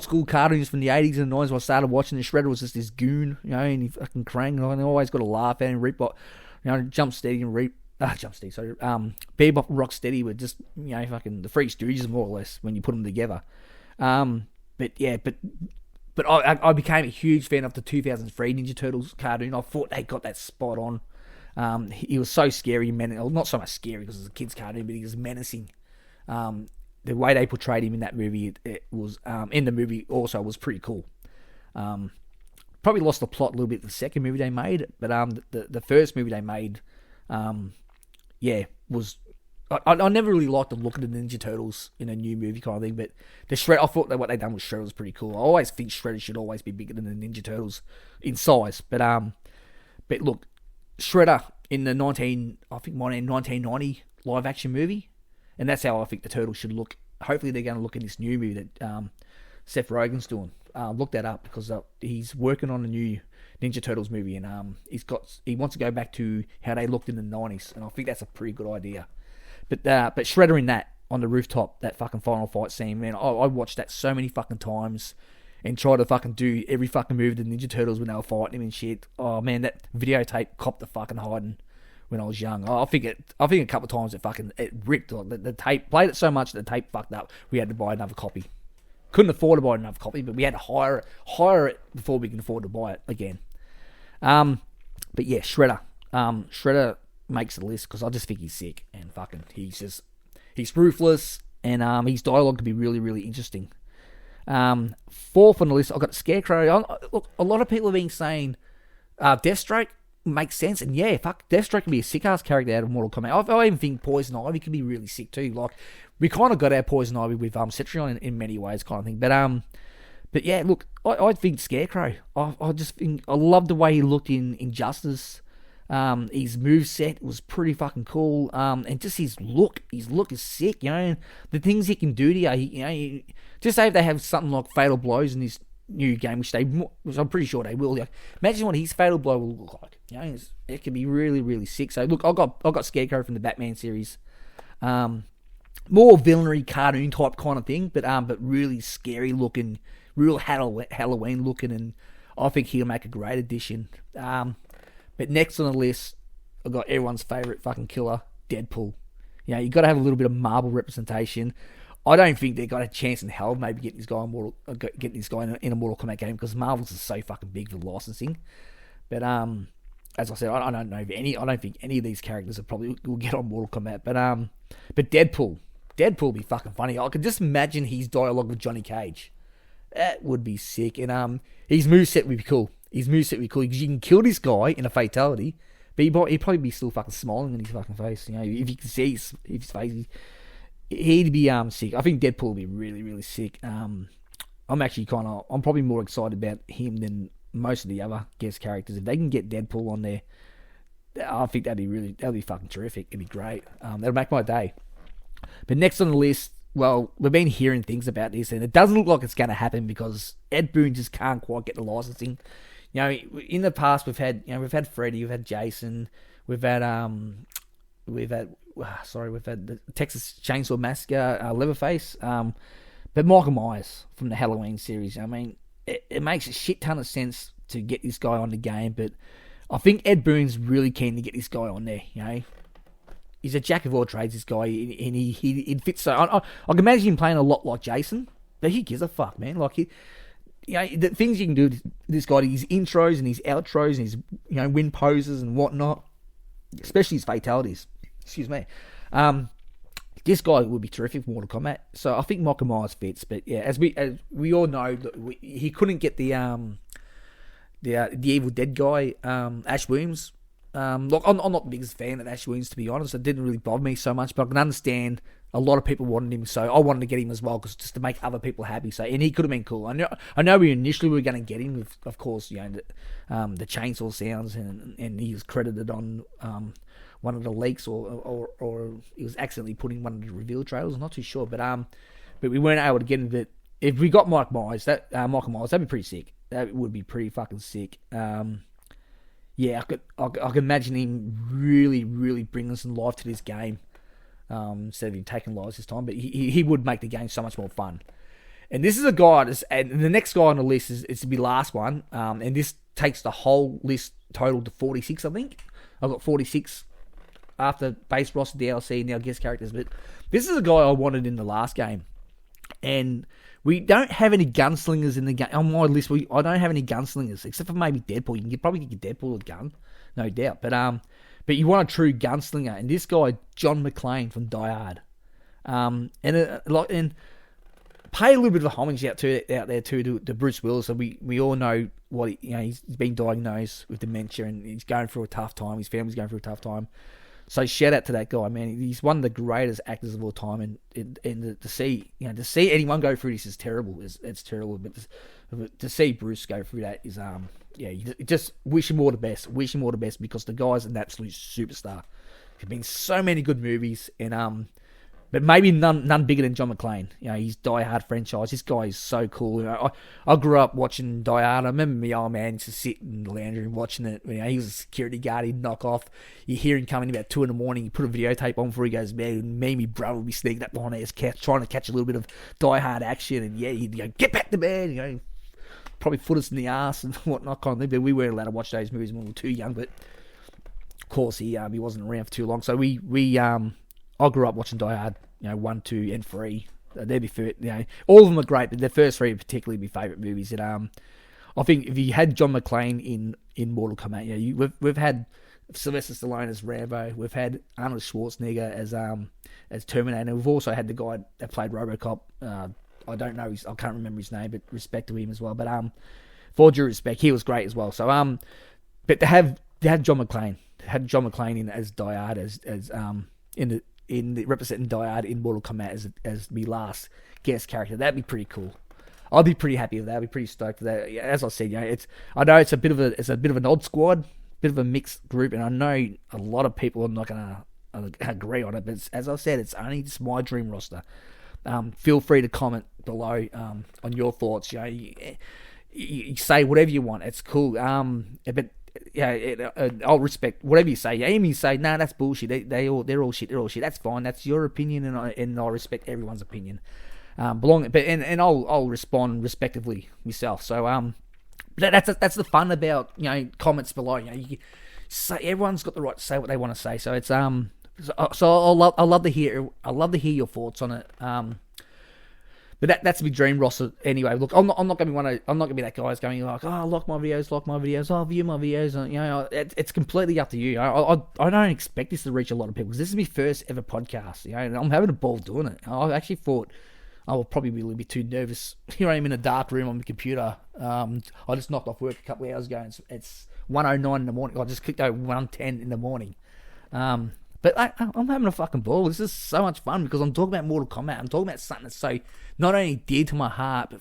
school cartoons from the 80s and 90s when I started watching. The Shredder was just this goon, and he fucking crank, and I always got to laugh at him. Jump Steady and Bebop and Rocksteady were just, fucking the Three Stooges more or less when you put them together. But But I became a huge fan of the 2003 Ninja Turtles cartoon. I thought they got that spot on. He was so scary, not so much scary because it's a kid's cartoon, but he was menacing. The way they portrayed him in that movie, it was in the movie also was pretty cool. Probably lost the plot a little bit the second movie they made, but the first movie they made, was. I never really liked the look of the Ninja Turtles in a new movie kind of thing, but I thought that what they done with Shredder was pretty cool. I always think Shredder should always be bigger than the Ninja Turtles in size, but look, Shredder in the 1990 live action movie, and that's how I think the Turtles should look. Hopefully they're going to look in this new movie that Seth Rogen's doing. Look that up because he's working on a new Ninja Turtles movie, and he wants to go back to how they looked in the 90s, and I think that's a pretty good idea. But Shredder in that on the rooftop, that fucking final fight scene, man, I watched that so many fucking times and tried to fucking do every fucking move of the Ninja Turtles when they were fighting him and shit. Oh man, that videotape copped the fucking hiding when I was young. I think a couple of times it ripped. Like the tape played it so much that the tape fucked up. We had to buy another copy. Couldn't afford to buy another copy, but we had to hire it before we can afford to buy it again. But yeah, Shredder. Shredder makes the list because I just think he's sick and fucking he's ruthless and his dialogue could be really, really interesting. Fourth on the list, I've got Scarecrow. Look, a lot of people have been saying Deathstroke makes sense, and yeah, fuck, Deathstroke can be a sick-ass character out of Mortal Kombat. I even think Poison Ivy could be really sick too. Like, we kind of got our Poison Ivy with Cetrion in many ways kind of thing. But yeah, look, I think Scarecrow. I just think, I love the way he looked in Injustice. His moveset was pretty fucking cool. And just his look is sick, you know. The things he can do to you, just say if they have something like Fatal Blows in this new game, which I'm pretty sure they will. Like, imagine what his Fatal Blow will look like. You know, it can be really, really sick. So look, I got Scarecrow from the Batman series. More villainry cartoon type kind of thing, but really scary looking, real Halloween looking, and I think he'll make a great addition. But next on the list, I've got everyone's favourite fucking killer, Deadpool. You know, you got to have a little bit of Marvel representation. I don't think they got a chance in hell of maybe getting this guy in a Mortal Kombat game because Marvel's is so fucking big for licensing. But as I said, I don't know if I don't think any of these characters will get on Mortal Kombat. But Deadpool would be fucking funny. I could just imagine his dialogue with Johnny Cage. That would be sick. And his moveset would be cool. Because you can kill this guy in a fatality, but he'd probably be still fucking smiling in his fucking face. You know, if you can see his face, he'd be sick. I think Deadpool would be really, really sick. I'm probably more excited about him than most of the other guest characters. If they can get Deadpool on there, I think that'd be fucking terrific. It'd be great. That'll make my day. But next on the list, well, we've been hearing things about this, and it doesn't look like it's going to happen because Ed Boon just can't quite get the licensing. You know, in the past we've had Freddy, we've had Jason, we've had the Texas Chainsaw Massacre, Leatherface, but Michael Myers from the Halloween series. I mean, it makes a shit ton of sense to get this guy on the game, but I think Ed Boon's really keen to get this guy on there. You know, he's a jack of all trades, this guy, and he fits so. I can imagine him playing a lot like Jason, but he gives a fuck, man. Like the things you can do to this guy, his intros and his outros and his win poses and whatnot, especially his fatalities. Excuse me. This guy would be terrific for Mortal Kombat. So I think Michael Myers fits, but yeah, as we all know, he couldn't get the Evil Dead guy, Ash Williams. Look, I'm not the biggest fan of Ash Williams, to be honest. It didn't really bother me so much, but I can understand a lot of people wanted him, so I wanted to get him as well, because just to make other people happy. So, and he could have been cool. I know we initially were going to get him with, of course, the chainsaw sounds, and he was credited on one of the leaks, or he was accidentally putting one of the reveal trailers. I'm not too sure, but we weren't able to get him. But if we got Michael Myers, that'd be pretty sick. That would be pretty fucking sick. Yeah, I could imagine him really, really bringing some life to this game, instead of him taking lives this time. But he would make the game so much more fun. And this is a guy, and the next guy on the list is to be last one. And this takes the whole list total to 46, I think. I've got 46 after base roster DLC and now guest characters. But this is a guy I wanted in the last game. And We don't have any gunslingers in the game. On my list, I don't have any gunslingers, except for maybe Deadpool. You can probably get Deadpool a gun, no doubt. But you want a true gunslinger, and this guy, John McClane from Die Hard. And pay a little bit of a homage out there to Bruce Willis. So we all know what he's been diagnosed with dementia, and he's going through a tough time. His family's going through a tough time. So shout out to that guy, man. He's one of the greatest actors of all time, and to see anyone go through this is terrible. It's terrible, but to see Bruce go through that is you just wish him all the best. Wish him all the best, because the guy's an absolute superstar. He's been in so many good movies, and but maybe none bigger than John McClane. His Die Hard franchise. This guy is so cool. I grew up watching Die Hard. I remember my old man used to sit in the lounge room watching it. He was a security guard. He'd knock off. You hear him coming about 2 a.m. You put a videotape on before he goes to bed. Me and my brother would be sneaking up behind his couch trying to catch a little bit of Die Hard action. And he'd go, get back to bed. Probably foot us in the ass and whatnot kind of thing. But we weren't allowed to watch those movies when we were too young. But of course he wasn't around for too long. So I grew up watching Die Hard, 1, 2, and 3. They're my first, all of them are great, but the first 3 are particularly my favourite movies. And I think if you had John McClane in Mortal Kombat, we've had Sylvester Stallone as Rambo, we've had Arnold Schwarzenegger as Terminator, we've also had the guy that played RoboCop. I don't know, I can't remember his name, but respect to him as well. But for due respect, he was great as well. So but to have John McClane in as Die Hard in the representing Die Hard in Mortal Kombat as me last guest character, that'd be pretty cool. I'd be pretty happy with that. I'd be pretty stoked with that. As I said, I know it's a bit of an odd squad, bit of a mixed group, and I know a lot of people are not gonna agree on it. But as I said, it's only just my dream roster. Feel free to comment below on your thoughts. You say whatever you want. It's cool. But I'll respect whatever you say. Even you say, nah, that's bullshit. They're all shit. That's fine. That's your opinion, and I respect everyone's opinion. And I'll respond respectively myself. So that's the fun about comments below. You say, everyone's got the right to say what they want to say. So it's so I love to hear your thoughts on it. But that's my dream roster anyway. Look, I'm not gonna be that guy who's going like, oh, like my videos, oh, view my videos. It's completely up to you. I don't expect this to reach a lot of people, because this is my first ever podcast. And I'm having a ball doing it. I actually thought I will probably be a little bit too nervous. Here I am in a dark room on my computer. I just knocked off work a couple of hours ago, and it's 1:09 in the morning. I just clicked over 1:10 in the morning. But I'm having a fucking ball. This is so much fun, because I'm talking about Mortal Kombat. I'm talking about something that's so not only dear to my heart,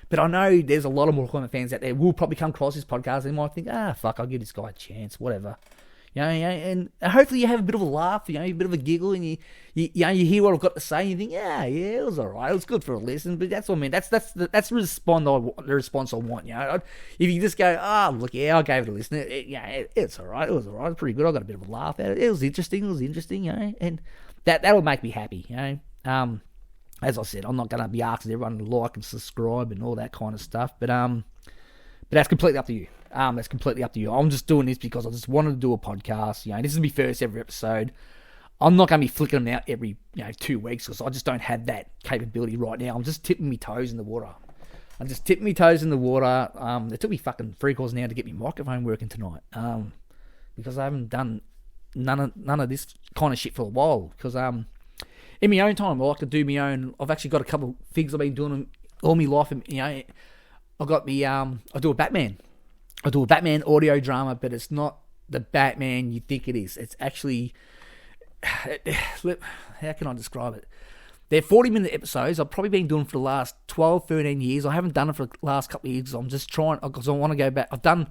but I know there's a lot of Mortal Kombat fans out there who will probably come across this podcast and might think, fuck, I'll give this guy a chance, whatever. And hopefully you have a bit of a laugh, a bit of a giggle, and you hear what I've got to say, and you think, yeah, it was alright, it was good for a listen. But that's what I mean. That's the response I want. If you just go, look, I gave it a listen. It's alright. It was alright. It's pretty good. I got a bit of a laugh at it. It was interesting. And that would make me happy. As I said, I'm not going to be asking everyone to like and subscribe and all that kind of stuff. But that's completely up to you. That's completely up to you. I'm just doing this because I just wanted to do a podcast. This is my first ever episode. I'm not going to be flicking them out every 2 weeks, because I just don't have that capability right now. I'm just tipping my toes in the water. It took me fucking 3 quarters an hour to get my microphone working tonight. Because I haven't done none of this kind of shit for a while. Because in my own time, I like to do my own. I've actually got a couple of things I've been doing all my life. I've got me. I do a Batman audio drama, but it's not the Batman you think it is. It's actually, how can I describe it? They're 40-minute episodes. I've probably been doing it for the last 12, 13 years. I haven't done it for the last couple of years. I'm just trying, because I want to go back. I've done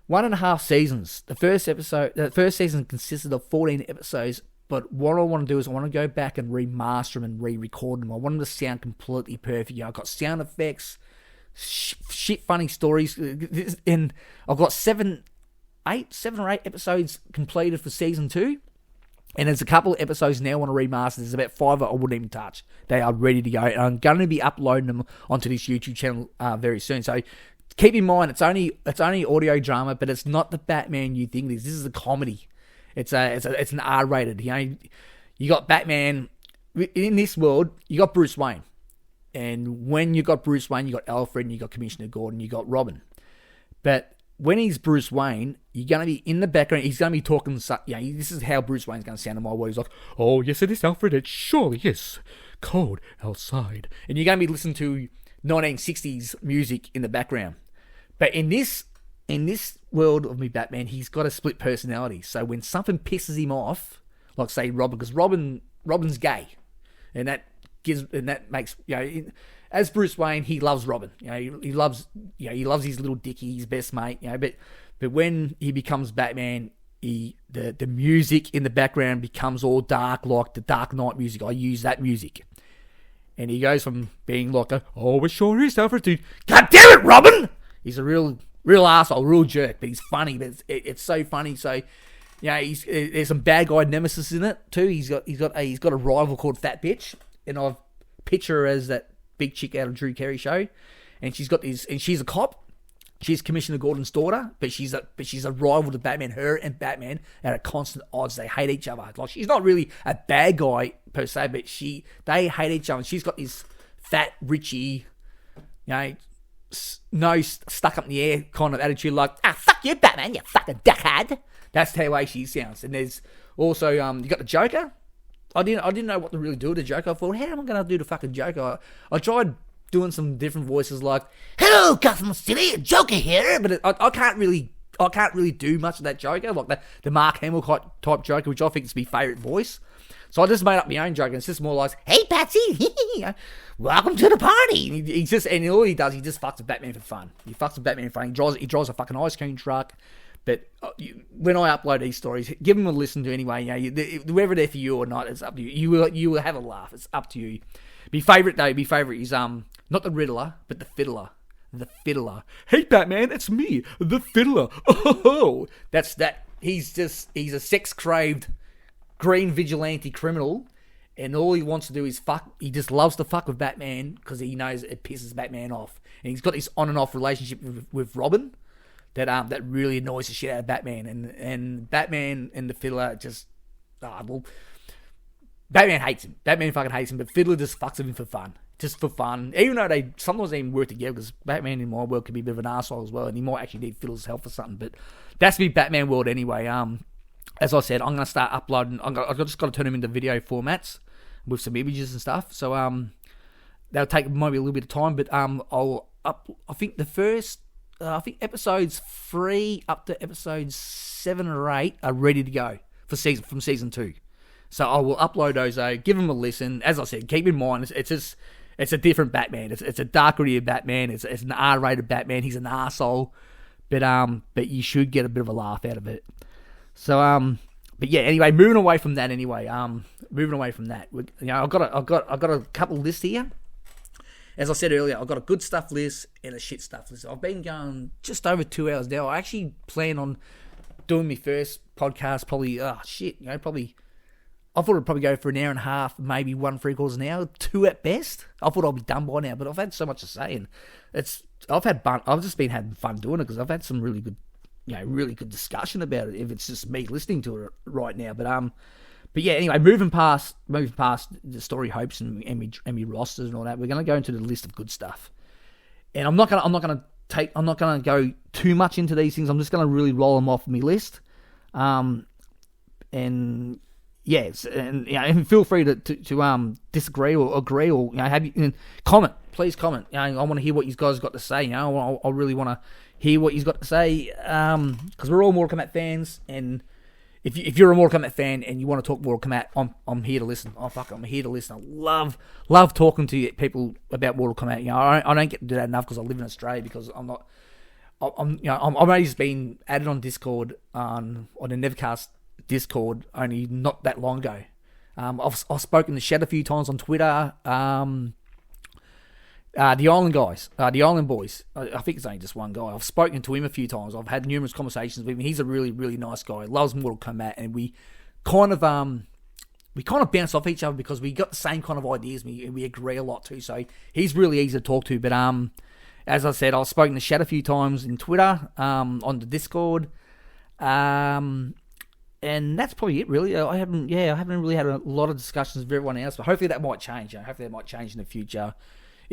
1.5 seasons. The first season consisted of 14 episodes, but what I want to do is I want to go back and remaster them and re-record them. I want them to sound completely perfect. I've got sound effects, shit funny stories, and I've got 7 or 8 episodes completed for season 2, and there's a couple of episodes now I want to remaster. There's about 5 that I wouldn't even touch. They are ready to go, and I'm going to be uploading them onto this YouTube channel very soon. So keep in mind, it's only audio drama, but it's not the Batman you think it is. This is a comedy. It's an R-rated. You got Batman in this world. You got Bruce Wayne. And when you got Bruce Wayne, you got Alfred, and you got Commissioner Gordon, you got Robin. But when he's Bruce Wayne, you're going to be in the background. He's going to be talking. This is how Bruce Wayne's going to sound in my world. He's like, "Oh yes, it is, Alfred. It surely is cold outside." And you're going to be listening to 1960s music in the background. But in this world of me Batman, he's got a split personality. So when something pisses him off, like say Robin, because Robin's gay, and that makes as Bruce Wayne, he loves Robin. He loves his little dickie, his best mate. But when he becomes Batman, the music in the background becomes all dark, like the Dark Knight music. I use that music, and he goes from being like it sure is, Alfred, to God damn it, Robin. He's a real asshole, real jerk, but he's funny. But it's so funny. So there's some bad guy nemesis in it too. He's got a rival called Fat Bitch, and I've picture her as that big chick out of Drew Carey show, and she's a cop. She's Commissioner Gordon's daughter, but she's a rival to Batman. Her and Batman are at constant odds. They hate each other. Like, she's not really a bad guy per se, but they hate each other. And she's got this fat Richie, nose stuck up in the air kind of attitude, like, fuck you, Batman, you fucking dickhead. That's the way she sounds. And there's also you got the Joker. I didn't know what to really do with the Joker. I thought, how am I going to do the fucking Joker? I tried doing some different voices, like, "Hello, Gotham City, Joker here," but I can't really do much of that Joker, like the Mark Hamill type Joker, which I think is my favourite voice. So I just made up my own Joker, and it's just more like, "Hey, Patsy, welcome to the party." And all he does, he just fucks with Batman for fun. He fucks with Batman for fun. He drives a fucking ice cream truck. But when I upload these stories, give them a listen to anyway. Whether they're for you or not, it's up to you. You will have a laugh. It's up to you. My favourite is not the Riddler, but the Fiddler. The Fiddler. "Hey, Batman, it's me, the Fiddler." Oh, that's that. He's a sex-craved green vigilante criminal, and all he wants to do is fuck. He just loves to fuck with Batman because he knows it pisses Batman off, and he's got this on and off relationship with Robin that really annoys the shit out of Batman, and Batman and the Fiddler just Batman hates him. Batman fucking hates him, but Fiddler just fucks with him for fun. Just for fun. Even though they sometimes even work together, because Batman in my world can be a bit of an arsehole as well, and he might actually need Fiddler's help for something. But that's me Batman world anyway. As I said, I'm going to start uploading. I've just got to turn them into video formats with some images and stuff. So that'll take maybe a little bit of time, but I think episodes 3 up to episodes 7 or 8 are ready to go from season 2. So I will upload those. Give them a listen. As I said, keep in mind it's a different Batman. It's a darker Batman. It's an R-rated Batman. He's an arsehole, but you should get a bit of a laugh out of it. So but yeah. Anyway, moving away from that. I've got a couple lists here. As I said earlier, I've got a good stuff list and a shit stuff list. I've been going just over 2 hours now. I actually plan on doing my first podcast probably, I thought it'd probably go for an hour and a half, maybe 1.75 an hour, 2 at best. I thought I'd be done by now, but I've had so much to say, and I've just been having fun doing it because I've had some really good discussion about it. If it's just me listening to it right now, but yeah. Anyway, moving past the story hopes and me rosters and all that, we're going to go into the list of good stuff, and I'm not going to go too much into these things. I'm just going to really roll them off my list, and. Yes, and feel free to disagree or agree or comment. Please comment. I want to hear what you guys got to say. I really want to hear what you've got to say because we're all Mortal Kombat fans. And if you're a Mortal Kombat fan and you want to talk Mortal Kombat, I'm here to listen. I'm here to listen. I love talking to people about Mortal Kombat. I don't get to do that enough because I live in Australia because I'm only just been added on Discord on the NinjaKAST Discord only not that long ago. I've spoken to Shed a few times on Twitter. The Island guys, the Island boys. I think it's only just one guy. I've spoken to him a few times. I've had numerous conversations with him. He's a really, really nice guy. Loves Mortal Kombat, and we kind of bounce off each other because we got the same kind of ideas. We agree a lot too. So he's really easy to talk to. But as I said, I've spoken to Shed a few times in Twitter, on the Discord. And that's probably it, really. I haven't really had a lot of discussions with everyone else, but hopefully that might change. Hopefully that might change in the future.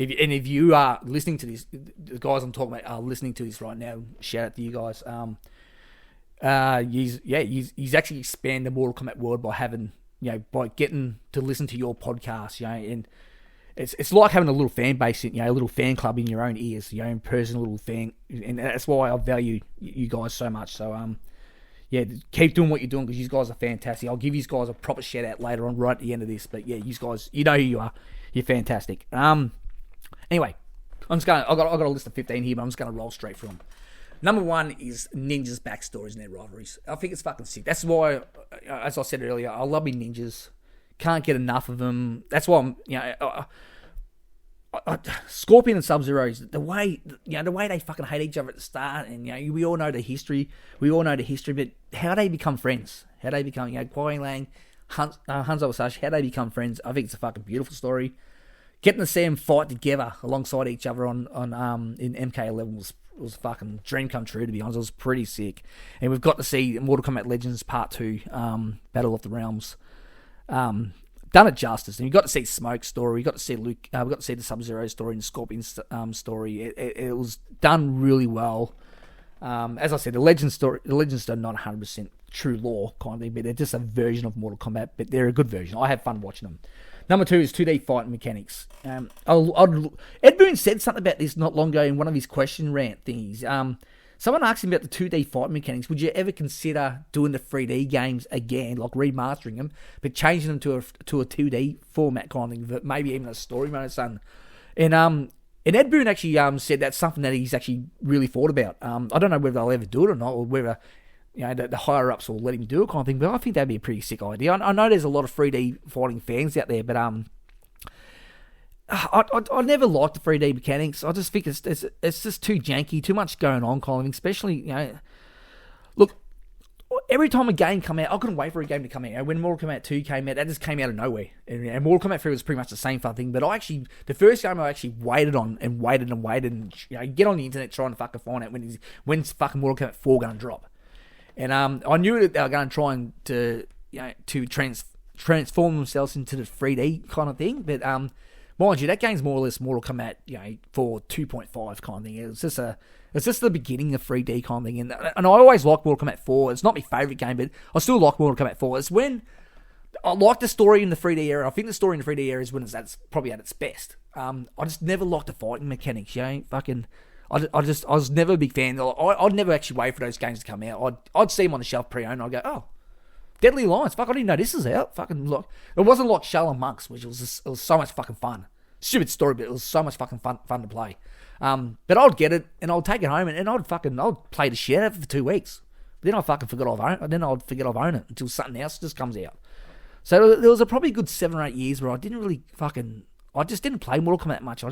if you are listening to this, the guys I'm talking about are listening to this right now. Shout out to you guys. He's actually expanded the Mortal Kombat world by having, by getting to listen to your podcast, and it's like having a little fan base, a little fan club in your own ears, your own personal little fan, and that's why I value you guys so much. So keep doing what you're doing, because you guys are fantastic. I'll give you guys a proper shout out later on, right at the end of this. But yeah, you guys, you know who you are. You're fantastic. Anyway, I've got a list of 15 here, but I'm just going to roll straight through them. Number 1 is ninjas' backstories and their rivalries. I think it's fucking sick. That's why, as I said earlier, I love me ninjas. Can't get enough of them. That's why Scorpion and Sub-Zero's, the way they fucking hate each other at the start, and we all know the history. But how they become friends? How they become, Kuai Lang, Hanzo Sashi, how they become friends? I think it's a fucking beautiful story. Getting to see them fight together alongside each other in MK11 was fucking dream come true, to be honest. It was pretty sick. And we've got to see Mortal Kombat Legends Part 2, Battle of the Realms, done it justice. And you got to see Smoke's story, you got to see Luke, we got to see the Sub-Zero story and the Scorpion's story. It was done really well. As I said, the Legends are not 100% true lore kind of thing, but they're just a version of Mortal Kombat, but they're a good version. I had fun watching them. Number 2 is 2D fighting mechanics. Ed Boon said something about this not long ago in one of his question rant thingies. Someone asked him about the 2D fighting mechanics. Would you ever consider doing the 3D games again, like remastering them, but changing them to a 2D format kind of thing, but maybe even a story mode or something? And Ed Boon actually said that's something that he's actually really thought about. I don't know whether they'll ever do it or not, or whether the higher ups will let him do it kind of thing, but I think that'd be a pretty sick idea. I know there's a lot of 3D fighting fans out there, but I never liked the 3D mechanics. I just think it's just too janky, too much going on kind of thing. Especially, look, every time a game come out, I couldn't wait for a game to come out. When Mortal Kombat 2 came out, that just came out of nowhere. And Mortal Kombat 3 was pretty much the same fucking thing. But the first game I actually waited on and waited and get on the internet trying to fucking find out when's fucking Mortal Kombat 4 going to drop. And I knew that they were going to try and to transform themselves into the 3D kind of thing. But mind you, that game's more or less Mortal Kombat 4 2.5 kind of thing. It's just the beginning of 3D kind of thing. And I always liked Mortal Kombat 4. It's not my favourite game, but I still like Mortal Kombat 4. It's when I like the story in the 3D era. I think the story in the 3D era is when it's probably at its best. I just never liked the fighting mechanics. I was never a big fan. I'd never actually wait for those games to come out. I'd see them on the shelf pre-owned. I'd go, oh, Deadly Alliance. Fuck, I didn't know this is out. Fucking look. It wasn't like Shaolin Monks, which it was so much fucking fun. Stupid story, but it was so much fucking fun to play. But I'd get it and I'd take it home and I'd play the shit out of it for 2 weeks. Then I'd fucking forget I've owned it until something else just comes out. So there was probably a good 7 or 8 years where I didn't really I just didn't play Mortal Kombat much. I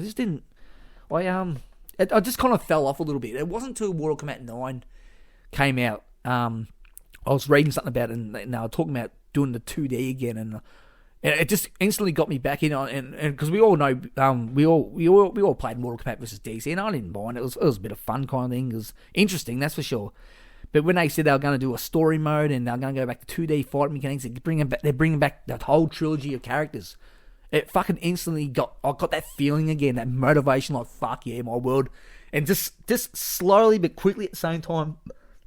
just kind of fell off a little bit. It wasn't until Mortal Kombat 9 came out. I was reading something about it, and they were talking about doing the 2D again, and it just instantly got me back in on. And because we all know, we all played Mortal Kombat versus DC, and I didn't mind it. It was a bit of fun kind of thing. It was interesting, that's for sure. But when they said they were going to do a story mode and they're going to go back to 2D fight mechanics, they're bringing back that whole trilogy of characters. It fucking instantly I got that feeling again, that motivation, like, fuck yeah, my world. And just slowly but quickly at the same time,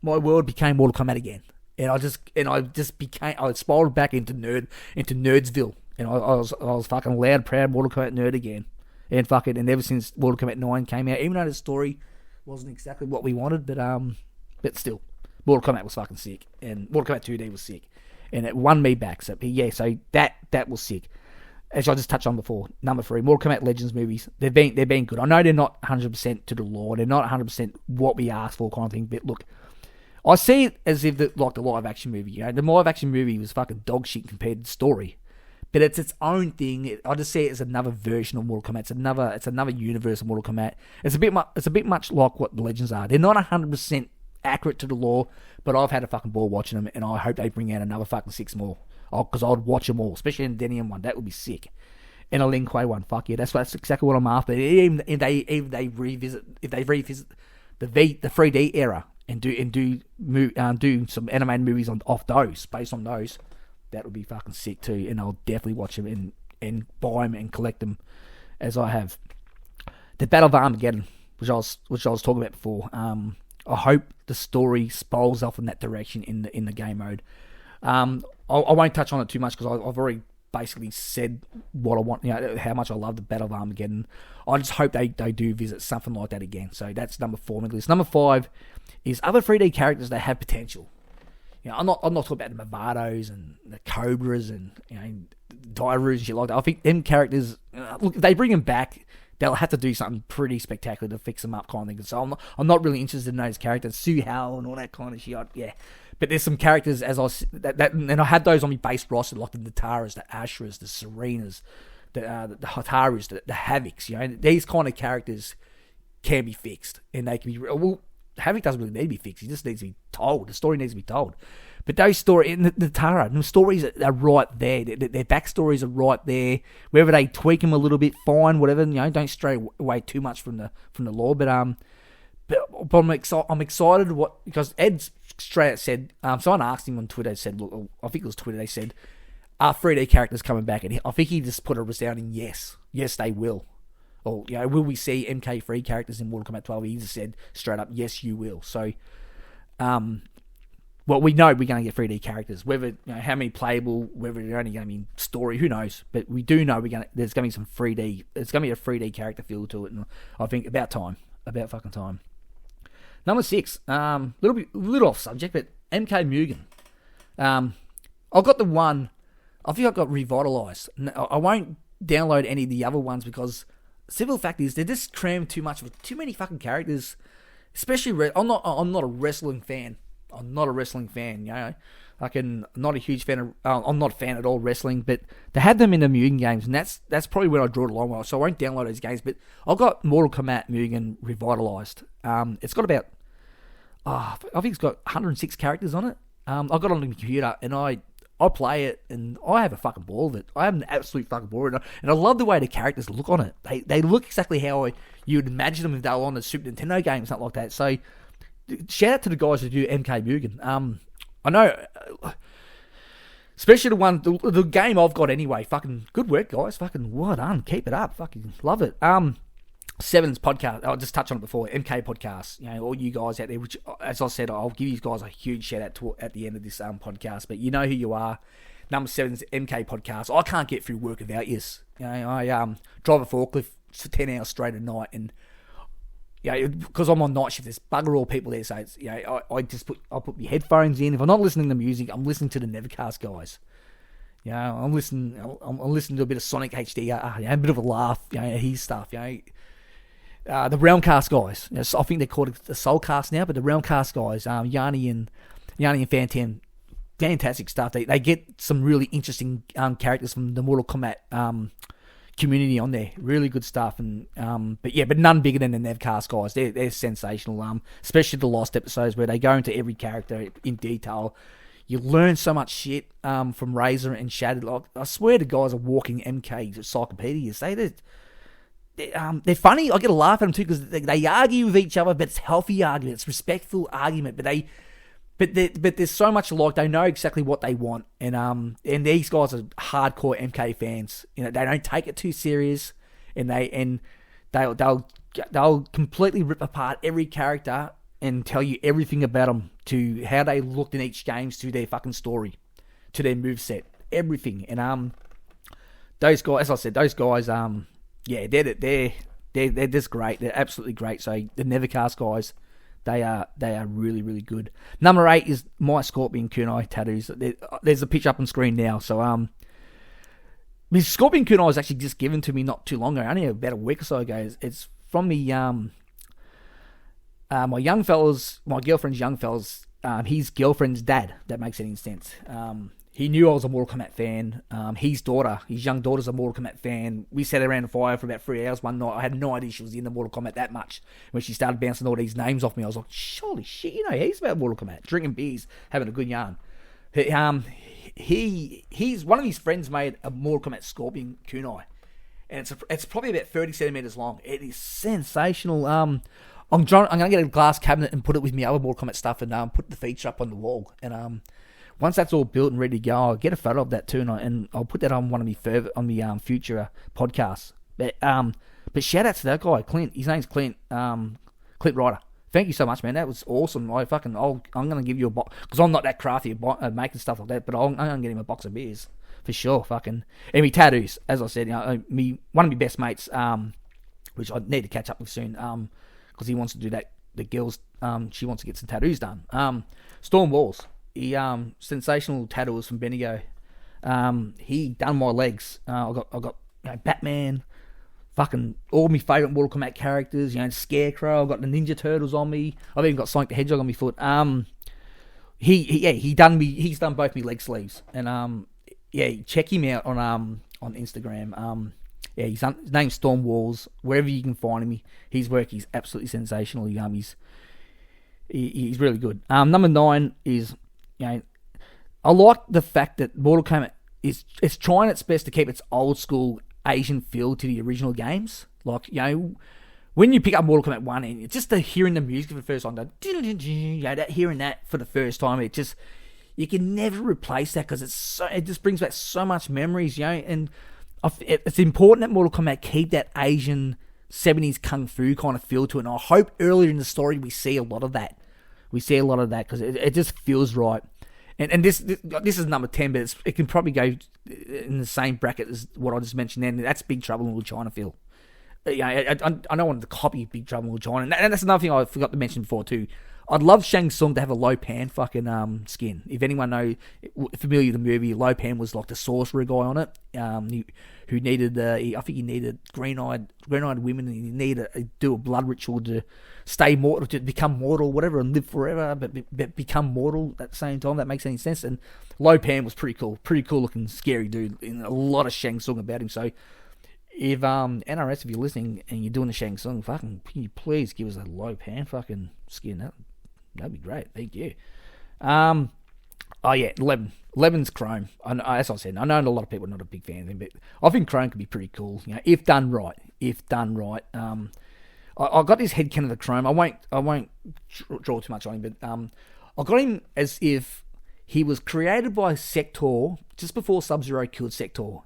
my world became Mortal Kombat again. And I spiraled back into Nerdsville. And I was fucking loud, proud Mortal Kombat nerd again. And ever since Mortal Kombat 9 came out, even though the story wasn't exactly what we wanted, but still, Mortal Kombat was fucking sick. And Mortal Kombat 2D was sick. And it won me back. So that was sick. As I just touched on before, number 3, Mortal Kombat Legends movies. They've been good. I know they're not 100% to the lore. They're not 100% what we asked for kind of thing. But look, I see it as if the live action movie. The live action movie was fucking dog shit compared to the story. But it's its own thing. I just see it as another version of Mortal Kombat. It's another universe of Mortal Kombat. It's a bit much like what the Legends are. They're not 100% accurate to the lore, but I've had a fucking ball watching them, and I hope they bring out another fucking 6 more. Because I'd watch them all, especially in the Denium one. That would be sick. And a Lin Kuei one, fuck yeah, that's exactly what I'm after. Even if they revisit the 3D era and do some animated movies off those, based on those, that would be fucking sick too. And I'll definitely watch them and buy them and collect them as I have. the Battle of Armageddon, which I was talking about before. I hope the story spirals off in that direction in the game mode. I won't touch on it too much because I've already basically said what I want, how much I love the Battle of Armageddon. I just hope they do visit something like that again. So that's number 4 on the list. Number 5 is other 3D characters that have potential. I'm not talking about the Mavados and the Cobras and Dairus and shit like that. I think them characters, look, if they bring them back, they'll have to do something pretty spectacular to fix them up, kind of thing. So I'm not really interested in those characters, Sue Howell and all that kind of shit. Yeah, but there's some characters and I had those on my base roster, like the Nataras, the Ashras, the Serenas, the Hatarus, the Havocs. These kind of characters can be fixed, and they can be Havoc doesn't really need to be fixed. He just needs to be told. The story needs to be told. But those stories, the Tara, the stories are right there. Their backstories are right there. Whether they tweak them a little bit, fine, whatever. Don't stray away too much from the lore. But I'm excited because Ed straight out said. Someone asked him on Twitter. Said, look, I think it was Twitter. They said, "Are 3D characters coming back?" And I think he just put a resounding yes. Yes, they will. Or will we see MK3 characters in Mortal Kombat 12? He just said straight up, yes, you will. So, well, we know we're going to get 3D characters. Whether how many playable, whether they're only going to be story, who knows? But we do know there's going to be some 3D. It's going to be a 3D character feel to it, and I think about fucking time. Number 6, little off subject, but MK Mugen. I got the one. I think I got revitalized. I won't download any of the other ones because. Simple fact is, they're just crammed too much with too many fucking characters. Especially, I'm not a wrestling fan. I'm not a wrestling fan. Not a huge fan of. I'm not a fan at all of wrestling, but they had them in the Mugen games, and that's probably where I draw the line. Well, so I won't download those games. But I got Mortal Kombat Mugen revitalized. It's got about, I think it's got 106 characters on it. I got it on the computer, and I play it, and I have a fucking ball of it. I have an absolute fucking ball of it. And I love the way the characters look on it. They look exactly how you would imagine them if they were on a Super Nintendo game, something like that. So, shout out to the guys who do MK Mugen. I know, especially the game I've got anyway. Fucking good work, guys. Fucking well done. Keep it up. Fucking love it. Seven's podcast, I'll just touch on it before, MK podcast, all you guys out there, which, as I said, I'll give you guys a huge shout out at the end of this podcast, but you know who you are. Number 7's MK podcast. I can't get through work without yous. I drive a forklift for 10 hours straight at night, and because I'm on night shift, there's bugger all people there, so it's, I'll put my headphones in. If I'm not listening to music, I'm listening to the NinjaKAST guys. I'm listening to a bit of Sonic HD, a bit of a laugh, his stuff, the Realmcast guys. I think they're called the Soulcast now, but the Realmcast guys, Yanni and Fantan, fantastic stuff. They get some really interesting characters from the Mortal Kombat community on there. Really good stuff, and but none bigger than the NinjaKAST guys. They're sensational. Especially the Lost episodes where they go into every character in detail. You learn so much shit from Razor and Shattered. Like, I swear the guys are walking MK encyclopedias. They're funny. I get a laugh at them too because they argue with each other, but it's healthy argument. It's respectful argument. But there's so much alike. They know exactly what they want, and these guys are hardcore MK fans. They don't take it too serious, and they'll completely rip apart every character and tell you everything about them, to how they looked in each games, to their fucking story, to their moveset, everything. And those guys, as I said, they're just great. They're absolutely great. So the NinjaKAST guys, they are really, really good. Number 8 is my Scorpion Kunai tattoos. There's a picture up on screen now. So this Scorpion Kunai was actually just given to me not too long ago, only about a week or so ago. It's from the my girlfriend's young fella's, his girlfriend's dad. That makes any sense. He knew I was a Mortal Kombat fan. His young daughter's a Mortal Kombat fan. We sat around the fire for about 3 hours one night. I had no idea she was into Mortal Kombat that much. When she started bouncing all these names off me, I was like, holy shit, he's about Mortal Kombat. Drinking beers, having a good yarn. He's one of his friends made a Mortal Kombat Scorpion Kunai. And it's probably about 30 centimeters long. It is sensational. I'm going to get a glass cabinet and put it with my other Mortal Kombat stuff and put the feature up on the wall. And once that's all built and ready to go, I'll get a photo of that too, and I'll put that on one of my future podcasts. But But shout out to that guy, Clint. His name's Clint. Clint Ryder. Thank you so much, man. That was awesome. I'm gonna give you a box because I'm not that crafty at making stuff like that. But I'm gonna get him a box of beers for sure. And me tattoos, as I said, one of my best mates, which I need to catch up with soon, because he wants to do that. The girls, she wants to get some tattoos done. Storm Walls, he sensational tattooers from Bendigo. He done my legs. I got Batman. Fucking all my favourite Mortal Kombat characters, Scarecrow. I've got the Ninja Turtles on me. I've even got Sonic the Hedgehog on my foot. He's done both my leg sleeves, and check him out on Instagram. His name's Storm Walls. Wherever you can find him, his work is absolutely sensational. He's really good. Number 9 is, I like the fact that Mortal Kombat it's trying its best to keep its old school Asian feel to the original games. Like, when you pick up Mortal Kombat 1 and just hearing the music for the first time, hearing that for the first time, it just, you can never replace that because it just brings back so much memories, and it's important that Mortal Kombat keep that Asian 70s kung fu kind of feel to it, and I hope earlier in the story we see a lot of that. Because it just feels right. And this is number 10, but it can probably go in the same bracket as what I just mentioned then. That's Big Trouble in Little China feel. I don't want to copy Big Trouble in Little China. And that's another thing I forgot to mention before too. I'd love Shang Tsung to have a Lo Pan fucking skin. If anyone familiar with the movie, Lo Pan was like the sorcerer guy on it, who needed, I think he needed green-eyed women, and he needed to do a blood ritual to stay mortal, to become mortal, whatever, and live forever, but become mortal at the same time. That makes any sense. And Lo Pan was pretty cool looking, scary dude, and a lot of Shang Tsung about him. So if NRS, if you're listening and you're doing the Shang Tsung, fucking, can you please give us a Lo Pan fucking skin? That'd be great. Thank you. 11. 11's Chrome. As I said, I know a lot of people are not a big fan of him, but I think Chrome could be pretty cool. If done right. I got this headcanon of the Chrome. I won't draw too much on him, but I got him as if he was created by Sector just before Sub-Zero killed Sector,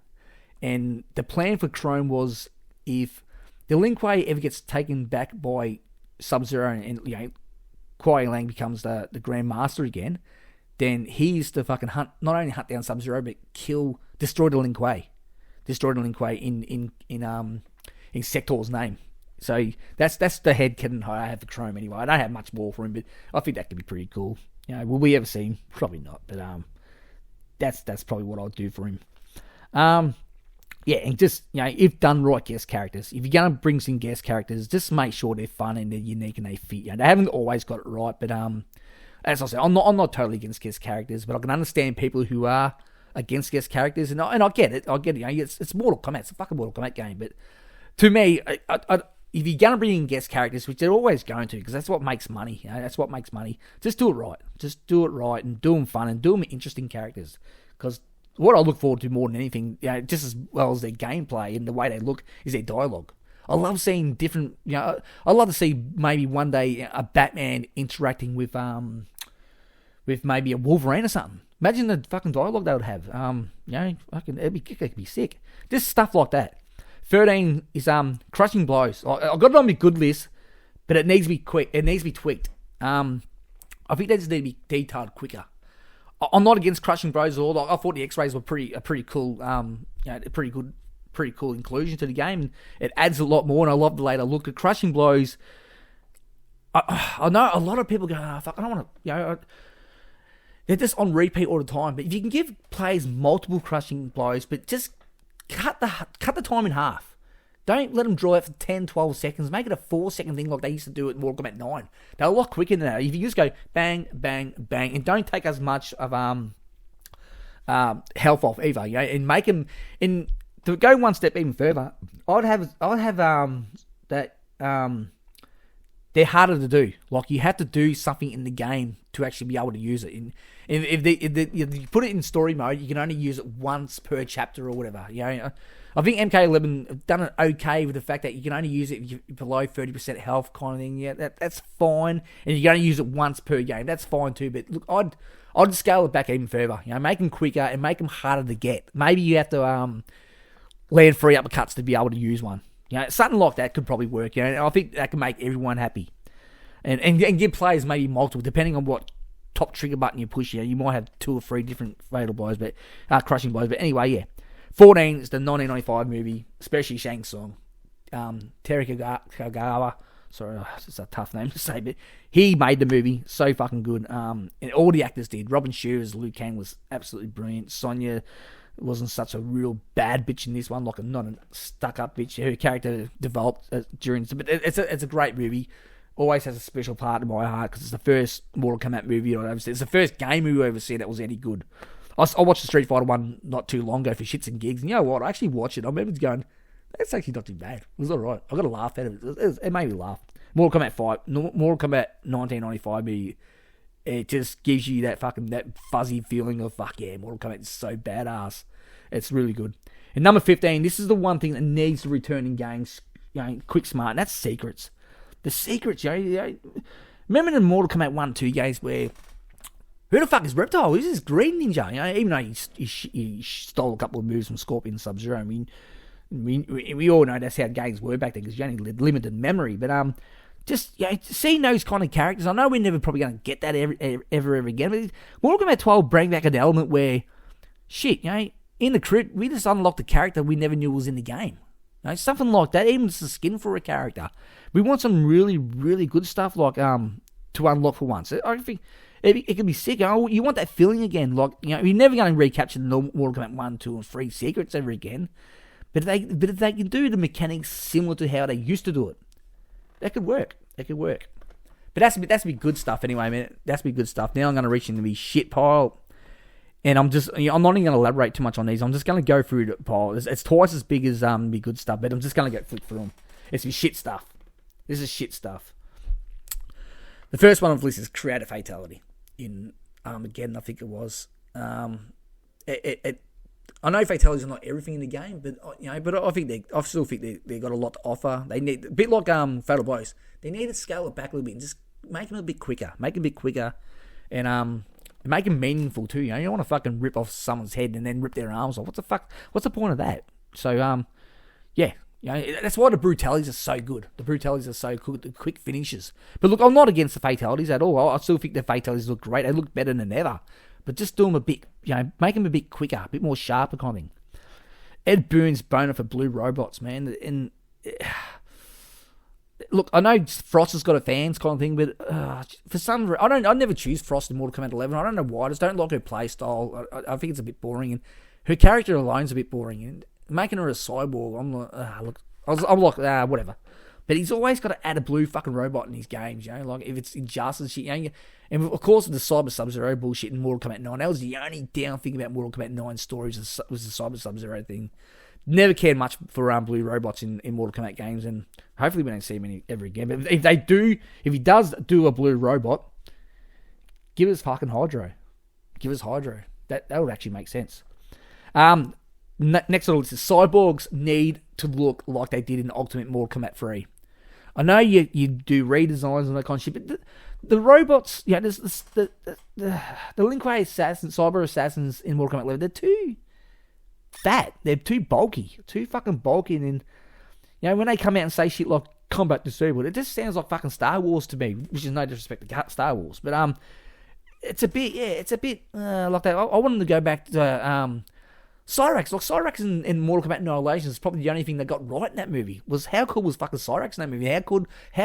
and the plan for Chrome was if the Lin Kuei ever gets taken back by Sub-Zero and Kuai Lang becomes the Grand Master again, then he's to fucking not only hunt down Sub-Zero, but destroy the Lin Kuei. In Sector's name. So that's the headcanon I have for Chrome anyway. I don't have much more for him, but I think that could be pretty cool. Will we ever see him? Probably not, but that's probably what I'll do for him. And just, if done right, guest characters. If you're going to bring some guest characters, just make sure they're fun and they're unique and they fit. They haven't always got it right, but as I said, I'm not totally against guest characters, but I can understand people who are against guest characters, and I get it. It's Mortal Kombat. It's a fucking Mortal Kombat game, but to me, if you're going to bring in guest characters, which they're always going to, because that's what makes money. That's what makes money. Just do it right. And do them fun and do them interesting characters. Because what I look forward to more than anything, just as well as their gameplay and the way they look, is their dialogue. I love seeing different. I love to see maybe one day a Batman interacting with maybe a Wolverine or something. Imagine the fucking dialogue they would have. It could be sick. Just stuff like that. 13 is Crushing Blows. I got it on my good list, but it needs to be quick. It needs to be tweaked. I think they just need to be detailed quicker. I'm not against Crushing Blows at all. I thought the X-rays were pretty cool. Pretty cool inclusion to the game. And it adds a lot more, and I love the later look at Crushing Blows. I know a lot of people go, fuck, I don't want to, they're just on repeat all the time. But if you can give players multiple Crushing Blows, but just cut the time in half. Don't let them draw out for 10, 12 seconds. Make it a 4-second thing like they used to do at Mortal Kombat 9. They're a lot quicker than that. If you just go bang, bang, bang, and don't take as much of health off either, and make them to go one step even further. I'd have that they're harder to do. Like, you have to do something in the game to actually be able to use it. And if you put it in story mode, you can only use it once per chapter or whatever. I think MK11 have done it okay with the fact that you can only use it if you're below 30% health kind of thing. Yeah, that's fine. And you're going to use it once per game. That's fine too. But look, I'd scale it back even further. Make them quicker and make them harder to get. Maybe you have to land 3 uppercuts to be able to use one. Something like that could probably work. And I think that can make everyone happy, and give players maybe multiple, depending on what top trigger button you push. You might have 2 or 3 different fatal blows, but crushing blows. But anyway, yeah. 14 is the 1995 movie, especially Shang Tsung. Terry Kagawa. Sorry, it's a tough name to say, but he made the movie so fucking good. And all the actors did. Robin Shou as Liu Kang was absolutely brilliant. Sonya wasn't such a real bad bitch in this one, like not a stuck-up bitch. Her character developed during... But it's a great movie. Always has a special part in my heart because it's the first Mortal Kombat movie I've ever seen. It's the first game movie I ever seen that was any good. I watched the Street Fighter one not too long ago for shits and gigs. And you know what? I actually watched it. I remember going, that's actually not too bad. It was alright. I got a laugh out of it. It made me laugh. Mortal Kombat 1995 movie, it just gives you that fuzzy feeling of, fuck yeah, Mortal Kombat is so badass. It's really good. And number 15, this is the one thing that needs to return in games, quick, smart, and that's secrets. The secrets, remember the Mortal Kombat 1 2 games where, who the fuck is Reptile? Who's this Green Ninja? Even though he stole a couple of moves from Scorpion and Sub-Zero. I mean, we all know that's how games were back then because you only had limited memory. But just seeing those kind of characters, I know we're never probably going to get that ever again. But Mortal Kombat 12 bring back an element where, shit, in the crypt, we just unlocked a character we never knew was in the game. Something like that, even just a skin for a character. We want some really, really good stuff like to unlock for once. I think it can be sick. You want that feeling again. Like, you're never going to recapture the Mortal Kombat 1, 2, and 3 secrets ever again. But if they can do the mechanics similar to how they used to do it, that could work. It could work. But that's to be good stuff anyway, man. That's to be good stuff. Now I'm going to reach into the shit pile. And I'm not even going to elaborate too much on these. I'm just going to go through the pile. It's twice as big as be good stuff, but I'm just going to go flick through them. It's shit stuff. This is shit stuff. The first one on the list is Creative Fatality in Armageddon, I think it was. I know fatalities are not everything in the game, but I still think they got a lot to offer. They need a bit like Fatal Blows. They need to scale it back a little bit and just make them a bit quicker. Make them a bit quicker, and make them meaningful too. You don't want to fucking rip off someone's head and then rip their arms off. What the fuck? What's the point of that? So yeah. That's why the brutalities are so good. The brutalities are so good, the quick finishes. But look, I'm not against the fatalities at all. I still think the fatalities look great. They look better than ever. But just do them a bit, make them a bit quicker, a bit more sharper kind of thing. Ed Boon's boner for blue robots, man. And look, I know Frost has got a fans kind of thing, but for some reason, I never choose Frost in Mortal Kombat 11. I don't know why. I just don't like her play style. I think it's a bit boring, and her character alone's a bit boring. And making her a cyborg, I'm like, whatever. But he's always got to add a blue fucking robot in his games, like if it's Injustice shit, And of course, the Cyber Sub-Zero bullshit in Mortal Kombat 9, that was the only down thing about Mortal Kombat 9 stories was the Cyber Sub-Zero thing. Never cared much for blue robots in Mortal Kombat games, and hopefully we don't see him ever again. But if he does do a blue robot, give us fucking Hydro. Give us Hydro. That would actually make sense. Next on the list is cyborgs need to look like they did in Ultimate Mortal Kombat 3. I know you do redesigns and that kind of shit, but the robots, there's the Lin Kuei assassins, cyber assassins in Mortal Kombat 11, they're too fat. They're too bulky. Too fucking bulky. And then, when they come out and say shit like Combat Disabled, it just sounds like fucking Star Wars to me, which is no disrespect to Star Wars. But it's a bit like that. I wanted to go back to Cyrax. Like, Cyrax in Mortal Kombat Annihilation is probably the only thing that got right in that movie. Was how cool was fucking Cyrax in that movie? How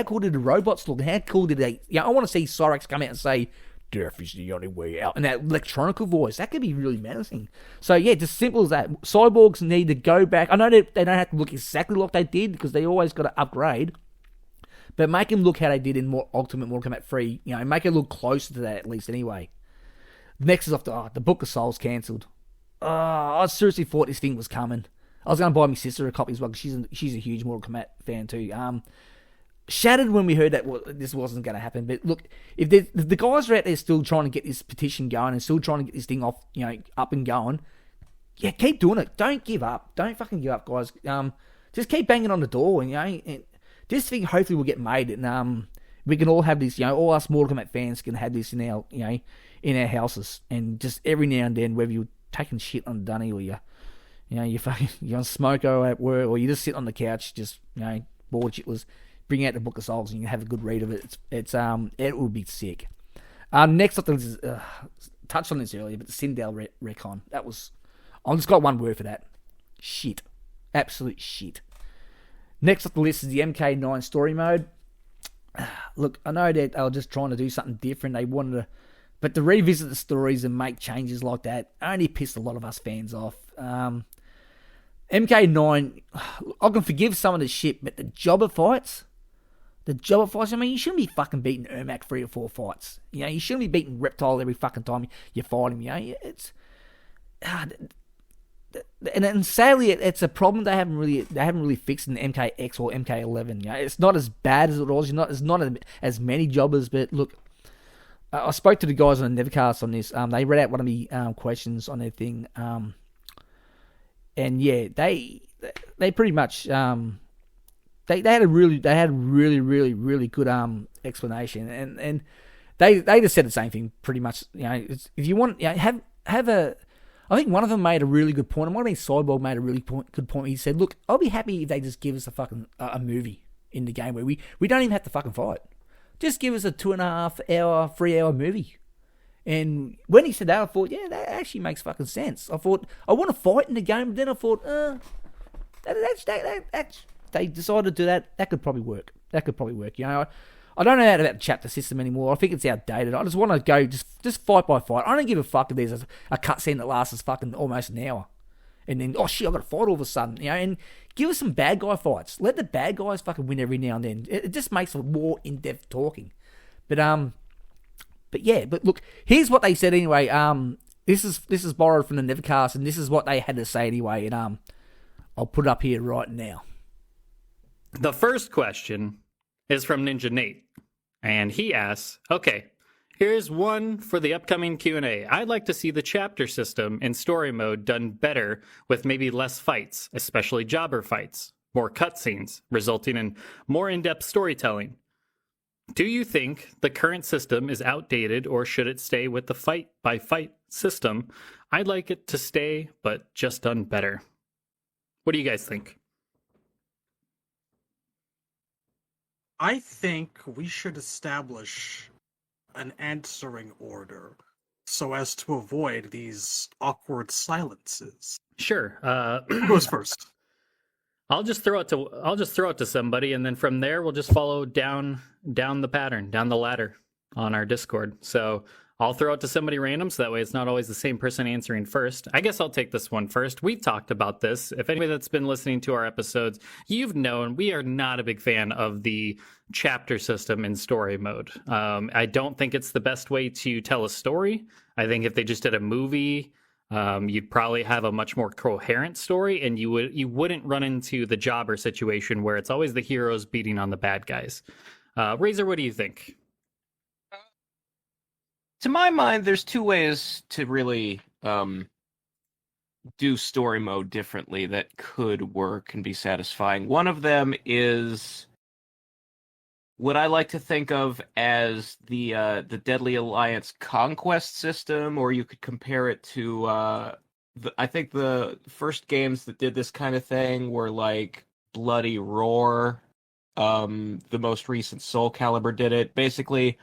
cool did the robots look? How cool did they... I want to see Cyrax come out and say, "Death is the only way out." And that electronical voice, that could be really menacing. So yeah, just simple as that. Cyborgs need to go back. I know they don't have to look exactly like they did because they always got to upgrade. But make them look how they did in Ultimate Mortal Kombat 3. Make it look closer to that at least anyway. Next is off the Book of Souls cancelled. I seriously thought this thing was coming. I was going to buy my sister a copy as well because she's a huge Mortal Kombat fan too. Shattered when we heard that this wasn't going to happen. But look, if the guys are out there still trying to get this petition going and still trying to get this thing off, up and going, yeah, keep doing it. Don't give up. Don't fucking give up, guys. Just keep banging on the door, and this thing hopefully will get made, and we can all have this. All us Mortal Kombat fans can have this in our, in our houses, and just every now and then, whether you're taking shit on Dunny or You know, you're on smoko at work, or you just sit on the couch, just bored shitless. Bring out the Book of Souls and you have a good read of it. It will be sick. Next up, touched on this earlier, but the Sindel Recon. That was, I just got one word for that. Shit, absolute shit. Next up the list is the MK9 story mode. Look, I know that they were just trying to do something different. They wanted to, but to revisit the stories and make changes like that only pissed a lot of us fans off. MK9, I can forgive some of the shit, but the jobber fights, I mean, you shouldn't be fucking beating Ermac 3 or 4 fights. You know, you shouldn't be beating Reptile every fucking time you fight him. You know, it's and sadly, it's a problem they haven't really fixed in MKX or MK11. You know, it's not as bad as it was. It's not as many jobbers. But look, I spoke to the guys on the NinjaKAST on this. They read out one of the questions on their thing. And yeah, they pretty much they had a really good explanation, and they just said the same thing pretty much. You know, if you want, have a. I think one of them made a really good point. It might have been Cyborg made a really good point. He said, "Look, I'll be happy if they just give us a fucking a movie in the game where we don't even have to fucking fight. Just give us a 2.5 hour, 3 hour movie." And when he said that, I thought, yeah, that actually makes fucking sense. I thought, I want to fight in the game, but then I thought, they decided to do that. That could probably work. You know, I don't know about the chapter system anymore. I think it's outdated. I just want to go just fight by fight. I don't give a fuck if there's a cutscene that lasts fucking almost an hour. And then, oh shit, I've got to fight all of a sudden. You know, and give us some bad guy fights. Let the bad guys fucking win every now and then. It just makes for more in-depth talking. But yeah, but look, here's what they said anyway. This is borrowed from the NinjaKAST, and this is what they had to say anyway. And I'll put it up here right now. The first question is from Ninja Nate, and he asks, "Okay, here's one for the upcoming Q&A. I'd like to see the chapter system in story mode done better with maybe less fights, especially jobber fights, more cutscenes, resulting in more in-depth storytelling. Do you think the current system is outdated, or should it stay with the fight-by-fight system? I'd like it to stay, but just done better." What do you guys think? I think we should establish an answering order so as to avoid these awkward silences. Sure. Who goes first? I'll just throw it to somebody, and then from there we'll just follow down the pattern, down the ladder on our Discord. So I'll throw it to somebody random, so that way it's not always the same person answering first. I guess I'll take this one first. We've talked about this. If anybody that's been listening to our episodes, you've known we are not a big fan of the chapter system in story mode. I don't think it's the best way to tell a story. I think if they just did a movie, you'd probably have a much more coherent story, and you wouldn't run into the jobber situation where it's always the heroes beating on the bad guys. Razor, what do you think? To my mind, there's two ways to really do story mode differently that could work and be satisfying. One of them is what I like to think of as the Deadly Alliance conquest system, or you could compare it to I think the first games that did this kind of thing were like Bloody Roar. The most recent Soul Calibur did it. Basically,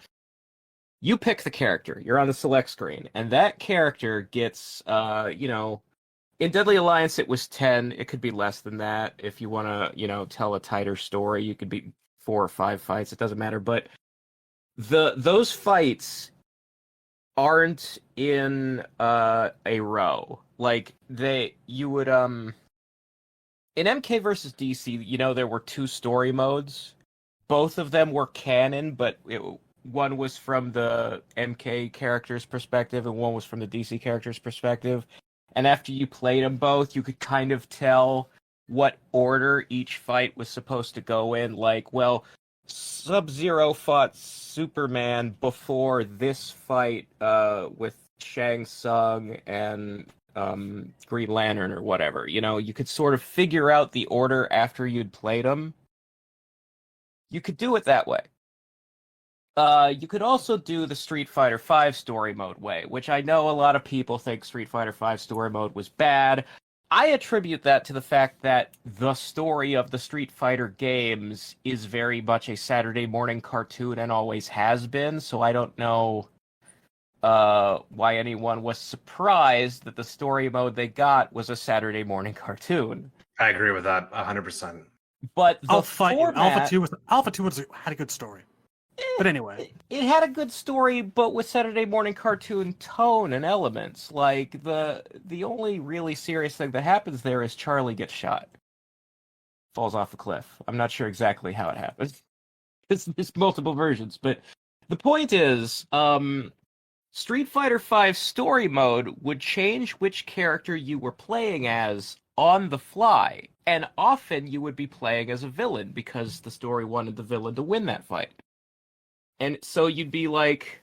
you pick the character. You're on the select screen, and that character gets, in Deadly Alliance it was 10. It could be less than that if you want to, tell a tighter story. You could be 4 or 5 fights. It doesn't matter. But those fights aren't in a row. Like you would in MK versus DC, there were 2 story modes. Both of them were canon, but one was from the MK character's perspective and one was from the DC character's perspective. And after you played them both, you could kind of tell what order each fight was supposed to go in. Like, well, Sub-Zero fought Superman before this fight with Shang Tsung and Green Lantern or whatever. You could sort of figure out the order after you'd played them. You could do it that way. You could also do the Street Fighter V story mode way, which I know a lot of people think Street Fighter V story mode was bad. I attribute that to the fact that the story of the Street Fighter games is very much a Saturday morning cartoon and always has been, so I don't know why anyone was surprised that the story mode they got was a Saturday morning cartoon. I agree with that 100%. But the I'll fight you. format, Alpha 2 had a good story. But anyway. it had a good story, but with Saturday morning cartoon tone and elements. Like, the only really serious thing that happens there is Charlie gets shot. Falls off a cliff. I'm not sure exactly how it happens. There's multiple versions, but the point is, Street Fighter V story mode would change which character you were playing as on the fly, and often you would be playing as a villain because the story wanted the villain to win that fight. And so you'd be like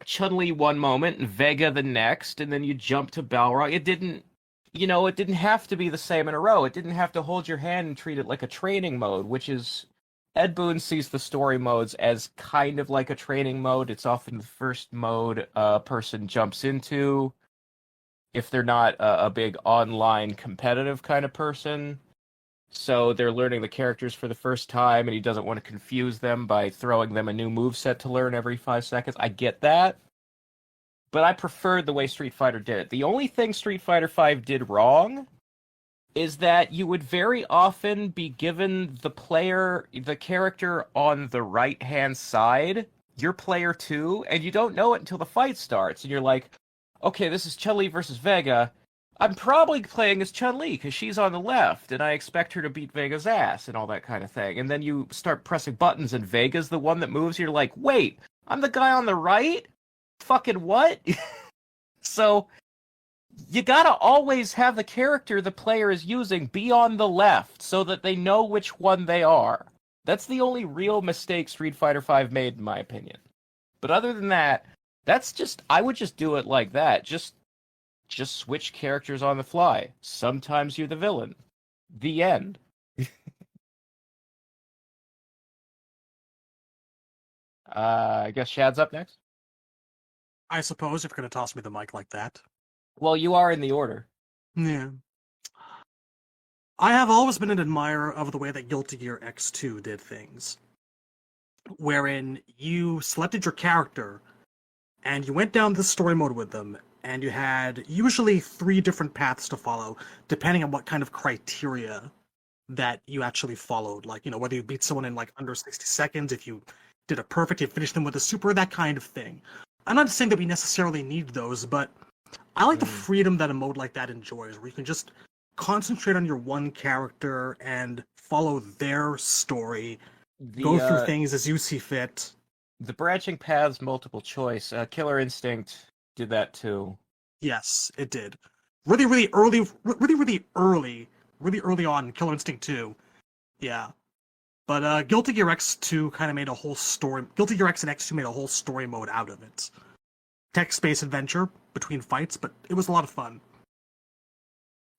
Chun-Li one moment and Vega the next, and then you jump to Balrog. It didn't have to be the same in a row. It didn't have to hold your hand and treat it like a training mode, which is... Ed Boon sees the story modes as kind of like a training mode. It's often the first mode a person jumps into if they're not a big online competitive kind of person. So they're learning the characters for the first time, and he doesn't want to confuse them by throwing them a new moveset to learn every 5 seconds. I get that. But I preferred the way Street Fighter did it. The only thing Street Fighter V did wrong is that you would very often be given the character on the right-hand side, your player 2, and you don't know it until the fight starts, and you're like, okay, this is Chun-Li versus Vega. I'm probably playing as Chun-Li, because she's on the left, and I expect her to beat Vega's ass, and all that kind of thing. And then you start pressing buttons, and Vega's the one that moves, you're like, wait, I'm the guy on the right? Fucking what? So... you gotta always have the character the player is using be on the left so that they know which one they are. That's the only real mistake Street Fighter V made, in my opinion. But other than that, I would just do it like that. Just switch characters on the fly. Sometimes you're the villain. The end. I guess Shad's up next? I suppose if you're going to toss me the mic like that. Well, you are in the order. Yeah. I have always been an admirer of the way that Guilty Gear X2 did things. Wherein you selected your character, and you went down the story mode with them, and you had usually 3 different paths to follow, depending on what kind of criteria that you actually followed. Like, whether you beat someone in like under 60 seconds, if you did a perfect, you finished them with a super, that kind of thing. I'm not saying that we necessarily need those, but I like the freedom that a mode like that enjoys, where you can just concentrate on your one character and follow their story, go through things as you see fit. The branching paths multiple choice. Killer Instinct did that too. Yes, it did. Really early on, Killer Instinct 2. Yeah. But Guilty Gear X2 kind of made a whole story... Guilty Gear X and X2 made a whole story mode out of it. Text-based adventure between fights, but it was a lot of fun.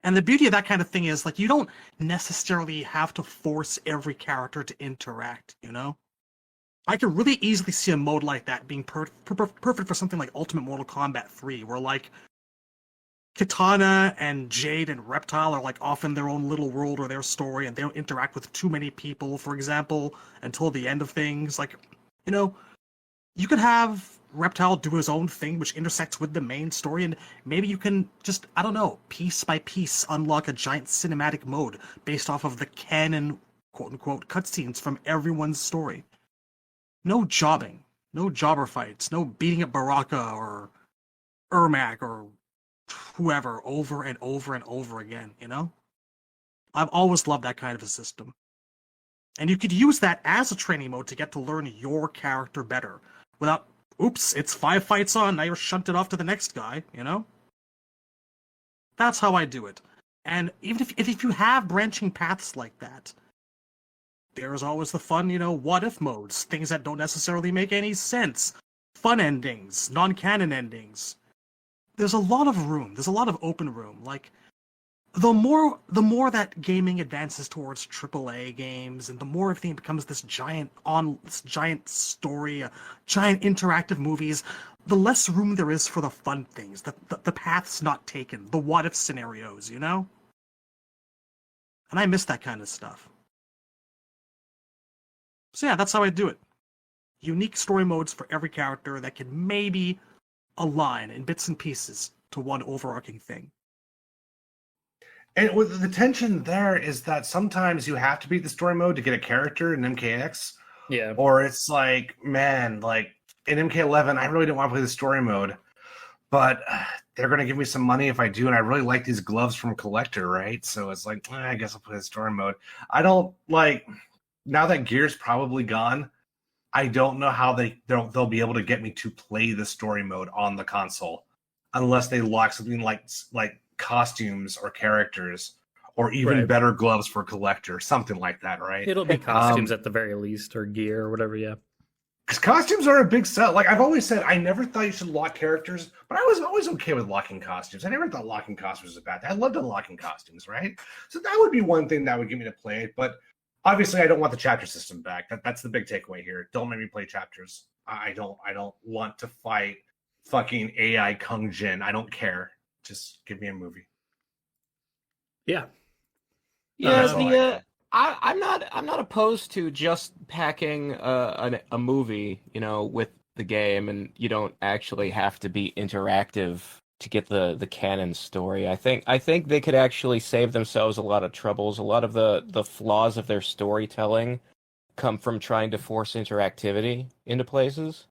And the beauty of that kind of thing is, like, you don't necessarily have to force every character to interact, I could really easily see a mode like that being perfect for something like Ultimate Mortal Kombat 3, where, like, Kitana and Jade and Reptile are, like, off in their own little world or their story, and they don't interact with too many people, for example, until the end of things. Like, you could have Reptile do his own thing, which intersects with the main story, and maybe you can just, I don't know, piece by piece unlock a giant cinematic mode based off of the canon, quote-unquote, cutscenes from everyone's story. No jobbing, no jobber fights, no beating up Baraka or Ermac or whoever over and over and over again, I've always loved that kind of a system. And you could use that as a training mode to get to learn your character better, without, oops, it's 5 fights on, now you're shunted off to the next guy, That's how I do it. And even if you have branching paths like that, there's always the fun, what-if modes, things that don't necessarily make any sense, fun endings, non-canon endings. There's a lot of room, there's a lot of open room. Like, the more that gaming advances towards AAA games, and the more everything becomes this giant story, giant interactive movies, the less room there is for the fun things, the paths not taken, the what if scenarios, you know? And I miss that kind of stuff. So yeah, that's how I do it. Unique story modes for every character that can maybe align in bits and pieces to one overarching thing. And with the tension there is that sometimes you have to beat the story mode to get a character in MKX, Yeah. or it's like, man, like in MK11, I really don't want to play the story mode, but they're going to give me some money if I do, and I really like these gloves from Collector, right? So it's like, I guess I'll play the story mode. I don't like, now that Gear's probably gone, I don't know how they'll be able to get me to play the story mode on the console unless they lock something like costumes or characters or even Right. better gloves for Collector, something like that, right? It'll be costumes at the very least, or gear or whatever. Yeah. Because costumes are a big sell. Like I've always said, I never thought you should lock characters, but I was always okay with locking costumes. I never thought locking costumes was a bad thing. I loved unlocking costumes, right? So that would be one thing that would get me to play it. But obviously, I don't want the chapter system back. That's the big takeaway here. Don't make me play chapters. I don't want to fight fucking AI Kung Jin. I don't care. Just give me a movie. Yeah. Yeah, That's all I'm not opposed to just packing a movie, with the game, and you don't actually have to be interactive to get the canon story. I think they could actually save themselves a lot of troubles. A lot of the flaws of their storytelling come from trying to force interactivity into places.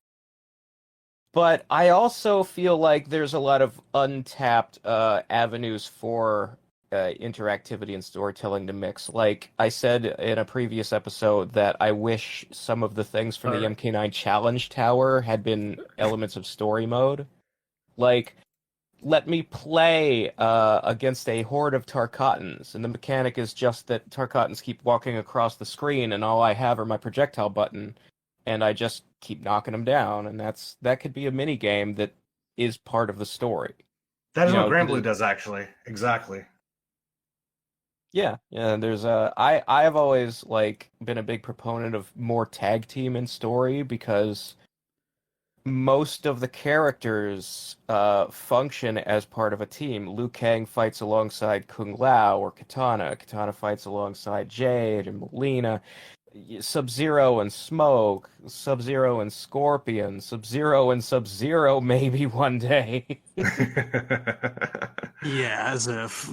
But I also feel like there's a lot of untapped avenues for interactivity and storytelling to mix. Like I said in a previous episode that I wish some of the things from the MK9 Challenge Tower had been elements of story mode. Like, let me play against a horde of Tarkatans, and the mechanic is just that Tarkatans keep walking across the screen, and all I have are my projectile button, and I just keep knocking them down, and that could be a mini game that is part of the story. That is what Granblue does, actually. Exactly. Yeah. There's I've always been a big proponent of more tag team in story because most of the characters function as part of a team. Liu Kang fights alongside Kung Lao or Katana. Katana fights alongside Jade and Melina. Sub-Zero and Smoke. Sub-Zero and Scorpion. Sub-Zero and Sub-Zero maybe one day. Yeah, as if.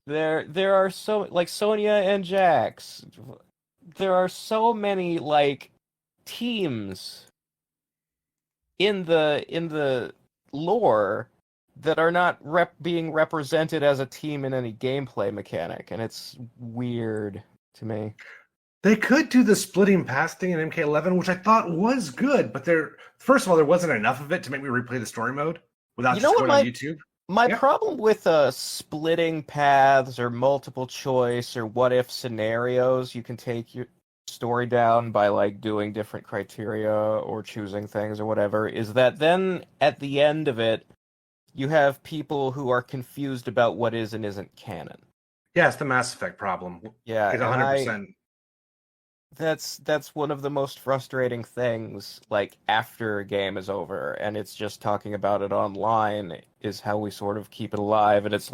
There are so Sonya and Jax. There are so many teams in the lore that are not being represented as a team in any gameplay mechanic, and it's weird to me. They could do the splitting pass thing in MK11, which I thought was good, but first of all, there wasn't enough of it to make me replay the story mode without just going on YouTube. My problem with splitting paths or multiple choice or what if scenarios, you can take your story down by doing different criteria or choosing things or whatever, is that then at the end of it, you have people who are confused about what is and isn't canon. Yeah, it's the Mass Effect problem. Yeah, it's 100%. That's one of the most frustrating things, after a game is over, and it's just talking about it online is how we sort of keep it alive, and it's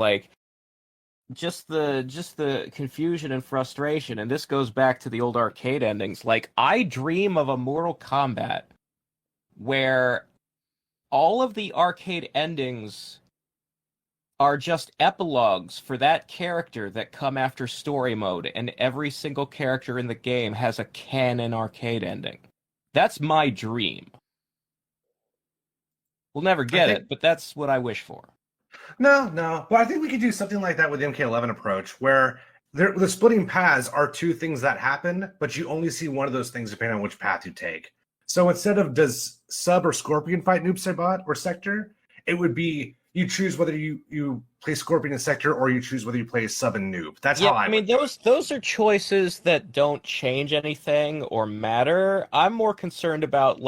just the confusion and frustration, and this goes back to the old arcade endings. I dream of a Mortal Kombat where all of the arcade endings are just epilogues for that character that come after story mode, and every single character in the game has a canon arcade ending. That's my dream. We'll never get it, but that's what I wish for. No. But I think we could do something like that with the MK11 approach, where the splitting paths are two things that happen, but you only see one of those things depending on which path you take. So instead of does Sub or Scorpion fight Noob Saibot or Sector, it would be you choose whether you play Scorpion and Sector or you choose whether you play Sub and Noob. That's how I mean, those are choices that don't change anything or matter. I'm more concerned about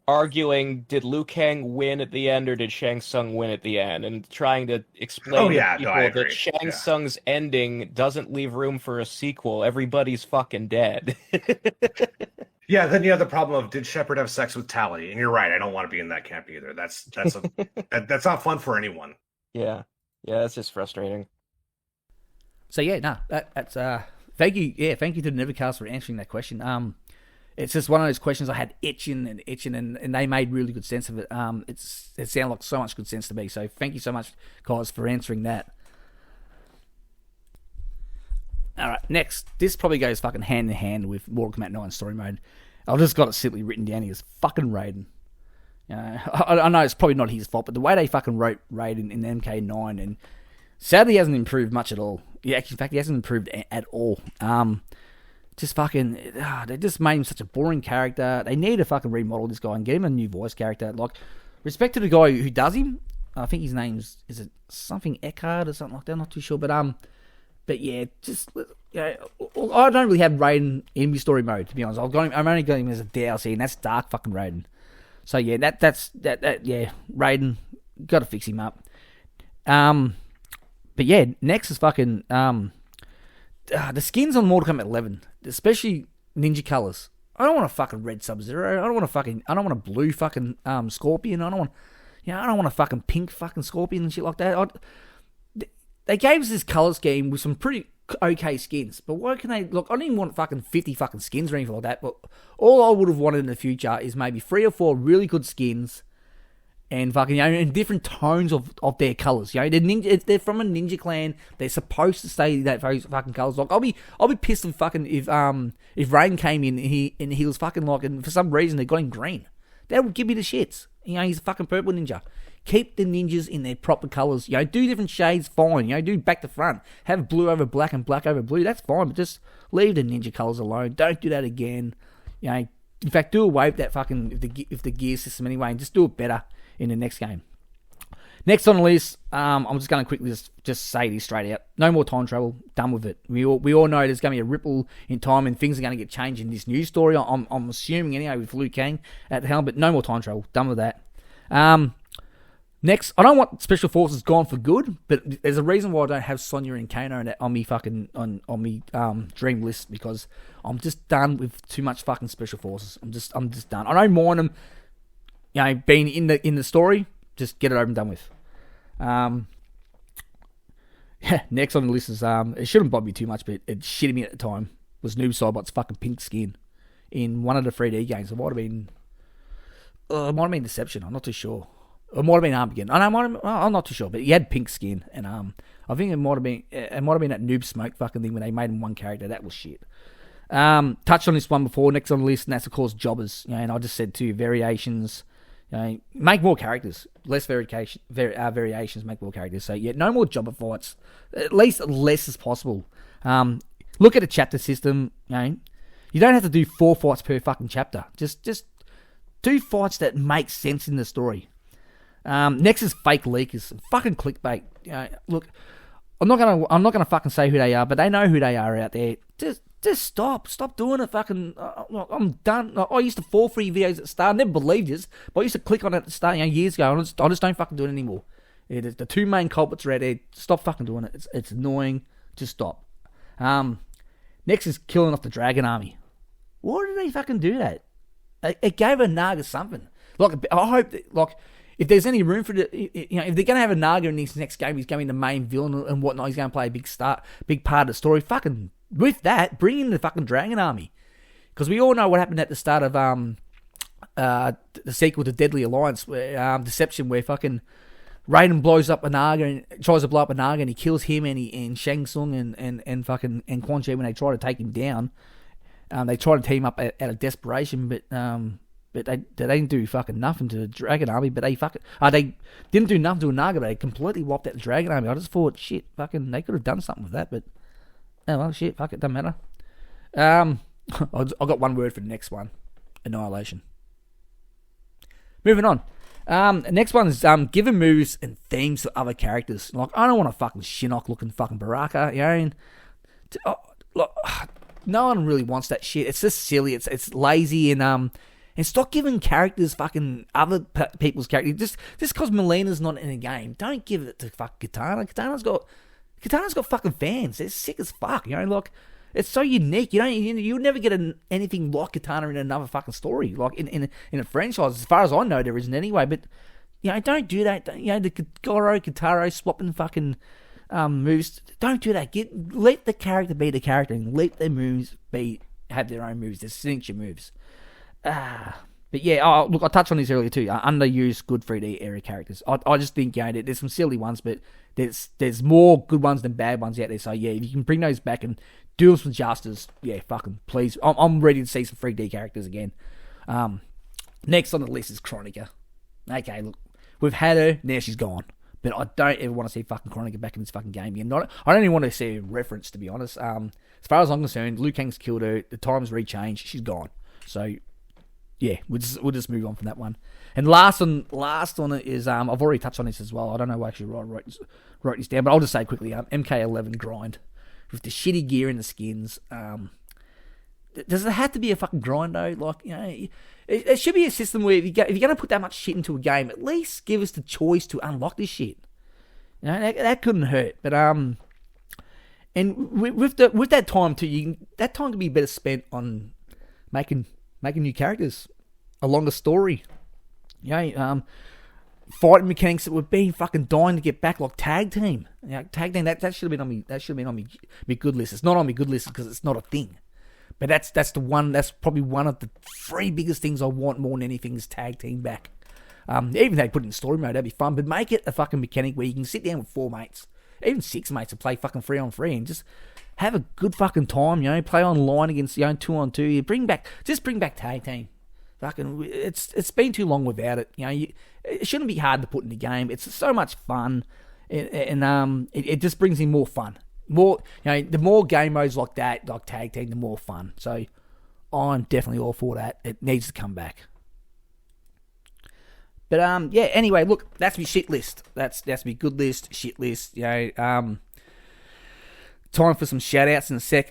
arguing, did Liu Kang win at the end or did Shang Tsung win at the end, and trying to explain to people that Shang Tsung's ending doesn't leave room for a sequel. Everybody's fucking dead. Yeah, then you have the problem of did Shepard have sex with Tally? And you're right, I don't want to be in that camp either. That's not fun for anyone. Yeah, that's just frustrating. So yeah, no, that's thank you to the NinjaKAST for answering that question. It's just one of those questions I had itching, and they made really good sense of it. It sounded like so much good sense to me. So thank you so much, guys, for answering that. All right, next. This probably goes fucking hand in hand with Mortal Kombat 9 story mode. I've just got it simply written down here as fucking Raiden. I know it's probably not his fault, but the way they fucking wrote Raiden in MK9, and sadly he hasn't improved much at all. Yeah, actually, in fact, he hasn't improved at all. Just fucking, they just made him such a boring character. They need to fucking remodel this guy and get him a new voice character. Like, respect to the guy who does him. I think his name's, is it something Eckhart or something like that? I'm not too sure, but yeah, just, I don't really have Raiden in my story mode, to be honest. I'm only got him as a DLC, and that's Dark fucking Raiden. So yeah, that's Raiden, gotta fix him up. But yeah, next is fucking the skins on Mortal Kombat 11, especially ninja colors. I don't want a fucking red Sub-Zero. I don't want a blue fucking Scorpion. I don't want a fucking pink fucking Scorpion and shit like that. They gave us this color scheme with some pretty okay skins, but why can they look? I don't even want fucking 50 fucking skins or anything like that. But all I would have wanted in the future is maybe 3 or 4 really good skins. And fucking, in different tones of their colours. They're from a ninja clan. They're supposed to stay that those fucking colours. Like, I'll be pissed if fucking if Rain came in and he was fucking like, and for some reason they got him green. That would give me the shits. He's a fucking purple ninja. Keep the ninjas in their proper colours. Do different shades, fine. Do back to front. Have blue over black and black over blue. That's fine, but just leave the ninja colours alone. Don't do that again. In fact, do away with that fucking if the gear system anyway, and just do it better in the next game. Next on the list, I'm just going to quickly just say this straight out. No more time travel. Done with it. We all know there's going to be a ripple in time and things are going to get changed in this new story. I'm assuming anyway with Liu Kang at the helm, but no more time travel. Done with that. Next, I don't want Special Forces gone for good, but there's a reason why I don't have Sonya and Kano on me fucking on me dream list, because I'm just done with too much fucking Special Forces. I'm just done. I don't mind them, being in the story. Just get it over and done with. Next on the list is it shouldn't bother me too much, but it shitted me at the time. Was Noob Saibot's fucking pink skin in one of the 3D games. It might have been Deception. I'm not too sure. It might have been Armageddon. I'm not too sure, but he had pink skin, and I think it might have been that Noob Smoke fucking thing when they made him one character. That was shit. Touched on this one before. Next on the list, and that's of course jobbers. And I just said too, variations. Make more characters. Less variations, make more characters. So yeah, no more jobber fights. At least less as possible. Look at the chapter system. You don't have to do 4 fights per fucking chapter. Just do fights that make sense in the story. Next is fake leakers, fucking clickbait. Look, I'm not gonna fucking say who they are, but they know who they are out there. Just stop doing it. Fucking, I'm done. I used to fall for your videos at the start. I never believed this, but I used to click on it at the start, years ago. I just don't fucking do it anymore. The 2 main culprits are out there. Stop fucking doing it. It's annoying. Just stop. Next is killing off the Dragon Army. Why did they fucking do that? It gave a Naga something. Like, I hope that, if there's any room for if they're going to have a Naga in this next game, he's going to be the main villain and whatnot, he's going to play a big part of the story. Fucking, with that, bring in the fucking Dragon Army. Because we all know what happened at the start of the sequel to Deadly Alliance, where Deception, where fucking Raiden blows up a Naga and tries to blow up a Naga, and he kills him and Shang Tsung and Quan Chi when they try to take him down. They try to team up out of desperation, but they didn't do fucking nothing to the Dragon Army. But they didn't do nothing to a Naga, but they completely wiped out the Dragon Army. I just thought, shit, fucking, they could have done something with that, but oh well, shit, fuck it, doesn't matter. I've got one word for the next one: annihilation. Moving on. Next one is giving moves and themes to other characters. Like, I don't want a fucking Shinnok looking fucking Baraka, no one really wants that shit. It's just silly. It's lazy, and stop giving characters fucking other people's characters. Just because Melina's not in a game, don't give it to fucking Katana. Katana's got fucking fans. They're sick as fuck. It's so unique. You'll never get anything like Katana in another fucking story, like in a franchise. As far as I know, there isn't anyway. But don't do that. The Goro Kataro swapping fucking moves. Don't do that. Let the character be the character and let their moves have their own moves, their signature moves. But yeah, look, I touched on this earlier too. Underused good 3D area characters. I just think there's some silly ones, but there's more good ones than bad ones out there. So yeah, if you can bring those back and do them some justice, yeah, fucking please. I'm ready to see some 3D characters again. Next on the list is Chronica. Okay, look, we've had her, now she's gone. But I don't ever want to see fucking Chronica back in this fucking game again. I don't even want to see a reference, to be honest. As far as I'm concerned, Liu Kang's killed her. The time's rechanged. She's gone. So yeah, we'll just move on from that one. And last on it is I've already touched on this as well. I don't know why I actually wrote this down, but I'll just say quickly. MK11 grind with the shitty gear and the skins. Does it have to be a fucking grind though? Like, it should be a system where if you're going to put that much shit into a game, at least give us the choice to unlock this shit. That couldn't hurt. But and with that time too, that time could be better spent on making new characters, a longer story. Fighting mechanics that we've been fucking dying to get back, like tag team. Tag team that should have been on me. That should have been on me good list. It's not on me good list because it's not a thing. But that's the one. That's probably one of the three biggest things I want more than anything is tag team back. Even if they put it in story mode, that'd be fun. But make it a fucking mechanic where you can sit down with 4 mates, even 6 mates, and play fucking 3-on-3 and just have a good fucking time. Play online against 2-on-2. Bring back tag team. Fucking, it's been too long without it. It shouldn't be hard to put in the game. It's so much fun, and it just brings in more fun. The more game modes like that, like tag team, the more fun. So I'm definitely all for that. It needs to come back. But yeah. Anyway, look, that's my shit list. That's my good list, shit list. Time for some shout outs in a sec.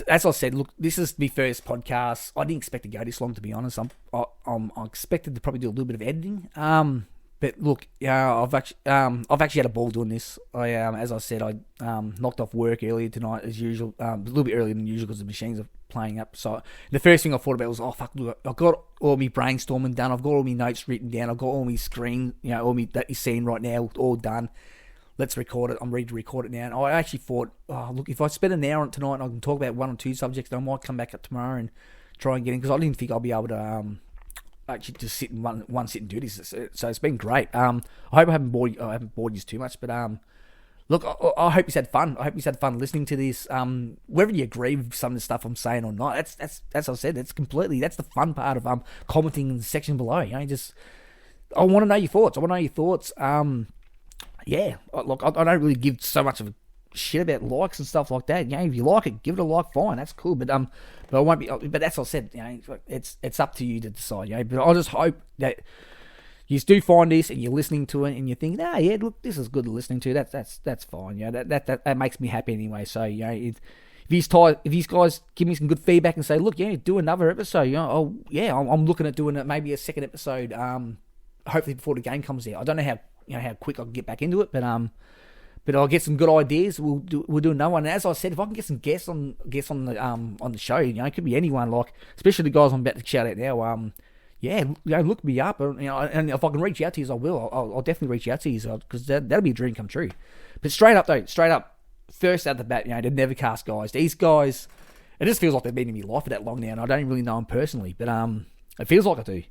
As I said, look, this is my first podcast. I didn't expect to go this long, to be honest. I expected to probably do a little bit of editing. But look, I've actually had a ball doing this. As I said, I knocked off work earlier tonight as usual, a little bit earlier than usual because the machines are playing up. So the first thing I thought about was, oh fuck, look, I've got all my brainstorming done. I've got all my notes written down. I've got all my screen, all my that you're seeing right now, all done. Let's record it. I'm ready to record it now. And I actually thought, look, if I spend an hour on it tonight and I can talk about 1 or 2 subjects, then I might come back up tomorrow and try and get in, because I didn't think I'll be able to actually just sit in one sit and do this. So it's been great. I hope I haven't bored you too much, but look, I hope you had fun. I hope you had fun listening to this. Whether you agree with some of the stuff I'm saying or not, that's as I said, that's the fun part of commenting in the section below. I want to know your thoughts. Yeah, look, I don't really give so much of a shit about likes and stuff like that. If you like it, give it a like, fine, that's cool. But I won't be. But that's what I said. It's up to you to decide. But I just hope that you do find this and you're listening to it and you think, yeah, look, this is good listening to. That's fine. That makes me happy anyway. So if these guys give me some good feedback and say, look, do another episode. I'm looking at doing maybe a second episode. Hopefully before the game comes out. I don't know how quick I can get back into it, but I'll get some good ideas. We'll do another one. And as I said, if I can get some guests on the show, it could be anyone, like especially the guys I'm about to shout out now. Look me up, and if I can reach out to you, I will. I'll definitely reach out to you because that'll be a dream come true. But straight up, first out the bat, the NinjaKAST guys. These guys, it just feels like they've been in my life for that long now, and I don't really know them personally, but it feels like I do.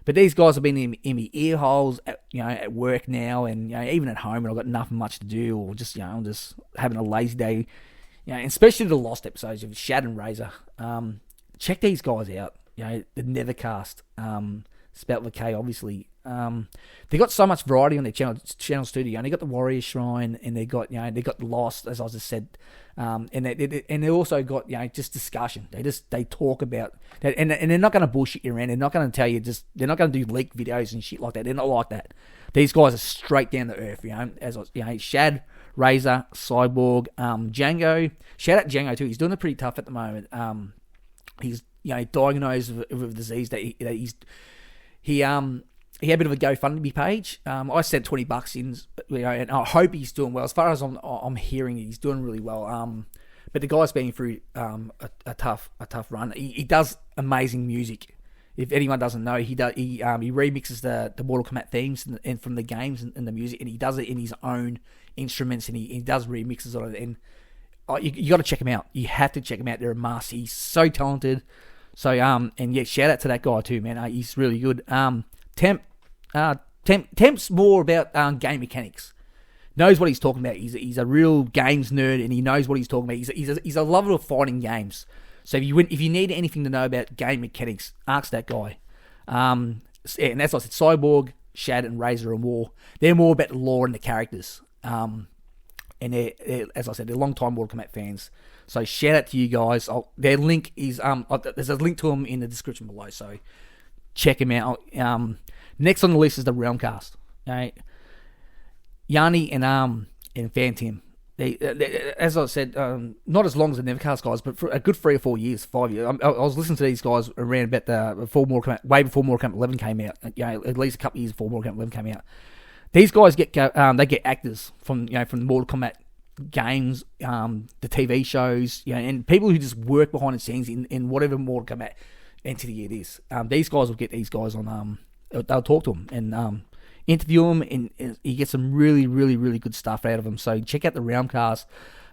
But these guys have been in my ear holes, at work now, and even at home, and I've got nothing much to do, or just I'm just having a lazy day. And especially the lost episodes of Shad and Razor. Check these guys out. The NinjaKAST, spelled with K, obviously. They got so much variety on their channels too. They got the Warrior Shrine, and they got Lost, as I just said. And they also got just discussion. They talk about that, and they're not going to bullshit you around. They're not going to tell you they're not going to do leak videos and shit like that. They're not like that. These guys are straight down to earth. Shad, Razor, Cyborg, Django. Shout out Django too. He's doing it pretty tough at the moment. He's diagnosed with a disease that he had a bit of a GoFundMe page. I sent $20 in, and I hope he's doing well. As far as I'm hearing, he's doing really well. but the guy's been through a tough run. He does amazing music. If anyone doesn't know, he remixes the Mortal Kombat themes and from the games and the music, and he does it in his own instruments, and he does remixes on it. And you got to check him out. You have to check him out. They're a master. He's so talented. So and yeah, shout out to that guy too, man. He's really good. Temp's more about game mechanics. Knows what he's talking about. He's a real games nerd, and he knows what he's talking about. He's a lover of fighting games. So if you need anything to know about game mechanics, ask that guy. And that's like I said, Cyborg, Shad, and Razor and War. They're more about the lore and the characters. And they're, as I said, they're long-time Mortal Kombat fans. So shout out to you guys. Their link is there's a link to them in the description below. So check them out. Next on the list is the Realmcast. Right? Yanni and Phantom. They, as I said, not as long as the NinjaKAST guys, but for a good 3 or 4 years, 5 years. I was listening to these guys around about way before Mortal Kombat 11 came out. At least a couple of years before Mortal Kombat 11 came out. These guys get actors from the Mortal Kombat games, the TV shows, and people who just work behind the scenes in whatever Mortal Kombat entity it is. These guys will get these guys on. They'll talk to them and interview them, and you get some really, really, really good stuff out of them. So check out the Realmcast.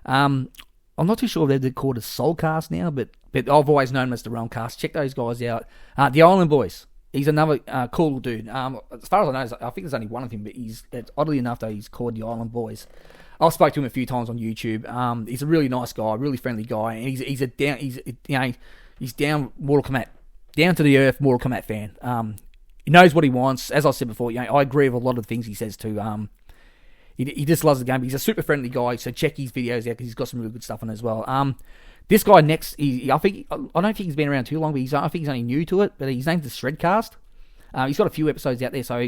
I'm not too sure if they're called a Soulcast now, but I've always known them as the Realmcast. Check those guys out. The Island Boys. He's another cool dude. As far as I know, I think there's only one of him, but oddly enough though, he's called the Island Boys. I've spoke to him a few times on YouTube. He's a really nice guy, really friendly guy, and he's down Mortal Kombat, down to the earth Mortal Kombat fan. He knows what he wants. As I said before, I agree with a lot of the things he says too. He just loves the game. But he's a super friendly guy, so check his videos out because he's got some really good stuff on as well. This guy next, I don't think he's been around too long, but I think he's only new to it. But his name's the Shredcast. He's got a few episodes out there, so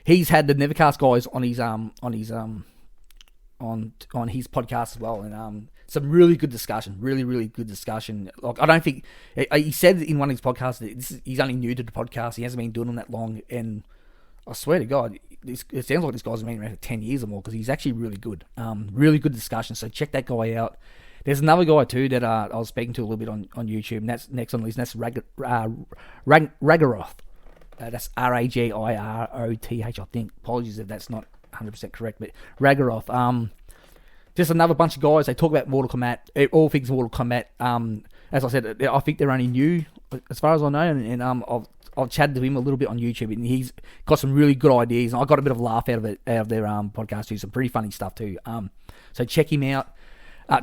he's had the NinjaKAST guys on his podcast as well, and some really good discussion, really, really good discussion. Like, I don't think he said in one of his podcasts that he's only new to the podcast. He hasn't been doing them that long, and I swear to God, it sounds like this guy's been around for 10 years or more because he's actually really good. Really good discussion. So check that guy out. There's another guy too that I was speaking to a little bit on YouTube, and that's next on the list. And that's Ragaroth. That's Ragiroth, I think. Apologies if that's not 100% correct, but Ragaroth. Just another bunch of guys. They talk about Mortal Kombat, all things Mortal Kombat. As I said, I think they're only new, as far as I know, and I've chatted to him a little bit on YouTube, and he's got some really good ideas, and I got a bit of a laugh out of their podcast too. Some pretty funny stuff too. So check him out.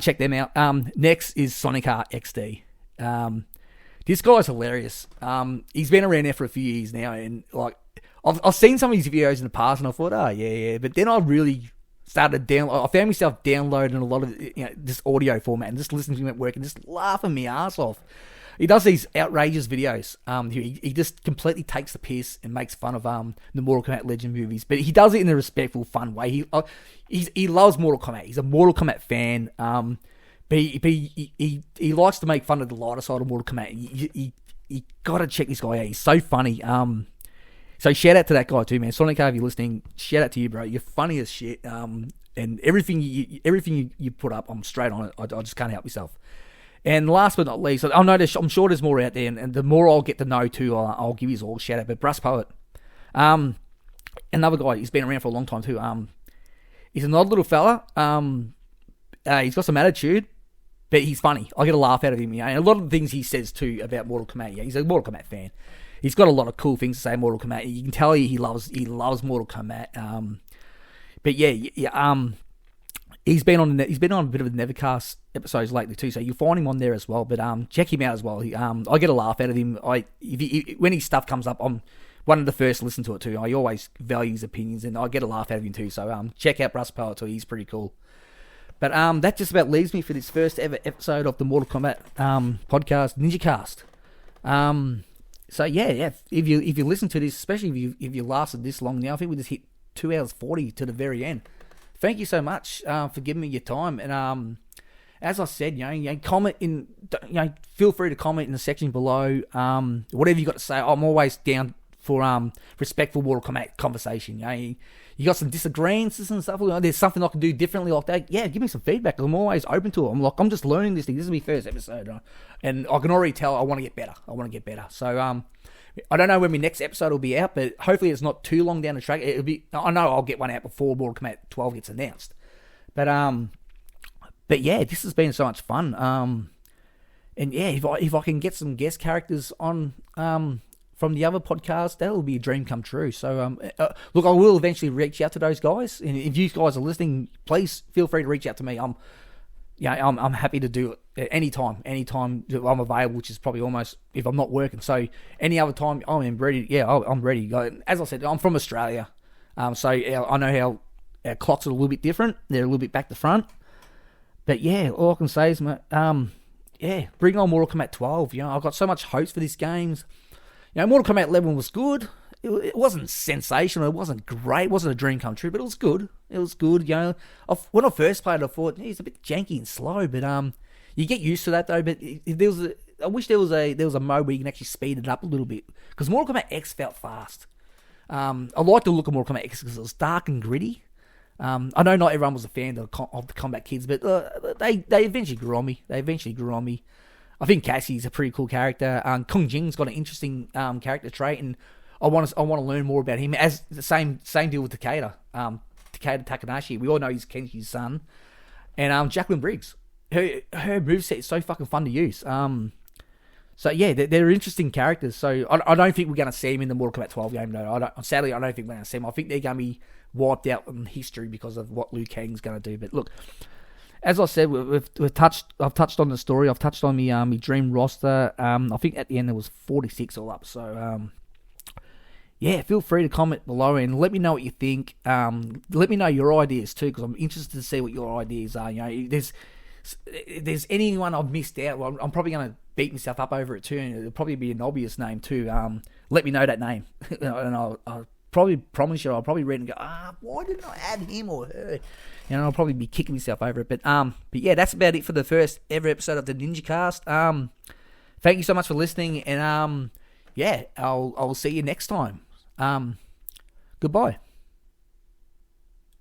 Check them out. Next is Sonic Art XD. This guy's hilarious. He's been around there for a few years now, and like I've seen some of his videos in the past, and I thought, oh yeah, but then I really started I found myself downloading a lot of this audio format and just listening to him at work and just laughing my ass off. He does these outrageous videos. He just completely takes the piss and makes fun of the Mortal Kombat Legend movies, but he does it in a respectful, fun way. He loves Mortal Kombat. He's a Mortal Kombat fan. But he likes to make fun of the lighter side of Mortal Kombat. You gotta check this guy out. He's so funny. So shout out to that guy too, man. Sonic, if you're listening, shout out to you, bro. You're funny as shit. And everything you put up, I'm straight on it. I just can't help myself. And last but not least, I'm sure there's more out there, and the more I'll get to know too, I'll give you all a shout out. But Brass Poet, another guy, he's been around for a long time too. He's an odd little fella. He's got some attitude, but he's funny. I get a laugh out of him. And a lot of the things he says too about Mortal Kombat. Yeah, he's a Mortal Kombat fan. He's got a lot of cool things to say about Mortal Kombat. You can tell he loves Mortal Kombat. But yeah. He's been on a bit of the NinjaKAST episodes lately too, so you'll find him on there as well. But check him out as well. I get a laugh out of him. When his stuff comes up, I'm one of the first to listen to it too. I always value his opinions, and I get a laugh out of him too. So check out Brass Power too. He's pretty cool. But that just about leaves me for this first ever episode of the Mortal Kombat podcast, NinjaKAST. So yeah. If you listen to this, especially if you lasted this long now, I think we just hit 2 hours 40 to the very end. Thank you so much for giving me your time. And as I said, comment feel free to comment in the section below. Whatever you got to say, I'm always down for respectful Mortal Kombat conversation. You know, you got some disagreements and stuff. There's something I can do differently like that. Yeah, give me some feedback. I'm always open to it. I'm just learning this thing. This is my first episode, and I can already tell I want to get better. So I don't know when my next episode will be out, but hopefully it's not too long down the track. It'll be. I know I'll get one out before Mortal Kombat 12 gets announced. But yeah, this has been so much fun. And yeah, if I can get some guest characters on from the other podcast, that'll be a dream come true. So look, I will eventually reach out to those guys, and if you guys are listening, please feel free to reach out to me. I'm happy to do it anytime I'm available, which is probably almost if I'm not working. So any other time I'm ready. Yeah, I'm ready. As I said, I'm from Australia, so I know how our clocks are a little bit different. They're a little bit back to front. But yeah, all I can say is, yeah, bring on Mortal Kombat 12. You know, I've got so much hopes for these games. You know, Mortal Kombat 11 was good. It wasn't sensational. It wasn't great. It wasn't a dream come true, but it was good. It was good. You know, when I first played it, I thought it's a bit janky and slow, but you get used to that though. But I wish there was a mode where you can actually speed it up a little bit, because Mortal Kombat X felt fast. I like the look of Mortal Kombat X because it was dark and gritty. I know not everyone was a fan of the Combat Kids, but they eventually grew on me. I think Cassie's a pretty cool character. Kung Jing's got an interesting character trait, and I want to learn more about him. As the same deal with Takeda. Takeda Takanashi. We all know he's Kenshi's son, and Jacqueline Briggs. Her moveset is so fucking fun to use. So yeah, they're interesting characters. So I don't think we're going to see them in the Mortal Kombat 12 game. No, sadly, I don't think we're going to see them. I think they're going to be wiped out in history because of what Liu Kang's going to do. But look, as I said, I've touched on the story. I've touched on my dream roster. I think at the end there was 46 all up. So yeah, feel free to comment below and let me know what you think. Let me know your ideas too, because I'm interested to see what your ideas are. You know, there's anyone I've missed out. Well, I'm probably going to beat myself up over it too, and it'll probably be an obvious name too. Let me know that name, and I'll probably promise you I'll probably read and go, why didn't I add him or her? You know, I'll probably be kicking myself over it. But yeah, that's about it for the first ever episode of the NinjaKAST. Thank you so much for listening, and yeah, I'll see you next time. Goodbye.